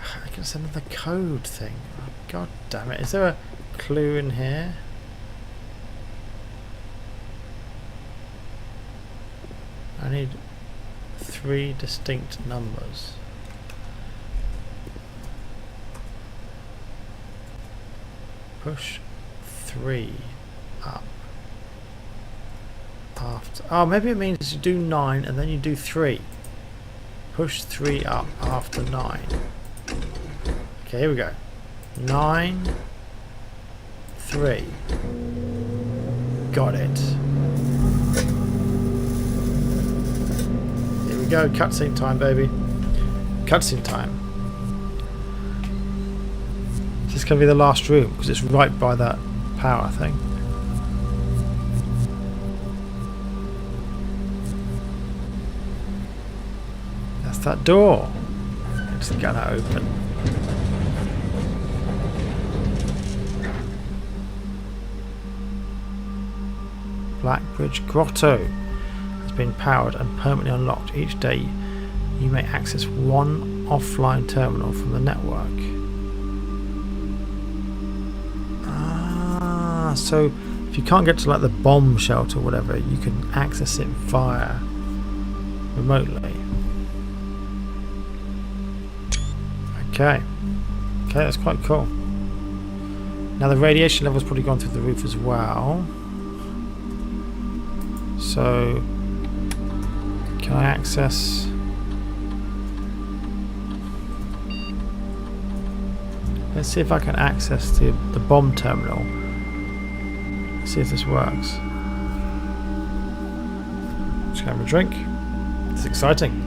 I guess another code thing. Oh, God damn it. Is there a clue in here? I need 3 distinct numbers. Push 3 up after. Oh, maybe it means you do 9 and then you do 3. Push 3 up after 9. Okay, here we go. 9, 3. Got it. Here we go. Cutscene time, baby. Cutscene time. This is going to be the last room because it's right by that power thing. That's that door. It's gonna open. Blackbridge Grotto has been powered and permanently unlocked. Each day you may access one offline terminal from the network. So if you can't get to like the bomb shelter or whatever, you can access it via remotely. Okay, that's quite cool. Now the radiation level's probably gone through the roof as well. So can I access? Let's see if I can access the bomb terminal. Let's see if this works. Just gonna have a drink. It's exciting.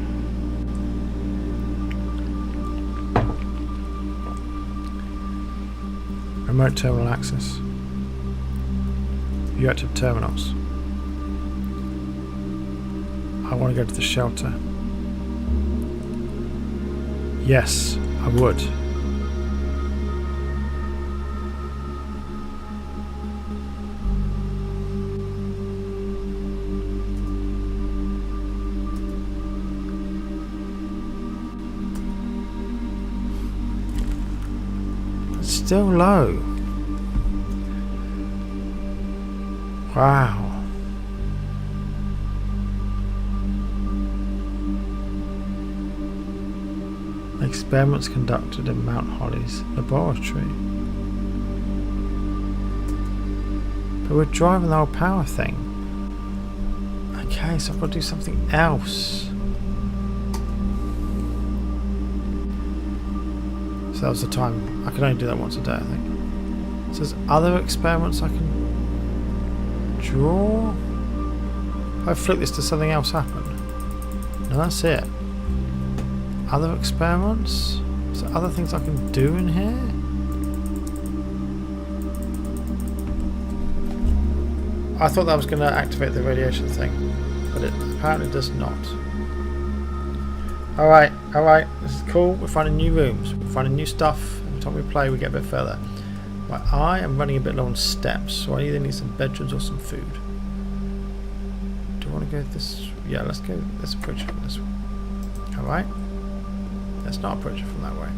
Remote terminal access. View active terminals. I want to go to the shelter. Yes, I would. It's still low. Wow. Experiments conducted in Mount Holly's laboratory. But we're driving the whole power thing. Okay, so I've got to do something else. So that was the time. I can only do that once a day, I think. So there's other experiments I can draw. If I flick this to something else happen. No, that's it. Other experiments? Is there other things I can do in here? I thought that was going to activate the radiation thing, but it apparently does not. Alright, this is cool. We're finding new rooms, we're finding new stuff. Every time we play, we get a bit further. Right, I am running a bit low on steps, so I either need some bedrooms or some food. Do I want to go this? Yeah, let's approach it from this one. Alright. Let's not approach it from that way.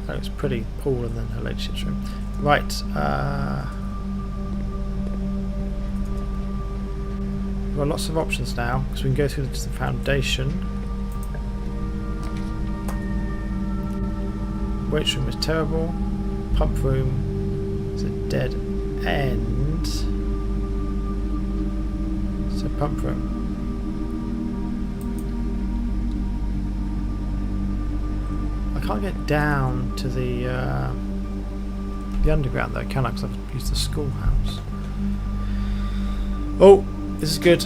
That looks pretty. Paul and then her ladyship's room. Right. We've got lots of options now because we can go through to the foundation. Waitress room is terrible. Pump room is a dead end. So pump room. I can't get down to the underground though, can I? Because I've used the schoolhouse. Oh, this is good.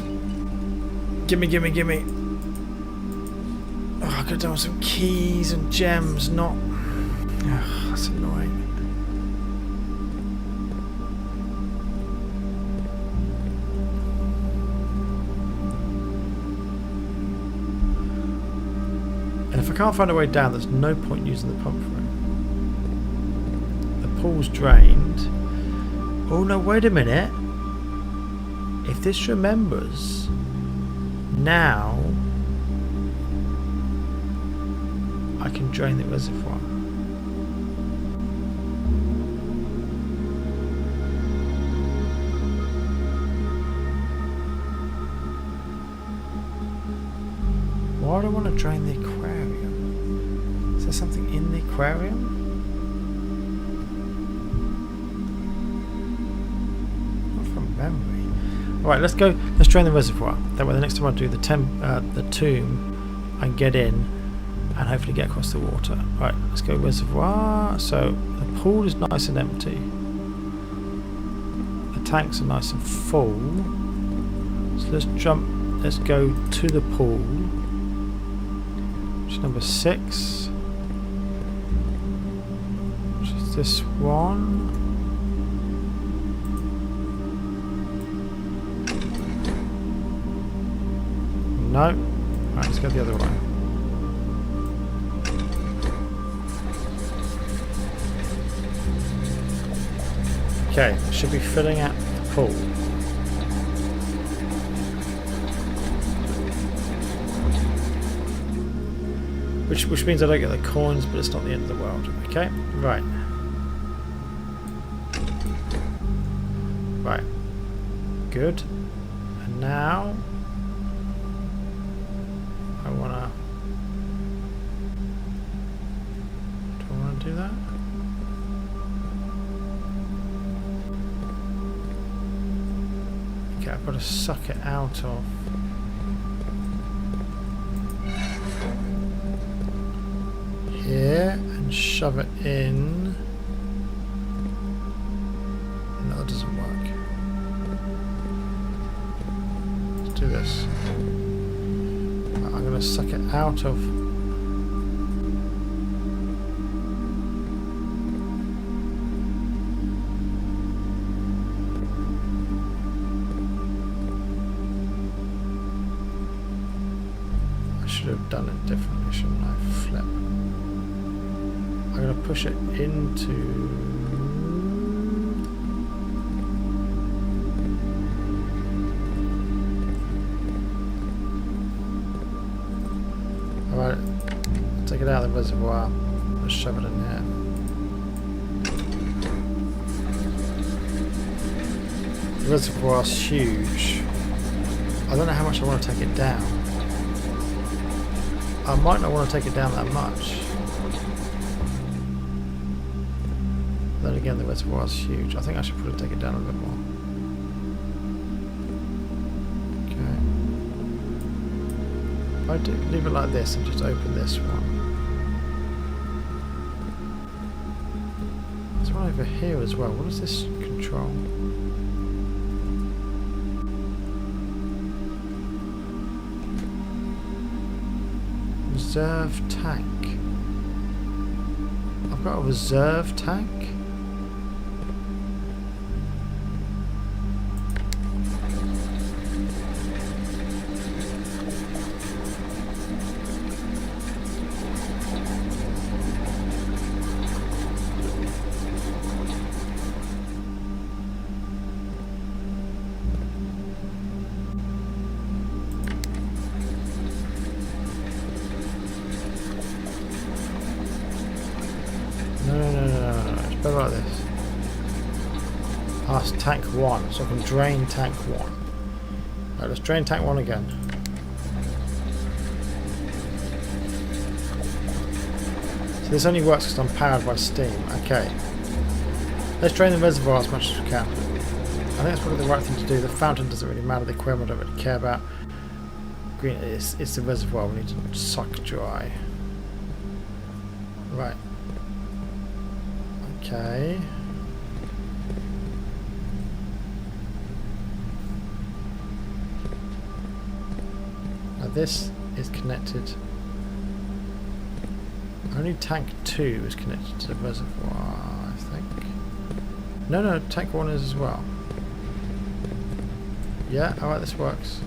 Gimme. Oh, I could have done with some keys and gems, not... Ugh, that's annoying. And if I can't find a way down, there's no point using the pump room. The pool's drained. Oh no, wait a minute. If this remembers, now I can drain the reservoir. Why do I want to drain the aquarium? Is there something in the aquarium? Not from memory. Alright, let's go. Let's drain the reservoir. That way the next time I do the tomb, I can get in and hopefully get across the water. Right, let's go reservoir. So the pool is nice and empty. The tanks are nice and full. So let's jump. Let's go to the pool. Which is number 6. Which is this one. No. Right, let's go the other way. Okay, it should be filling out the pool. Which means I don't get the coins, but it's not the end of the world. Okay, right. Right. Good. And now I wanna... Do I wanna do that? Okay, I've got to suck it out of. Here and shove it in. No, that doesn't work. Let's do this. I'm going to suck it out of. I should have done it differently, shouldn't I? Flip. I'm going to push it into. Alright, take it out of the reservoir. Just shove it in there. The reservoir's huge. I don't know how much I want to take it down. I might not want to take it down that much. Then again, the reservoir is huge. I think I should probably take it down a bit more. Okay. If I do leave it like this and just open this one. There's one over here as well. What does this control? Reserve tank. I've got a reserve tank. No, it's better like this. Ah, it's tank 1, so I can drain tank 1. Right, let's drain tank 1 again. So this only works because I'm powered by steam. Okay. Let's drain the reservoir as much as we can. I think that's probably the right thing to do. The fountain doesn't really matter, the aquarium I don't really care about. Green, it's the reservoir we need to suck dry. Right. Okay. Now this is connected. Only tank 2 is connected to the reservoir, I think. No, tank 1 is as well. Yeah, alright, this works.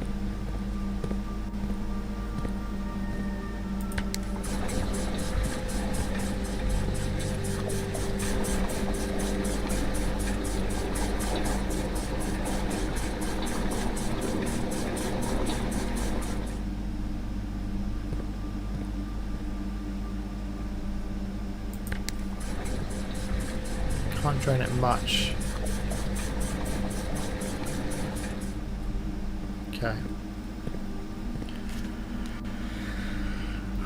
Can't drain it much. Okay.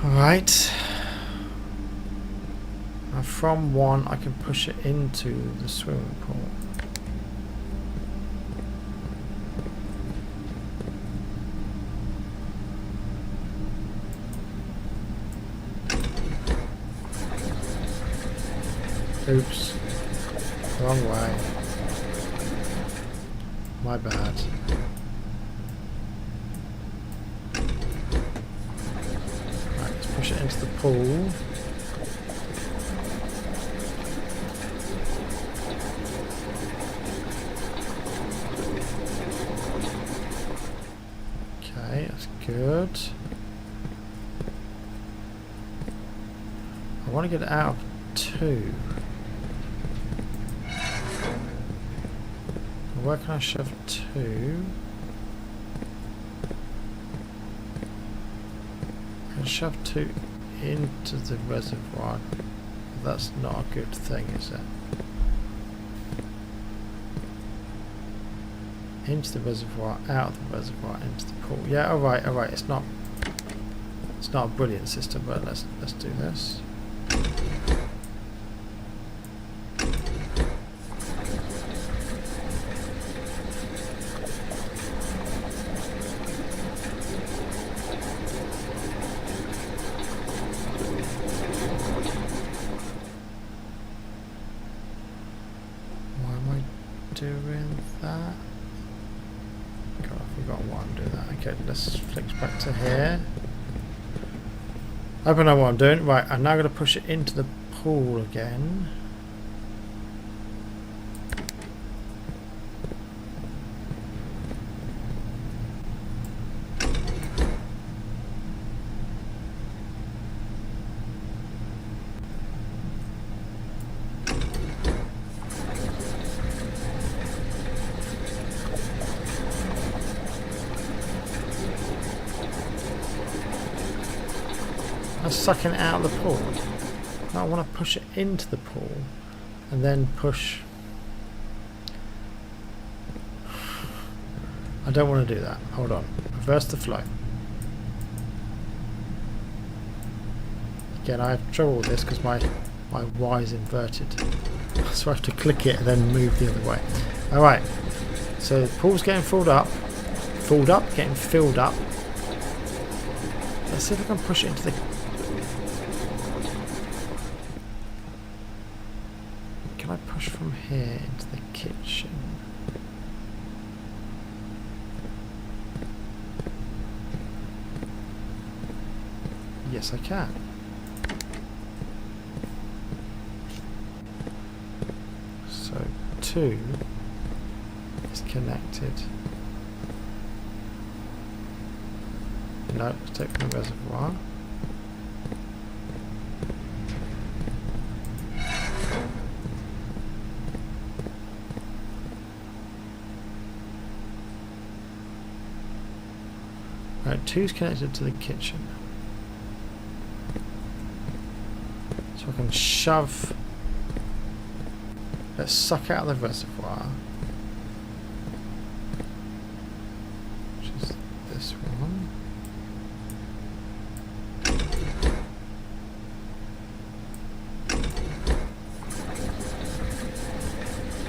Alright. Now from 1 I can push it into the swimming pool. Oops. Wrong way. My bad. Right, let's push it into the pool. Okay, that's good. I want to get it out of 2. Where can I shove 2? I can shove 2 into the reservoir. That's not a good thing, is it? Into the reservoir, out of the reservoir, into the pool. Yeah, alright. It's not a brilliant system, but let's do this. doing that? God, I forgot why I'm doing that. Okay, let's flick back to here. I don't know what I'm doing. Right, I'm now going to push it into the pool again. Sucking it out of the pool. Now I want to push it into the pool and then push. I don't want to do that. Hold on. Reverse the flow. Again, I have trouble with this because my Y is inverted. So I have to click it and then move the other way. Alright. So the pool's getting filled up, getting filled up. Let's see if I can push it into the... Can I push from here into the kitchen? Yes, I can. So 2 is connected. No, let's take from the reservoir. Right, 2 is connected to the kitchen. So I can shove. Let's suck out the reservoir. Which is this one.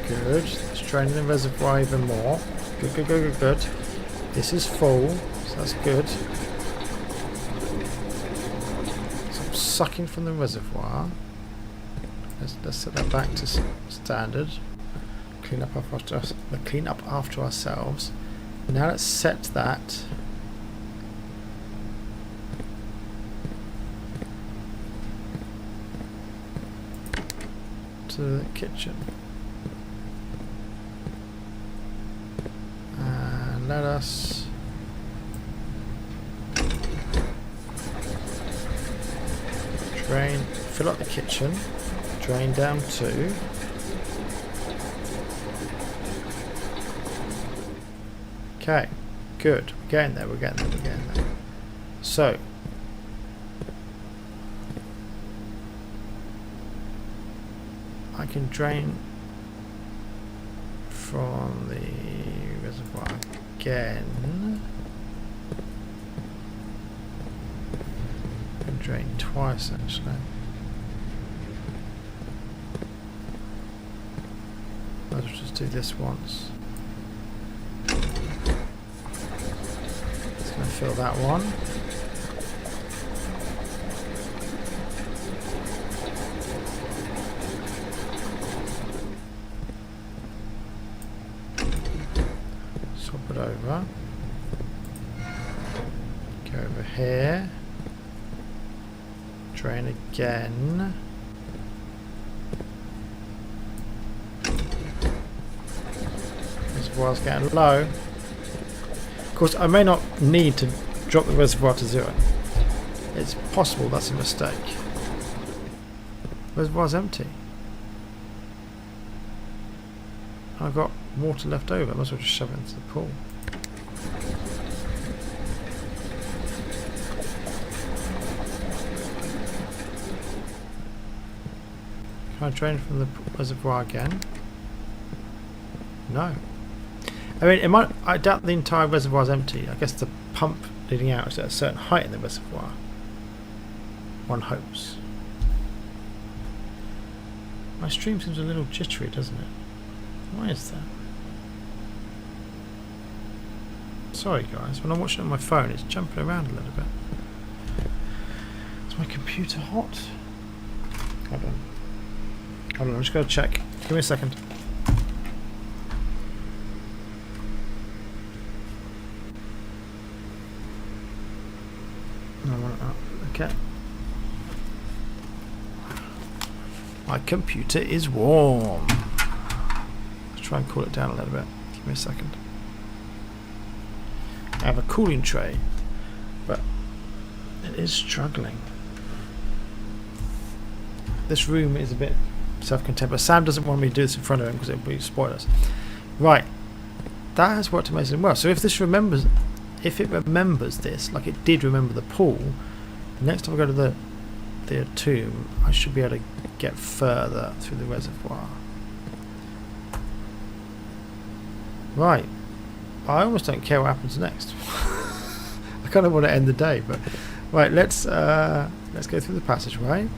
Good. Let's drain the reservoir even more. Good, good, good, good, good. This is full, so that's good. So I'm sucking from the reservoir. Let's set that back to standard. Clean up after ourselves. Now let's set that to the kitchen. And let us drain, fill up the kitchen. Drain down 2. Okay, good. We're getting there, we're getting there, we're getting there. So, I can drain from the reservoir again. I can drain twice actually. Let's just do this once. It's going to fill that one. Swap it over. Go over here. Drain again. Reservoir's getting low. Of course, I may not need to drop the reservoir to 0. It's possible that's a mistake. Reservoir's empty. I've got water left over. I might as well just shove it into the pool. Can I drain from the reservoir again? No. I mean, I doubt the entire reservoir is empty. I guess the pump leading out is at a certain height in the reservoir. One hopes. My stream seems a little jittery, doesn't it? Why is that? Sorry guys, when I'm watching it on my phone it's jumping around a little bit. Is my computer hot? Hold on. Hold on, I'm just going to check. Give me a second. Okay. My computer is warm. Let's try and cool it down a little bit. Give me a second. I have a cooling tray, but it is struggling. This room is a bit self-contained, but Sam doesn't want me to do this in front of him because it would spoil us. Right, that has worked amazingly well. So if it remembers this, like it did remember the pool, next time I go to the tomb, I should be able to get further through the reservoir. Right, I almost don't care what happens next. I kind of want to end the day, but right, let's go through the passageway.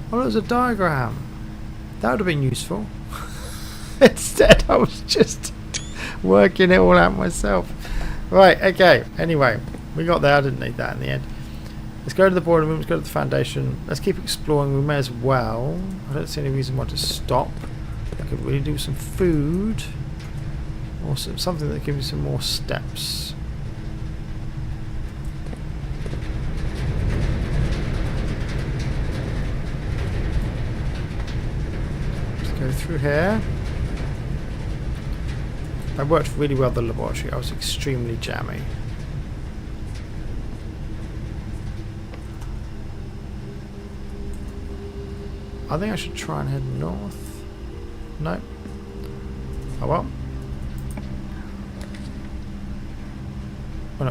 Oh, there's a diagram. That would have been useful. Instead, I was just working it all out myself. Right, okay. Anyway, we got there. I didn't need that in the end. Let's go to the boiler room. Let's go to the foundation. Let's keep exploring. We may as well. I don't see any reason why to stop. I could really do some food. Or something that gives me some more steps. Go through here. I worked really well at the laboratory. I was extremely jammy. I think I should try and head north. No. Oh well. When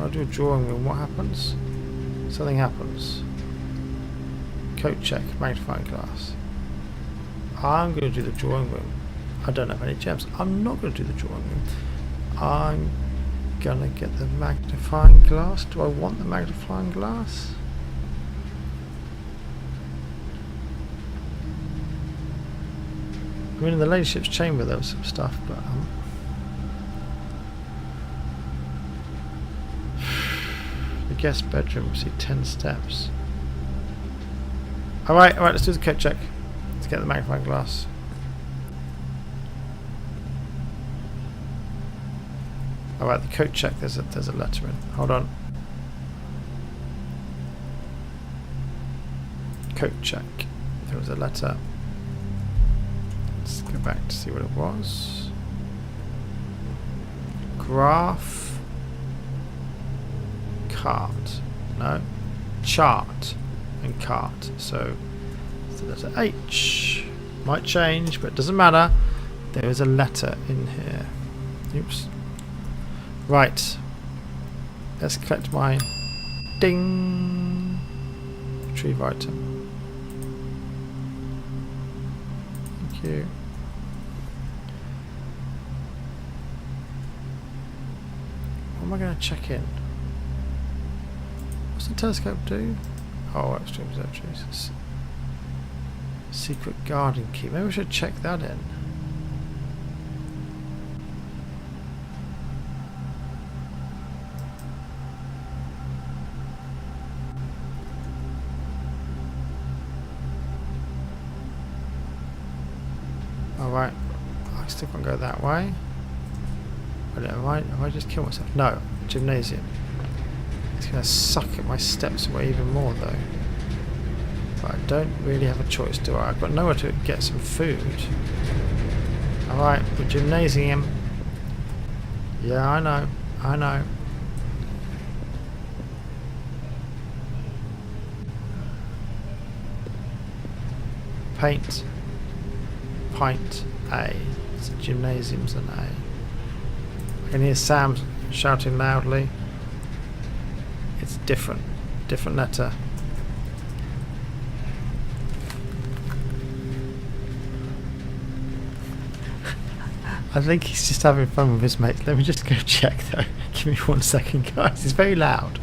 I do a drawing room, what happens? Something happens. Coat check, magnifying glass. I'm going to do the drawing room. I don't have any gems. I'm not going to do the drawing room. I'm going to get the magnifying glass. Do I want the magnifying glass? I mean, in the ladyship's chamber there was some stuff, but the guest bedroom, see 10 steps. Alright, let's do the coat check. Let's get the magnifying glass. Alright, the coat check, there's a letter in. Hold on. Coat check. There was a letter. Let's go back to see what it was. Graph. Cart. No. Chart. And cart. So it's the letter H. Might change, but it doesn't matter. There is a letter in here. Oops. Right. Let's collect my ding. Retrieve item. Thank you. What am I going to check in? What's the telescope do? Oh, extreme observatories. Secret garden key. Maybe we should check that in. Alright. I still can't go that way. Have I just killed myself? No. Gymnasium. It's going to suck at my steps away even more though. But I don't really have a choice, do I? I've got nowhere to get some food. Alright, we're gymnasium. Yeah, I know. I know. Paint. Pint. A. So gymnasium's an A. I can hear Sam shouting loudly. It's different. Different letter. I think he's just having fun with his mates. Let me just go check though. Give me 1 second, guys. It's very loud.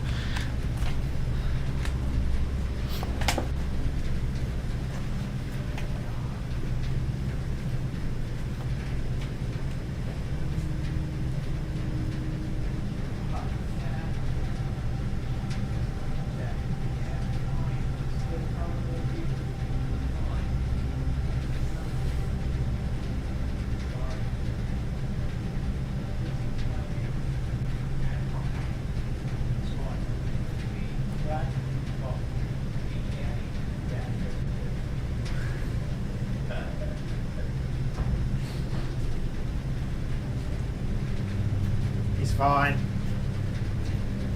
fine.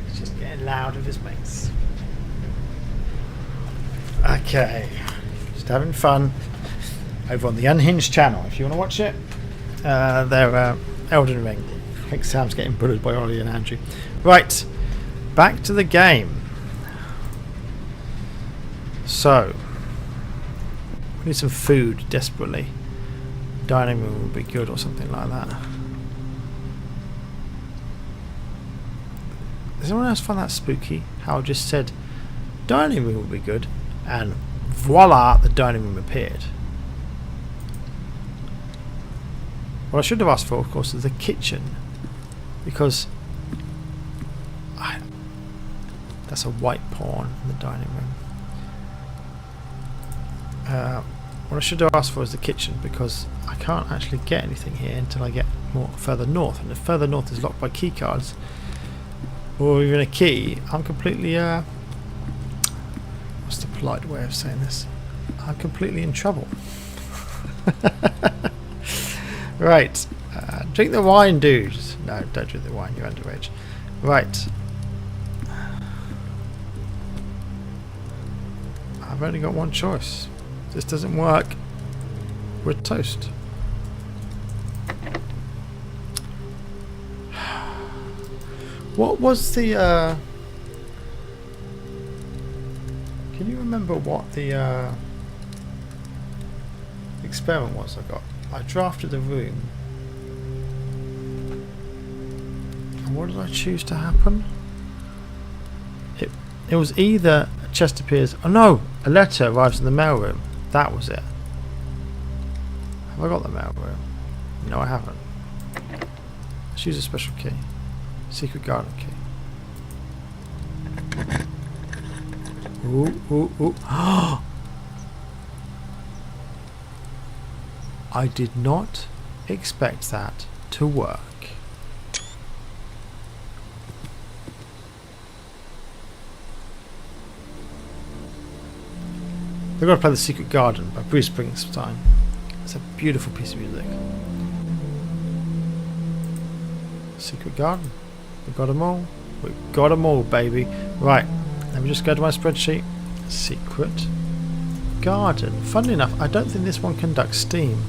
It's just getting loud with his mates. Okay, just having fun over on the Unhinged channel. If you want to watch it, they're Elden Ring. I think Sam's getting bullied by Ollie and Andrew. Right, back to the game. So, we need some food desperately. Dining room would be good or something like that. Does anyone else find that spooky? How I just said dining room would be good, and voila, the dining room appeared. What I should have asked for, of course, is the kitchen, because that's a white pawn in the dining room. What I should have asked for is the kitchen, because I can't actually get anything here until I get more further north, and if further north is locked by key cards or even a key, I'm completely what's the polite way of saying this? I'm completely in trouble. Right, drink the wine, dudes. No, don't drink the wine, you're underage. Right, I've only got one choice. If this doesn't work, we're toast. What was the can you remember what the experiment was I got? I drafted the room, and what did I choose to happen? It was either a chest appears, oh no, a letter arrives in the mailroom. That was it. Have I got the mailroom? No, I haven't. Let's use a special key. Secret garden key. Ooh, ooh, ooh. I did not expect that to work. We've got to play The Secret Garden by Bruce Springsteen. It's a beautiful piece of music. Secret Garden. We've got them all. We've got them all, baby. Right, let me just go to my spreadsheet. Secret Garden. Funnily enough, I don't think this one conducts steam.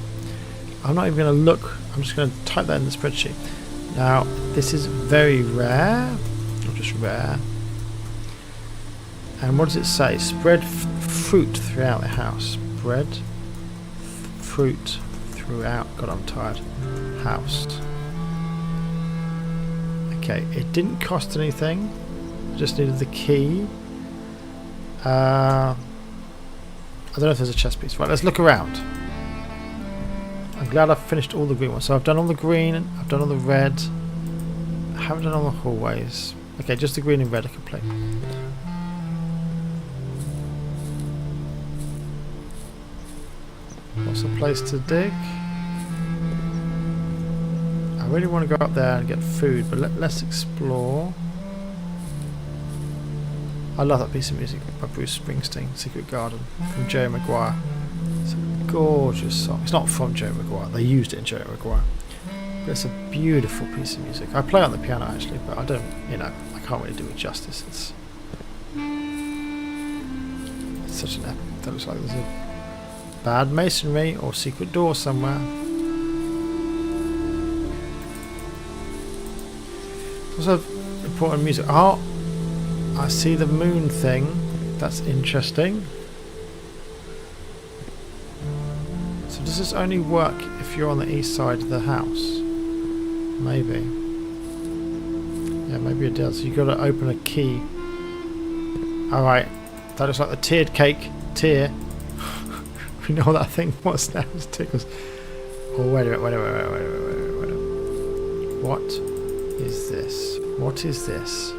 I'm not even going to look. I'm just going to type that in the spreadsheet. Now, this is very rare. Not just rare. And what does it say? Spread fruit throughout the house. Spread fruit throughout. God, I'm tired. House. Okay, it didn't cost anything. I just needed the key. I don't know if there's a chess piece. Right, let's look around. I'm glad I've finished all the green ones. So I've done all the green, I've done all the red. I haven't done all the hallways. Okay, just the green and red are complete. What's a place to dig? I really want to go up there and get food, but let's explore. I love that piece of music by Bruce Springsteen, Secret Garden, from Jerry Maguire. It's a gorgeous song. It's not from Jerry Maguire, they used it in Jerry Maguire. But it's a beautiful piece of music. I play on the piano actually, but I don't, I can't really do it justice. It's such an epic. That looks like there's a bad masonry or secret door somewhere. Also important music. Oh, I see the moon thing. That's interesting. So does this only work if you're on the east side of the house? Maybe. Yeah, maybe it does. You've got to open a key. Alright. That looks like the tiered cake. Tier. We know what that thing was now. It tickles. Oh, wait a minute. What is this? What is this?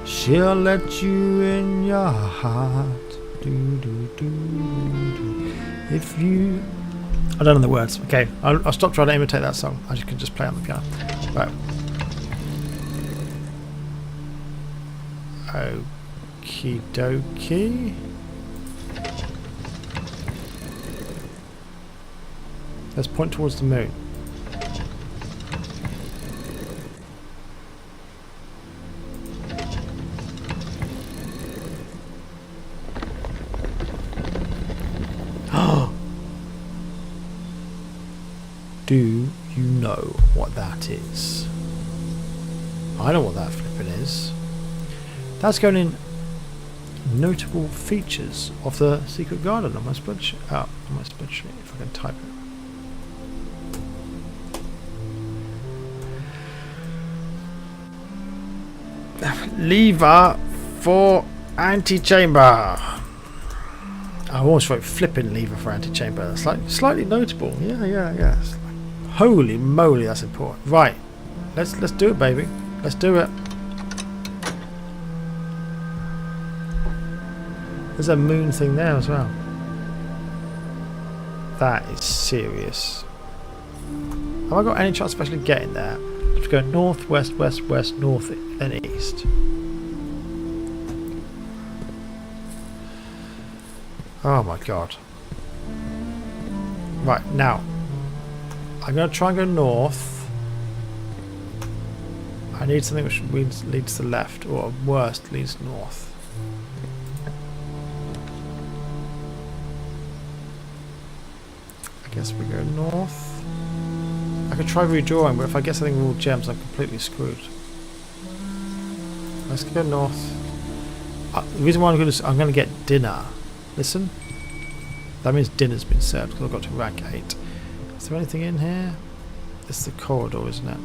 She'll let you in your heart. Do, do, do, do. If you... I don't know the words. Okay, I'll stop trying to imitate that song. I can just play on the piano. Right. Okie dokie. Let's point towards the moon. Do you know what that is? I know what that flipping is. That's going in notable features of the secret garden on my spreadsheet. Oh, on my spreadsheet, if I can type it. Lever for antechamber. I almost wrote flipping lever for antechamber. That's like slightly notable. Yeah. It's like, holy moly, that's important. Right, let's do it, baby. Let's do it. There's a moon thing there as well. That is serious. Have I got any chance of actually getting there? Let's go north, west, west, west, north, then east. Oh my god. Right, now. I'm going to try and go north. I need something which leads to the left, or at worst leads north. I guess we go north. I could try redrawing, but if I get something with all gems, I'm completely screwed. Let's go north. The reason why I'm going to get dinner. Listen. That means dinner's been served because I've got to rank 8. Is there anything in here? It's the corridor, isn't it?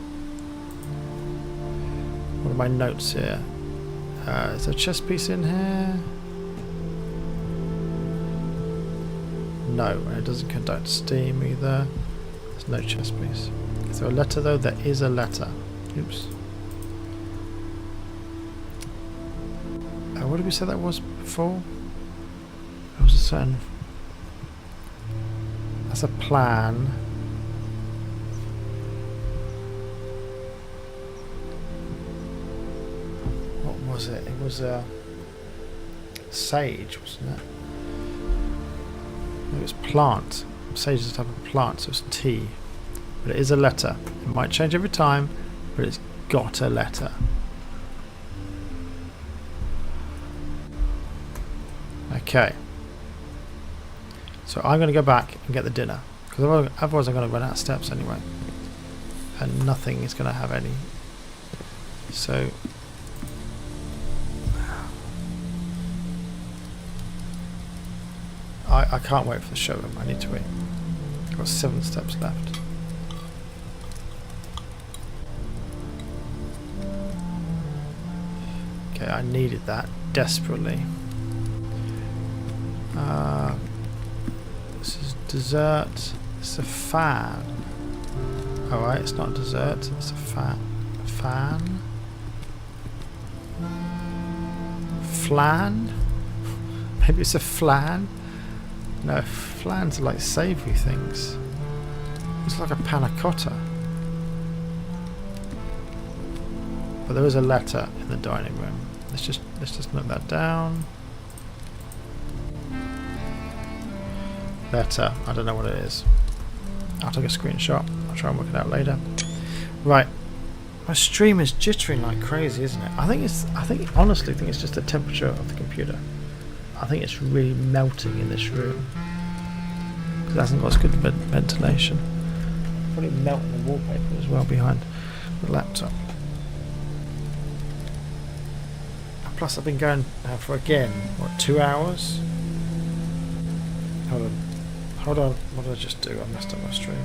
What are my notes here? Is there a chess piece in here? No, and it doesn't conduct steam either. There's no chess piece. Is there a letter though? There is a letter. Oops. What did we say that was before? It was a certain... That's a plan. What was it? It was a sage, wasn't it? It was plant. Sage is a type of plant, so it's tea. But it is a letter. It might change every time, but it's got a letter. Okay. So I'm going to go back and get the dinner. Because otherwise I'm going to run out of steps anyway. And nothing is going to have any. So... I can't wait for the showroom. I need to wait. I've got 7 steps left. Okay, I needed that desperately. This is dessert. It's a fan. Alright, it's not dessert. It's a fan. Fan. Flan? Maybe it's a flan? No, flans are like savoury things. It's like a panna cotta. But there is a letter in the dining room. Let's just note that down. Letter. I don't know what it is. I'll take a screenshot. I'll try and work it out later. Right. My stream is jittering like crazy, isn't it? Honestly think it's just the temperature of the computer. I think it's really melting in this room because it hasn't got as good ventilation. Probably melting the wallpaper as well behind the laptop. And plus, I've been going for again 2 hours. Hold on. What did I just do? I messed up my stream.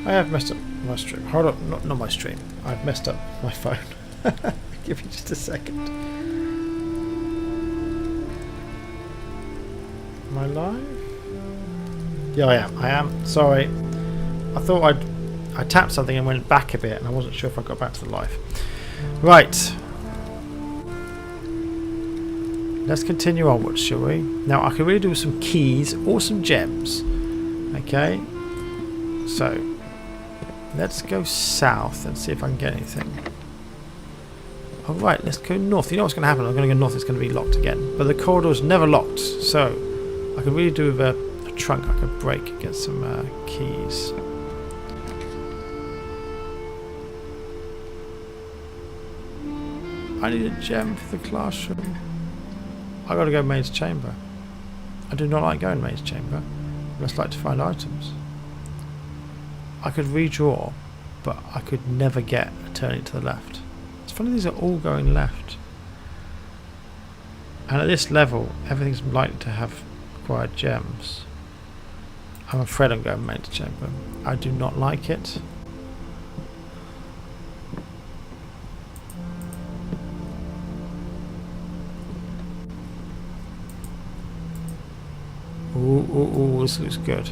I have messed up my stream. Hold on, not my stream. I've messed up my phone. Give me just a second. Am I live? Yeah, I am. Sorry. I thought I tapped something and went back a bit, and I wasn't sure if I got back to the live. Right. Let's continue onwards, shall we? Now, I can really do with some keys or some gems. Okay. So. Let's go south and see if I can get anything. Alright, let's go north. You know what's going to happen? I'm going to go north, it's going to be locked again. But the corridor's never locked, so I could really do with a trunk I could break and get some keys. I need a gem for the classroom. I got to go maid's chamber. I do not like going maze chamber. I just like to find items. I could redraw, but I could never get a turning to the left. It's funny these are all going left. And at this level, everything's likely to have acquired gems. I'm afraid I'm going maze chamber. I do not like it. Ooh, this looks good.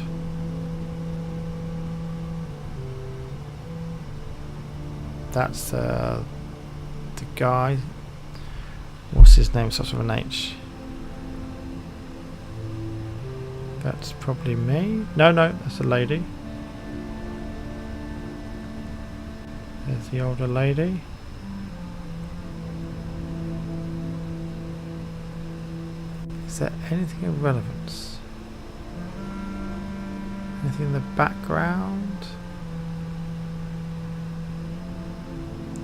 That's the guy. What's his name? Starts with an H. That's probably me. No, that's a lady. There's the older lady. Is there anything of relevance? Anything in the background?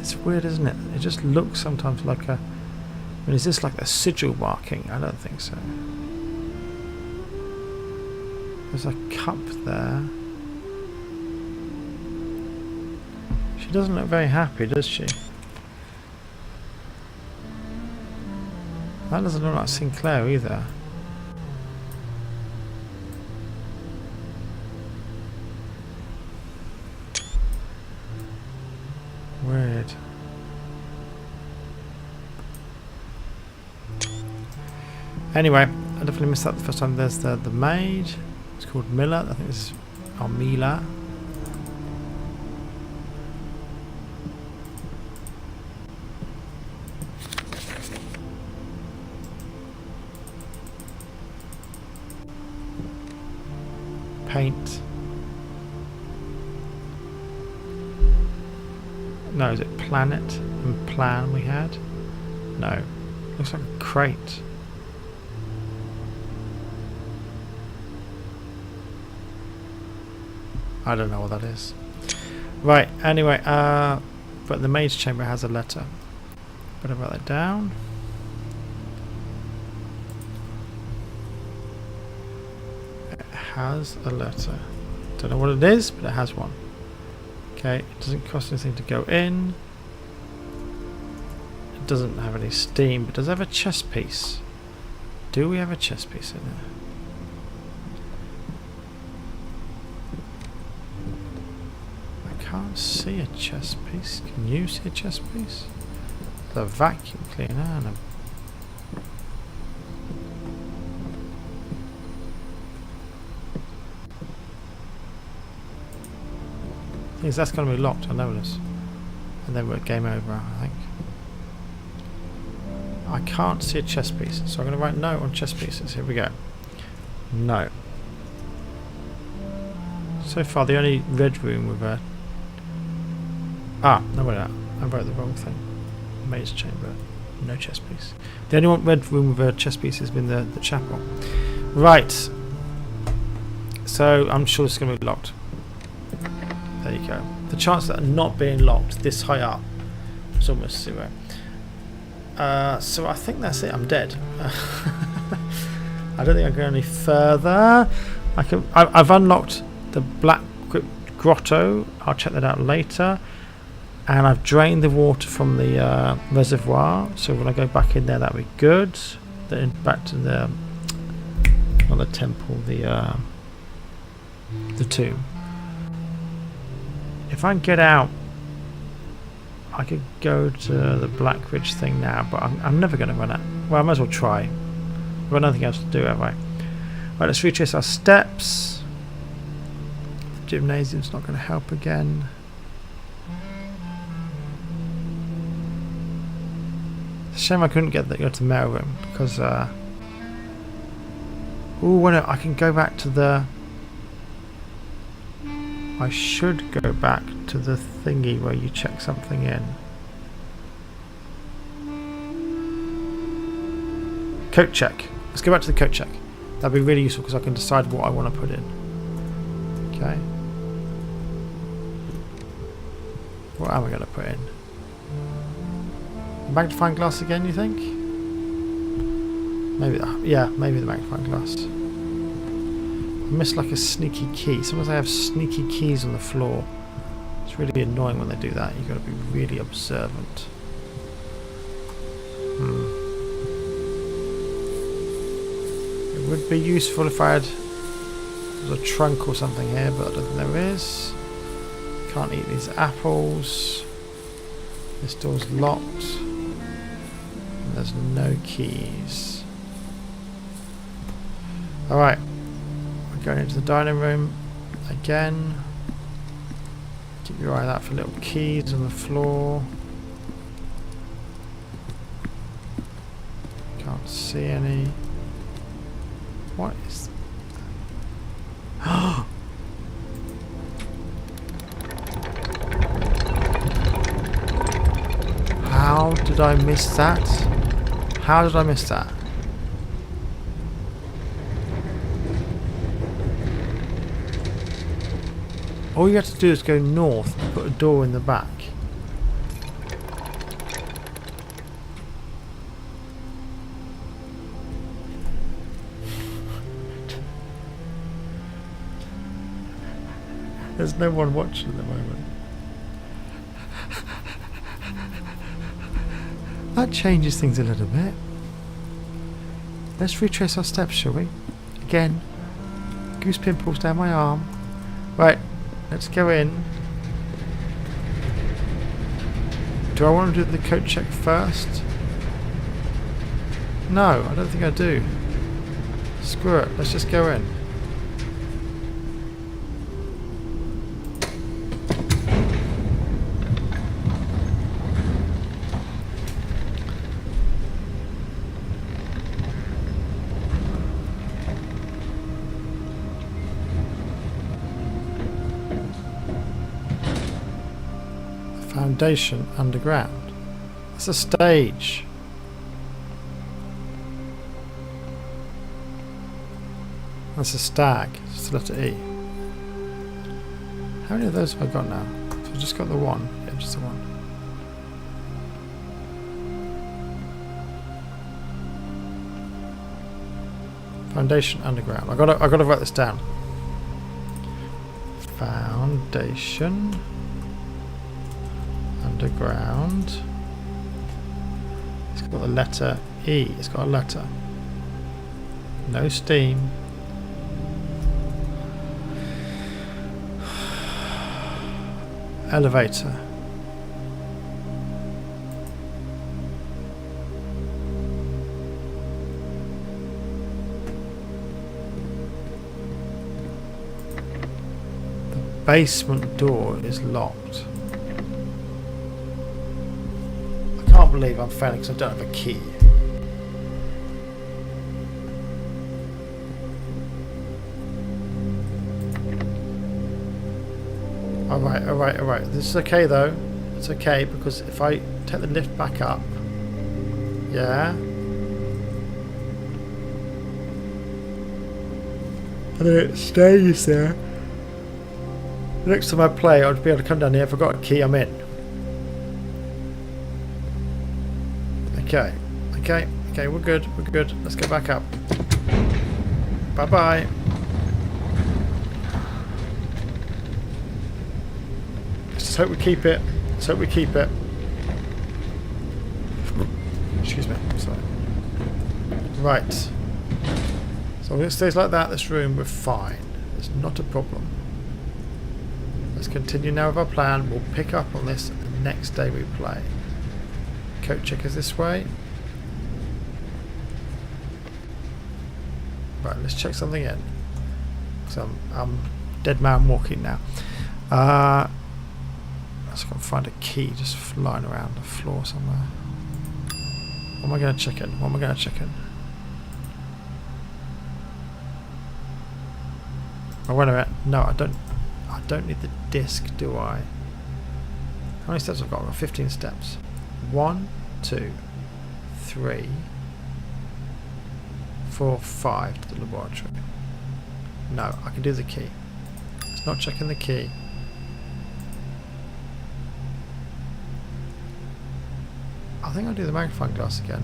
It's weird, isn't it? It just looks sometimes like a... I mean, is this like a sigil marking? I don't think so. There's a cup there. She doesn't look very happy, does she? That doesn't look like Sinclair either. Weird. Anyway, I definitely missed that the first time. There's the maid. It's called Miller. I think this is Mila. Paint. No, is it planet and plan we had? No. Looks like a crate. I don't know what that is. Right, anyway, but the maid's chamber has a letter. Better write that down. It has a letter. Don't know what it is, but it has one. Okay, it doesn't cost anything to go in. It doesn't have any steam, but does it have a chest piece? Do we have a chest piece in there? I can't see a chest piece. Can you see a chest piece? The vacuum cleaner and a... That's going to be locked, I know this. And then we're at game over, I think. I can't see a chest piece, so I'm going to write no on chest pieces. Here we go. No. So far, the only red room with a... no, wait, I wrote the wrong thing. Maze chamber, no chest piece. The only one red room with a chest piece has been the chapel. Right. So I'm sure it's going to be locked. There you go. The chance of that not being locked this high up is almost zero. So I think that's it. I'm dead. I don't think I can go any further. I've unlocked the Black Crypt Grotto. I'll check that out later. And I've drained the water from the reservoir. So when I go back in there, that'll be good. Then back to the not the temple, the tomb. If I can get out, I could go to the Black Ridge thing now, but I'm never going to run out. Well, I might as well try. I've got nothing else to do, have I? Right, let's retrace our steps. The gymnasium's not going to help again. It's a shame I couldn't go to the mail room, because... oh, no, I can go back to the... I should go back to the thingy where you check something in. Coat check. Let's go back to the coat check. That'd be really useful because I can decide what I want to put in. Okay. What am I going to put in? Magnifying glass again, you think? Maybe, yeah, maybe the magnifying glass. missed like a sneaky key. Sometimes I have sneaky keys on the floor. It's really annoying when they do that. You've got to be really observant. It would be useful if I had a trunk or something here, but I don't think there is. Can't eat these apples. This door's locked. And there's no keys. Alright. We're going into the dining room again. Keep your eye out for little keys on the floor. Can't see any. What is... How did I miss that? How did I miss that? All you have to do is go north and put a door in the back. There's no one watching at the moment. That changes things a little bit. Let's retrace our steps, shall we? Again. Goose pimples down my arm. Right, let's go in. Do I want to do the coat check first? No, I don't think I do. Screw it, let's just go in. Foundation underground. It's a stage. That's a stag. Just letter E. How many of those have I got now? So I've just got the one. Yeah, just the one. Foundation underground. I gotta write this down. Foundation underground. It's got the letter E. It's got a letter. No steam. Elevator. The basement door is locked. I can't believe I'm failing because I don't have a key. Alright. This is okay though. It's okay because if I take the lift back up, yeah, and then it stays there. The next time I play, I'll be able to come down here. If I've got a key, I'm in. Okay, we're good. Let's go back up. Bye-bye. Let's hope we keep it. Excuse me. Sorry. Right. So if it stays like that, this room, we're fine. It's not a problem. Let's continue now with our plan. We'll pick up on this the next day we play. Coat check is this way. Right, let's check something in. So I'm dead man walking now. Let's go and find a key just flying around the floor somewhere. What am I going to check in? Oh, wait a minute. No, I don't need the disc, do I? How many steps I've got? I've got 15 steps. 1, 2, 3, 4, 5 to the laboratory. No, I can do the key. It's not checking the key. I think I'll do the magnifying glass again.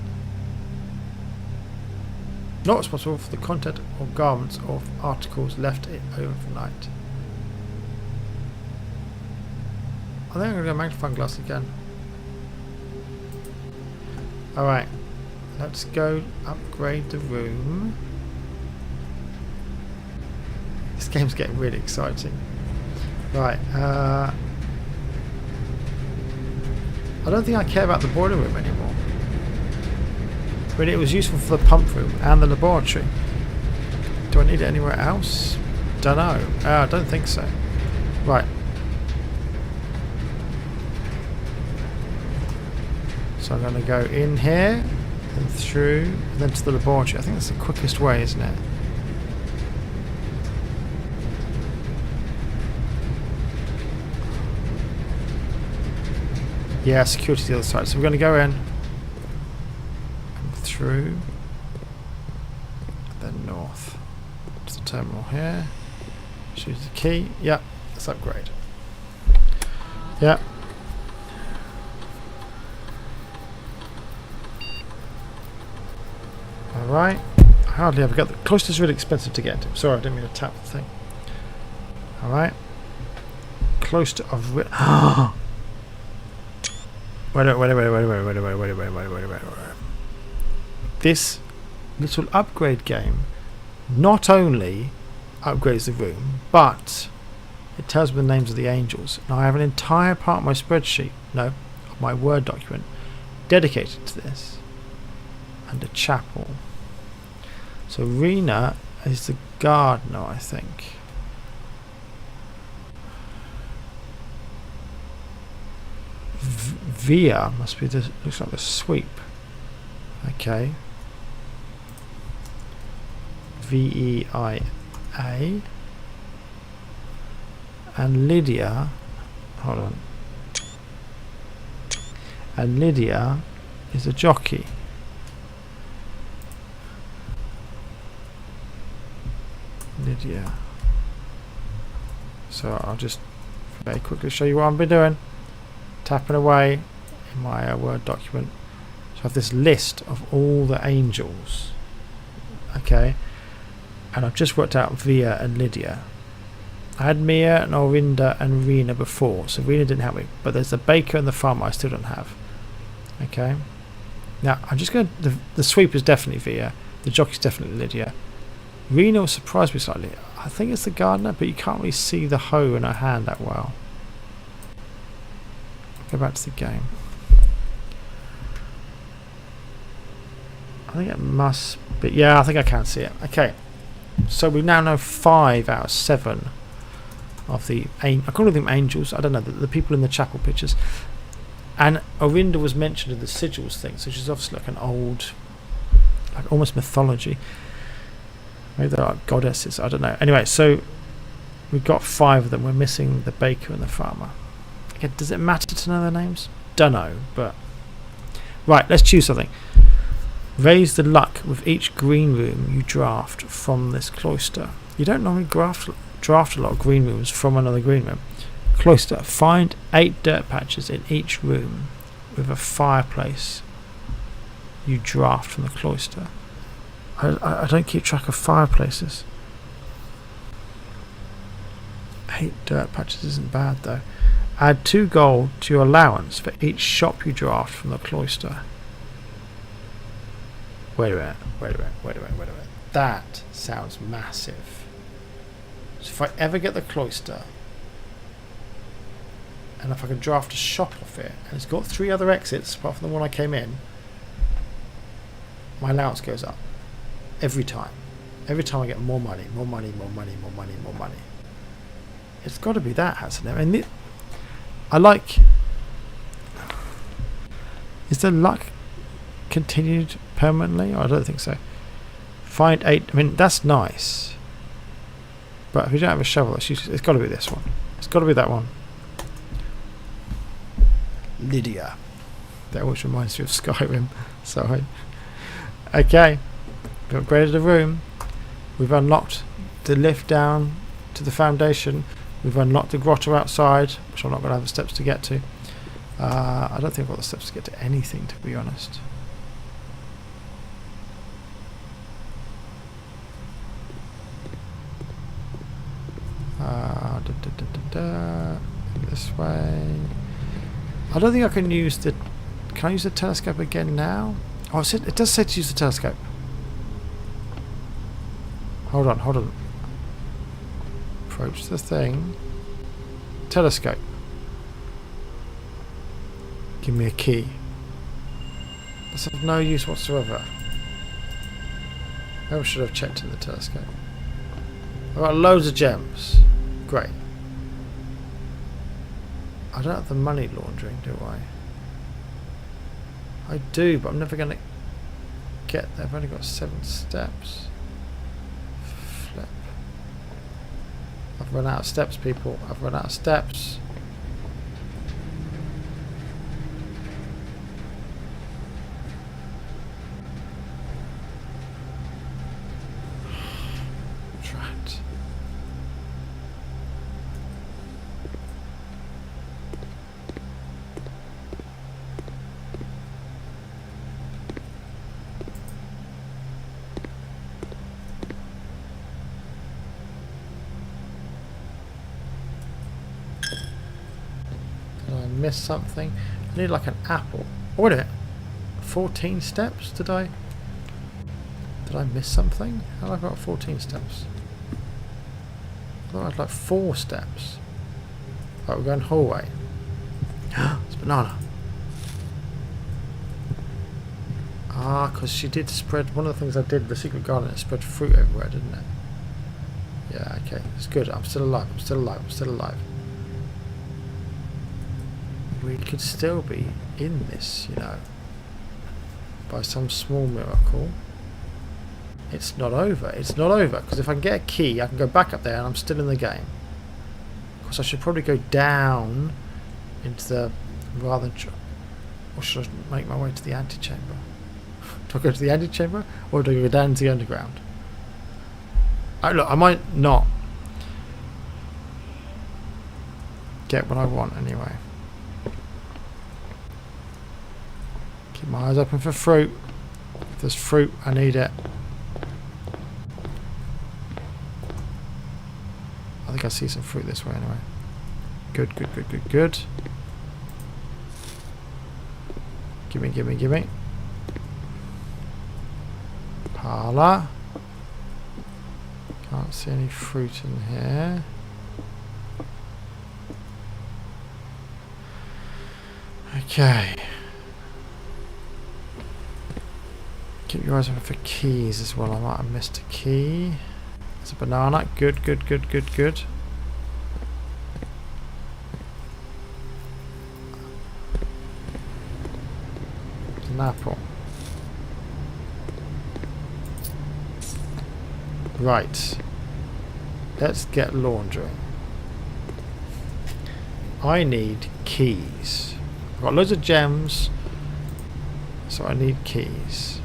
Not responsible for the content or garments of articles left overnight. I think I'm going to go magnifying glass again. Alright. Let's go upgrade the room. This game's getting really exciting. Right. I don't think I care about the boiler room anymore. But it was useful for the pump room and the laboratory. Do I need it anywhere else? Don't know. I don't think so. Right. So I'm going to go in here and through and then to the laboratory. I think that's the quickest way, isn't it? Yeah, security's the other side. So we're going to go in and through, then north to the terminal here. Choose the key. Yep, let's upgrade. Yep. Alright. I hardly ever get the cloister's really expensive to get to. Sorry, I didn't mean to tap the thing. Alright. Cloister of Wait. This little upgrade game not only upgrades the room, but it tells me the names of the angels. Now I have an entire part of my spreadsheet, no, of my Word document, dedicated to this. And a chapel. So Rena is the gardener, I think. Via must be the, looks like the sweep. Okay. V-E-I-A. And Lydia, hold on. And Lydia is a jockey. Lydia. So I'll just very quickly show you what I've been doing. Tapping away in my Word document. So I have this list of all the angels. Okay. And I've just worked out Via and Lydia. I had Mia and Orinda and Rena before, so Rena didn't help me. But there's the baker and the farmer I still don't have. Okay. Now I'm just going to. The sweep is definitely Via. The jockey's definitely Lydia. Rena will surprise me slightly. I think it's the gardener, but you can't really see the hoe in her hand that well. Go back to the game. I think it must be. Yeah, I think I can see it. Okay. So we now know 5 out of 7 of the. I call them angels. I don't know. The people in the chapel pictures. And Orinda was mentioned in the sigils thing, so she's obviously like an old, like almost mythology. Maybe they're like goddesses. I don't know. Anyway, so we've got 5 of them. We're missing the baker and the farmer. Okay, does it matter to know their names? Dunno, but right. Let's choose something. Raise the luck with each green room you draft from this cloister. You don't normally draft a lot of green rooms from another green room. Cloister. Find 8 dirt patches in each room with a fireplace you draft from the cloister. I don't keep track of fireplaces. 8 dirt patches isn't bad though. Add 2 gold to your allowance for each shop you draft from the cloister. Wait a minute. That sounds massive. So if I ever get the cloister, and if I can draft a shop off it, and it's got 3 other exits apart from the one I came in, my allowance goes up. Every time. Every time I get more money. It's got to be that, hasn't it? I mean, I like. Is the luck continued permanently? I don't think so. Find 8. I mean, that's nice. But if you don't have a shovel, it's got to be this one. It's got to be that one. Lydia. That always reminds me of Skyrim. Sorry. Okay. We've upgraded the room. We've unlocked the lift down to the foundation. We've unlocked the grotto outside, which I'm not going to have the steps to get to. I don't think I've got the steps to get to anything, to be honest. This way. I don't think I can use the... Can I use the telescope again now? Oh, it does say to use the telescope. Hold on, hold on. Approach the thing. Telescope. Give me a key. That's of no use whatsoever. Maybe I should have checked in the telescope. I've got loads of gems. Great. I don't have the money laundering, do I? I do, but I'm never going to get there. I've only got 7 steps. Flip. I've run out of steps, people. I've run out of steps. Trapped. Miss something. I need like an apple. Oh, wait a minute. 14 steps? Did I miss something? How have I got 14 steps? I thought I had like 4 steps. Right, we're going hallway. It's banana. Ah, because she did spread... One of the things I did with the secret garden, it spread fruit everywhere, didn't it? Yeah, okay. It's good. I'm still alive. I'm still alive. I'm still alive. We could still be in this, you know, by some small miracle. It's not over. It's not over, because if I can get a key, I can go back up there and I'm still in the game. Of course, I should probably go down into the... rather than... Or should I make my way to the antechamber? Do I go to the antechamber, or do I go down to the underground? Look, I might not get what I want anyway. Keep my eyes open for fruit. If there's fruit, I need it. I think I see some fruit this way anyway. Good, good, good, good, good. Gimme, gimme, gimme. Parlour. Can't see any fruit in here. Okay. Keep your eyes open for keys as well. I might have missed a key. There's a banana. Good, good, good, good, good. There's an apple. Right. Let's get laundering. I need keys. I've got loads of gems, so I need keys.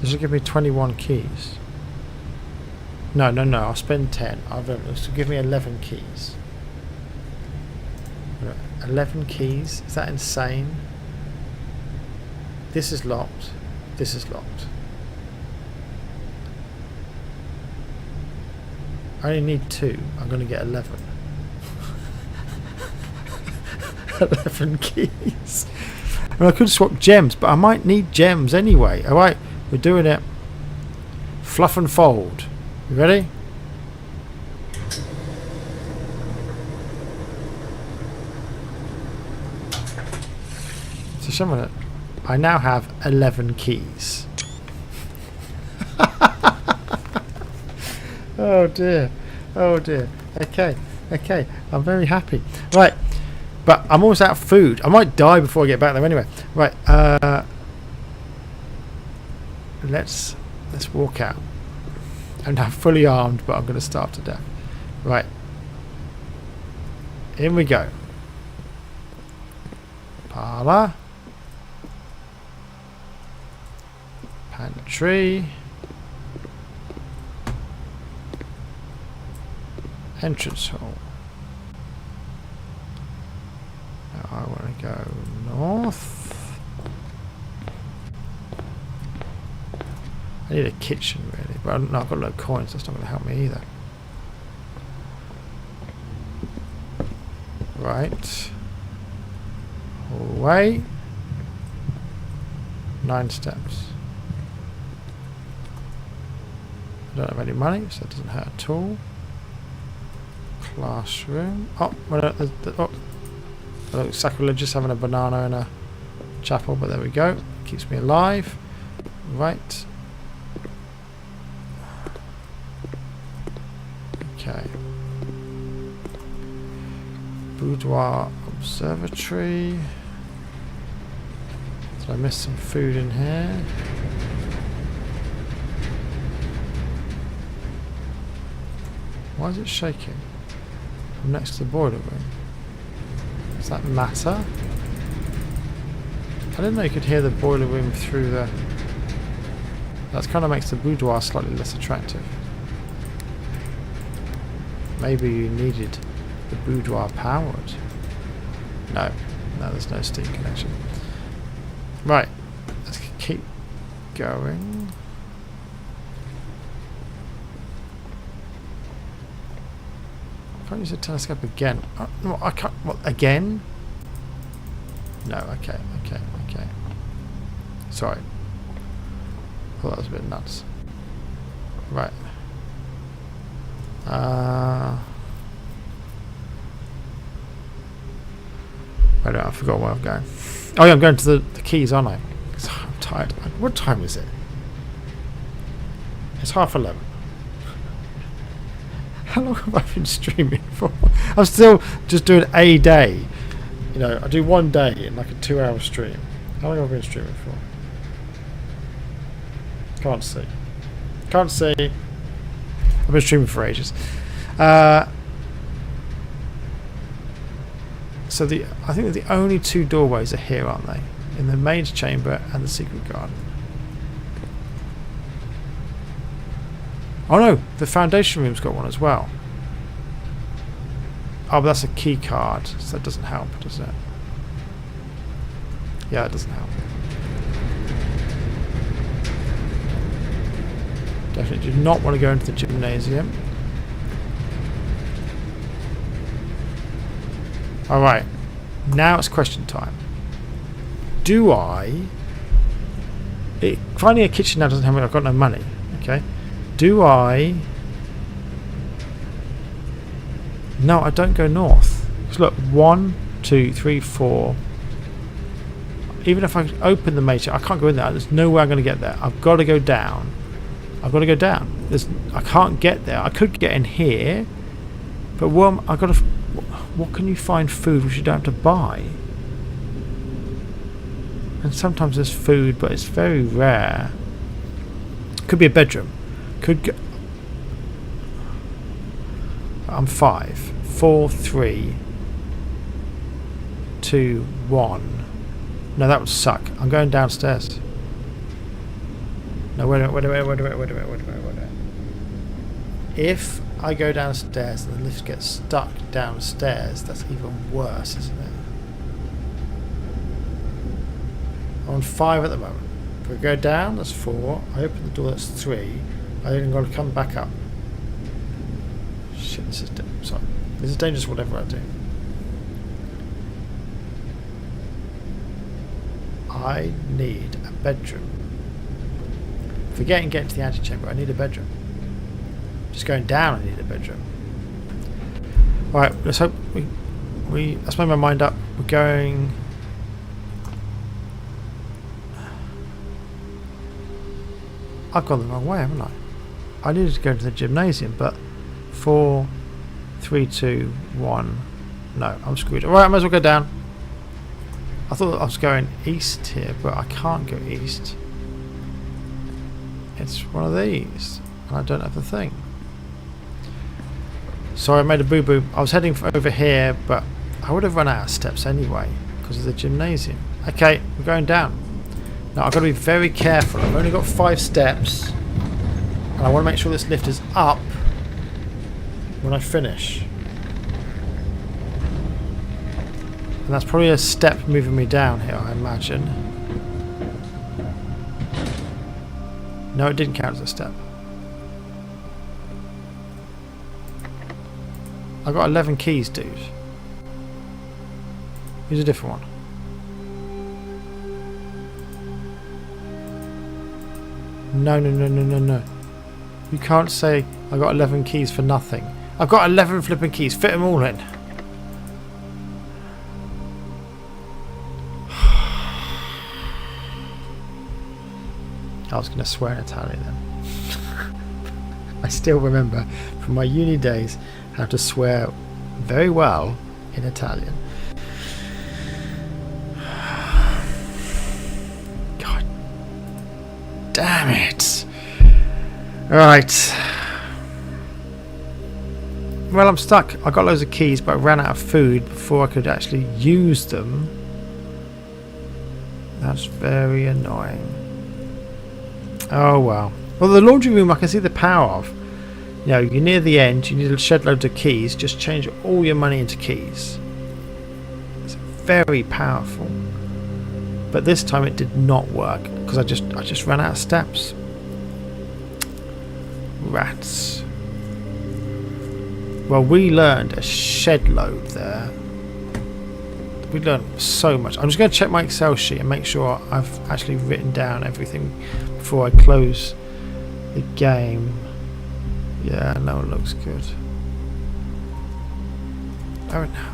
This will give me 21 keys. No, no, no. I'll spend 10. This will give me 11 keys. 11 keys? Is that insane? This is locked. This is locked. I only need 2. I'm going to get 11. 11 keys. I mean, I could swap gems, but I might need gems anyway. Alright, we're doing it. Fluff and fold. You ready? So someone, I now have 11 keys. Oh dear. Oh dear. Okay. Okay. I'm very happy. Right. But I'm almost out of food. I might die before I get back there anyway. Right. Let's walk out. I'm now fully armed, but I'm going to starve to death. Right. In we go. Parlour. Pantry. Entrance hall. Now I want to go north. I need a kitchen really, but no, I've got no coins. That's not going to help me either. Right. Away. 9 steps. I don't have any money, so it doesn't hurt at all. Classroom. Oh, well, oh. I look sacrilegious having a banana in a chapel, but there we go. Keeps me alive. Right. Okay. Boudoir observatory. Did I miss some food in here? Why is it shaking? I'm next to the boiler room. Does that matter? I didn't know you could hear the boiler room through the... That kind of makes the boudoir slightly less attractive. Maybe you needed the boudoir powered. No, there's no steam connection. Right, let's keep going. I can't use the telescope again. No, I can't. What, again? No, okay. Sorry. I thought that was a bit nuts. Right. Wait, I forgot where I'm going. Oh yeah, I'm going to the keys, aren't I? I'm tired. What time is it? It's 11:30. How long have I been streaming for? I'm still just doing a day. You know, I do one day in like a 2-hour stream. How long have I been streaming for? Can't see. Can't see. I've been streaming for ages. So I think the only 2 doorways are here, aren't they? In the maid's chamber and the secret garden. Oh no, the foundation room's got one as well. Oh, but that's a key card, so that doesn't help, does it? Yeah, it doesn't help. Definitely do not want to go into the gymnasium. Alright, now it's question time. Do I... finding a kitchen now doesn't help me, I've got no money. Okay. Do I... No, I don't go north. So look, 1, 2, 3, 4. Even if I open the matrix, I can't go in there. There's no way I'm going to get there. I've got to go down. I've got to go down. I can't get there. I could get in here, but I've got to... What can you find food which you don't have to buy? And sometimes there's food, but it's very rare. Could be a bedroom. Could go... I'm 5, 4, 3, 2, 1. No, that would suck. I'm going downstairs. No, wait a minute. If I go downstairs and the lift gets stuck downstairs, that's even worse, isn't it? I'm on 5 at the moment. If I go down, that's 4. I open the door, that's 3. I then got to come back up. Shit, this is dangerous whatever I do. I need a bedroom. Forgetting getting to the antechamber, I need a bedroom. Just going down, I need a bedroom. Alright, let's hope let's make my mind up. We're going... I've gone the wrong way, haven't I? I needed to go to the gymnasium, but 4, 3, 2, 1. No, I'm screwed. Alright, I might as well go down. I thought I was going east here, but I can't go east. It's one of these, and I don't have the thing. Sorry, I made a boo-boo. I was heading over here, but I would have run out of steps anyway, because of the gymnasium. Okay, we're going down. Now, I've got to be very careful. I've only got 5 steps, and I want to make sure this lift is up when I finish. And that's probably a step moving me down here, I imagine. No, it didn't count as a step. I got 11 keys, dude. Here's a different one. No, no, no, no, no, no. You can't say I got 11 keys for nothing. I've got 11 flipping keys. Fit them all in. I was going to swear in Italian then. I still remember from my uni days how to swear very well in Italian. God damn it. Right. Well, I'm stuck. I got loads of keys, but I ran out of food before I could actually use them. That's very annoying. Oh well. Well, the laundry room I can see the power of. You know, you're near the end, you need to shed loads of keys, just change all your money into keys. It's very powerful. But this time it did not work because I just ran out of steps. Rats. Well, we learned a shed load there. We learned so much. I'm just going to check my Excel sheet and make sure I've actually written down everything before I close the game. Yeah, no, it looks good. Oh, no.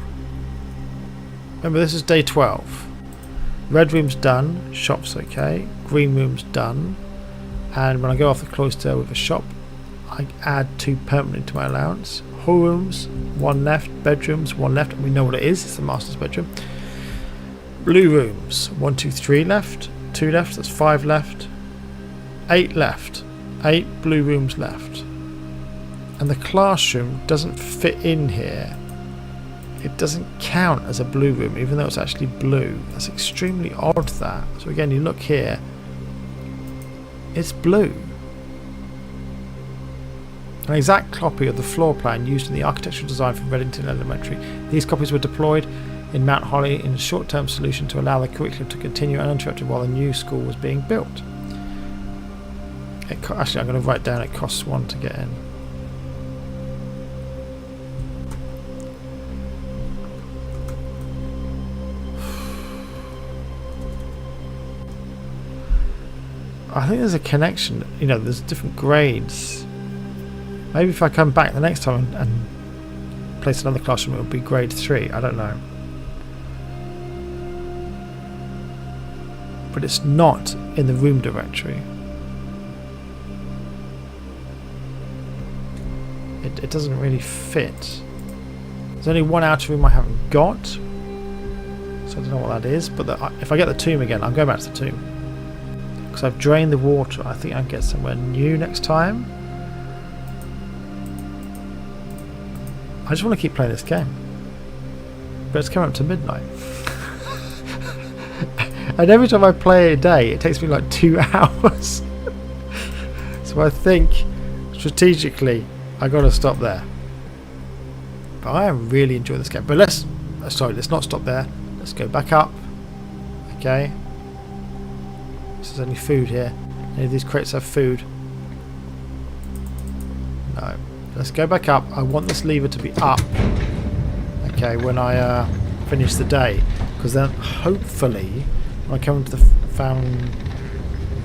Remember, this is day 12. Red room's done. Shop's okay. Green room's done. And when I go off the cloister with a shop, I add 2 permanently to my allowance. Hall rooms, 1 left. Bedrooms, 1 left. And we know what it is. It's the master's bedroom. Blue rooms, 1, 2, 3 left. 2 left. That's 5 left. 8 left. 8 blue rooms left. And the classroom doesn't fit in here. It doesn't count as a blue room, even though it's actually blue. That's extremely odd, that. So again, you look here. It's blue. An exact copy of the floor plan used in the architectural design for Reddington Elementary. These copies were deployed in Mount Holly in a short-term solution to allow the curriculum to continue uninterrupted while the new school was being built. Actually, I'm going to write down it costs 1 to get in. I think there's a connection. You know, there's different grades. Maybe if I come back the next time and place another classroom, it would be grade 3. I don't know. But it's not in the room directory. It doesn't really fit. There's only one outer room I haven't got. So I don't know what that is. But if I get the tomb again, I'm going back to the tomb. Because I've drained the water. I think I can get somewhere new next time. I just want to keep playing this game. But it's coming up to midnight. And every time I play a day, it takes me like 2 hours. So I think, strategically, I got to stop there. But I am really enjoying this game. But let's not stop there. Let's go back up. Okay. There's only food here. Any of these crates have food? No. Let's go back up. I want this lever to be up. Okay, when I finish the day, because then hopefully when I come to the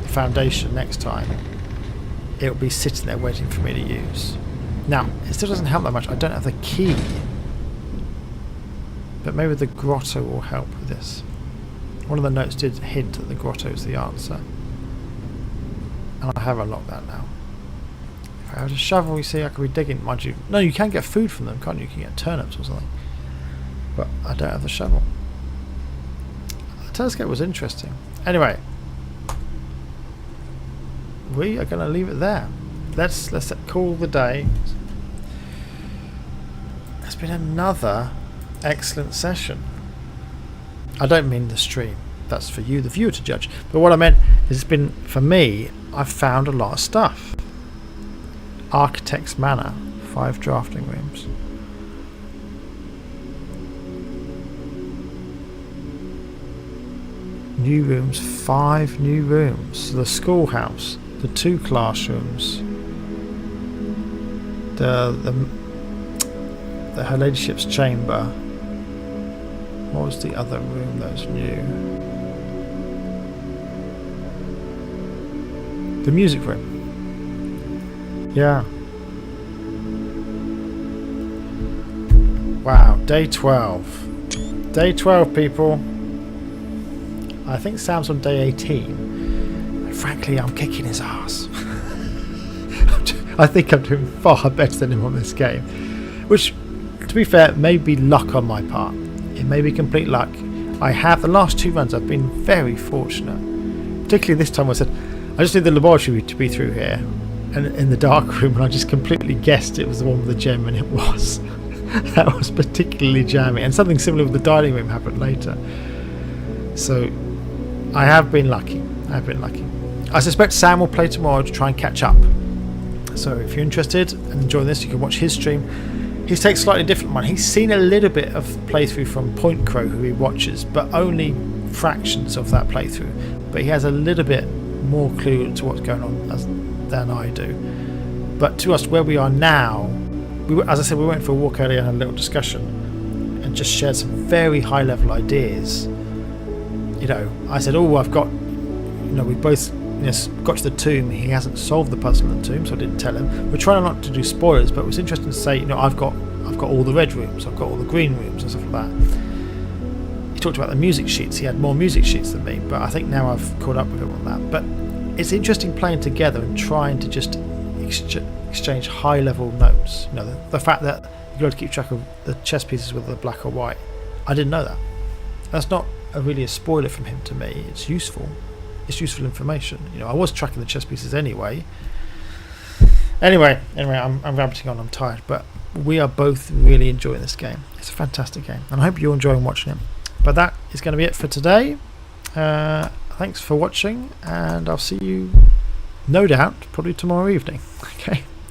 foundation next time, it'll be sitting there waiting for me to use. Now, it still doesn't help that much. I don't have the key, but maybe the grotto will help with this. One of the notes did hint that the grotto is the answer. And I have unlocked that now. If I had a shovel, you see, I could be digging. Mind you, no, you can get food from them, can't you? You can get turnips or something. But I don't have the shovel. The telescope was interesting. Anyway, we are going to leave it there. Let's call the day. It's been another excellent session. I don't mean the stream. That's for you, the viewer, to judge. But what I meant is, it's been, for me, I've found a lot of stuff. Architect's Manor, 5 drafting rooms. New rooms, 5 new rooms. So the schoolhouse, the 2 classrooms, the Her Ladyship's chamber. What was the other room that was new? The music room. Yeah. Wow, day 12. Day 12, people. I think Sam's on day 18. And frankly, I'm kicking his ass. I think I'm doing far better than him on this game. Which, to be fair, may be luck on my part. It may be complete luck. I have, the last 2 runs, I've been very fortunate. Particularly this time I said, I just need the laboratory to be through here. And in the dark room, and I just completely guessed it was the one with the gem, and it was. That was particularly jammy. And something similar with the dining room happened later. So, I have been lucky. I suspect Sam will play tomorrow to try and catch up. So if you're interested and enjoying this, you can watch his stream. His takes a slightly different one. He's seen a little bit of playthrough from Point Crow, who he watches, but only fractions of that playthrough. But he has a little bit more clue to what's going on than I do. But to us, where we are now, as I said, we went for a walk earlier and had a little discussion and just shared some very high level ideas. You know, I said, oh, I've got, you know, we both got to the tomb. He hasn't solved the puzzle in the tomb, so I didn't tell him. We're trying not to do spoilers, but it was interesting to say, you know, I've got all the red rooms, I've got all the green rooms and stuff like that. He talked about the music sheets. He had more music sheets than me, but I think now I've caught up with him on that. But it's interesting playing together and trying to just exchange high level notes. You know, the fact that you've got to keep track of the chess pieces whether they're black or white. I didn't know that. That's not really a spoiler from him to me. It's useful. It's useful information. You know, I was tracking the chess pieces anyway. Anyway, I'm rabbiting on. I'm tired, but we are both really enjoying this game. It's a fantastic game, and I hope you're enjoying watching it. But that is going to be it for today. Thanks for watching, and I'll see you, no doubt, probably tomorrow evening. Okay.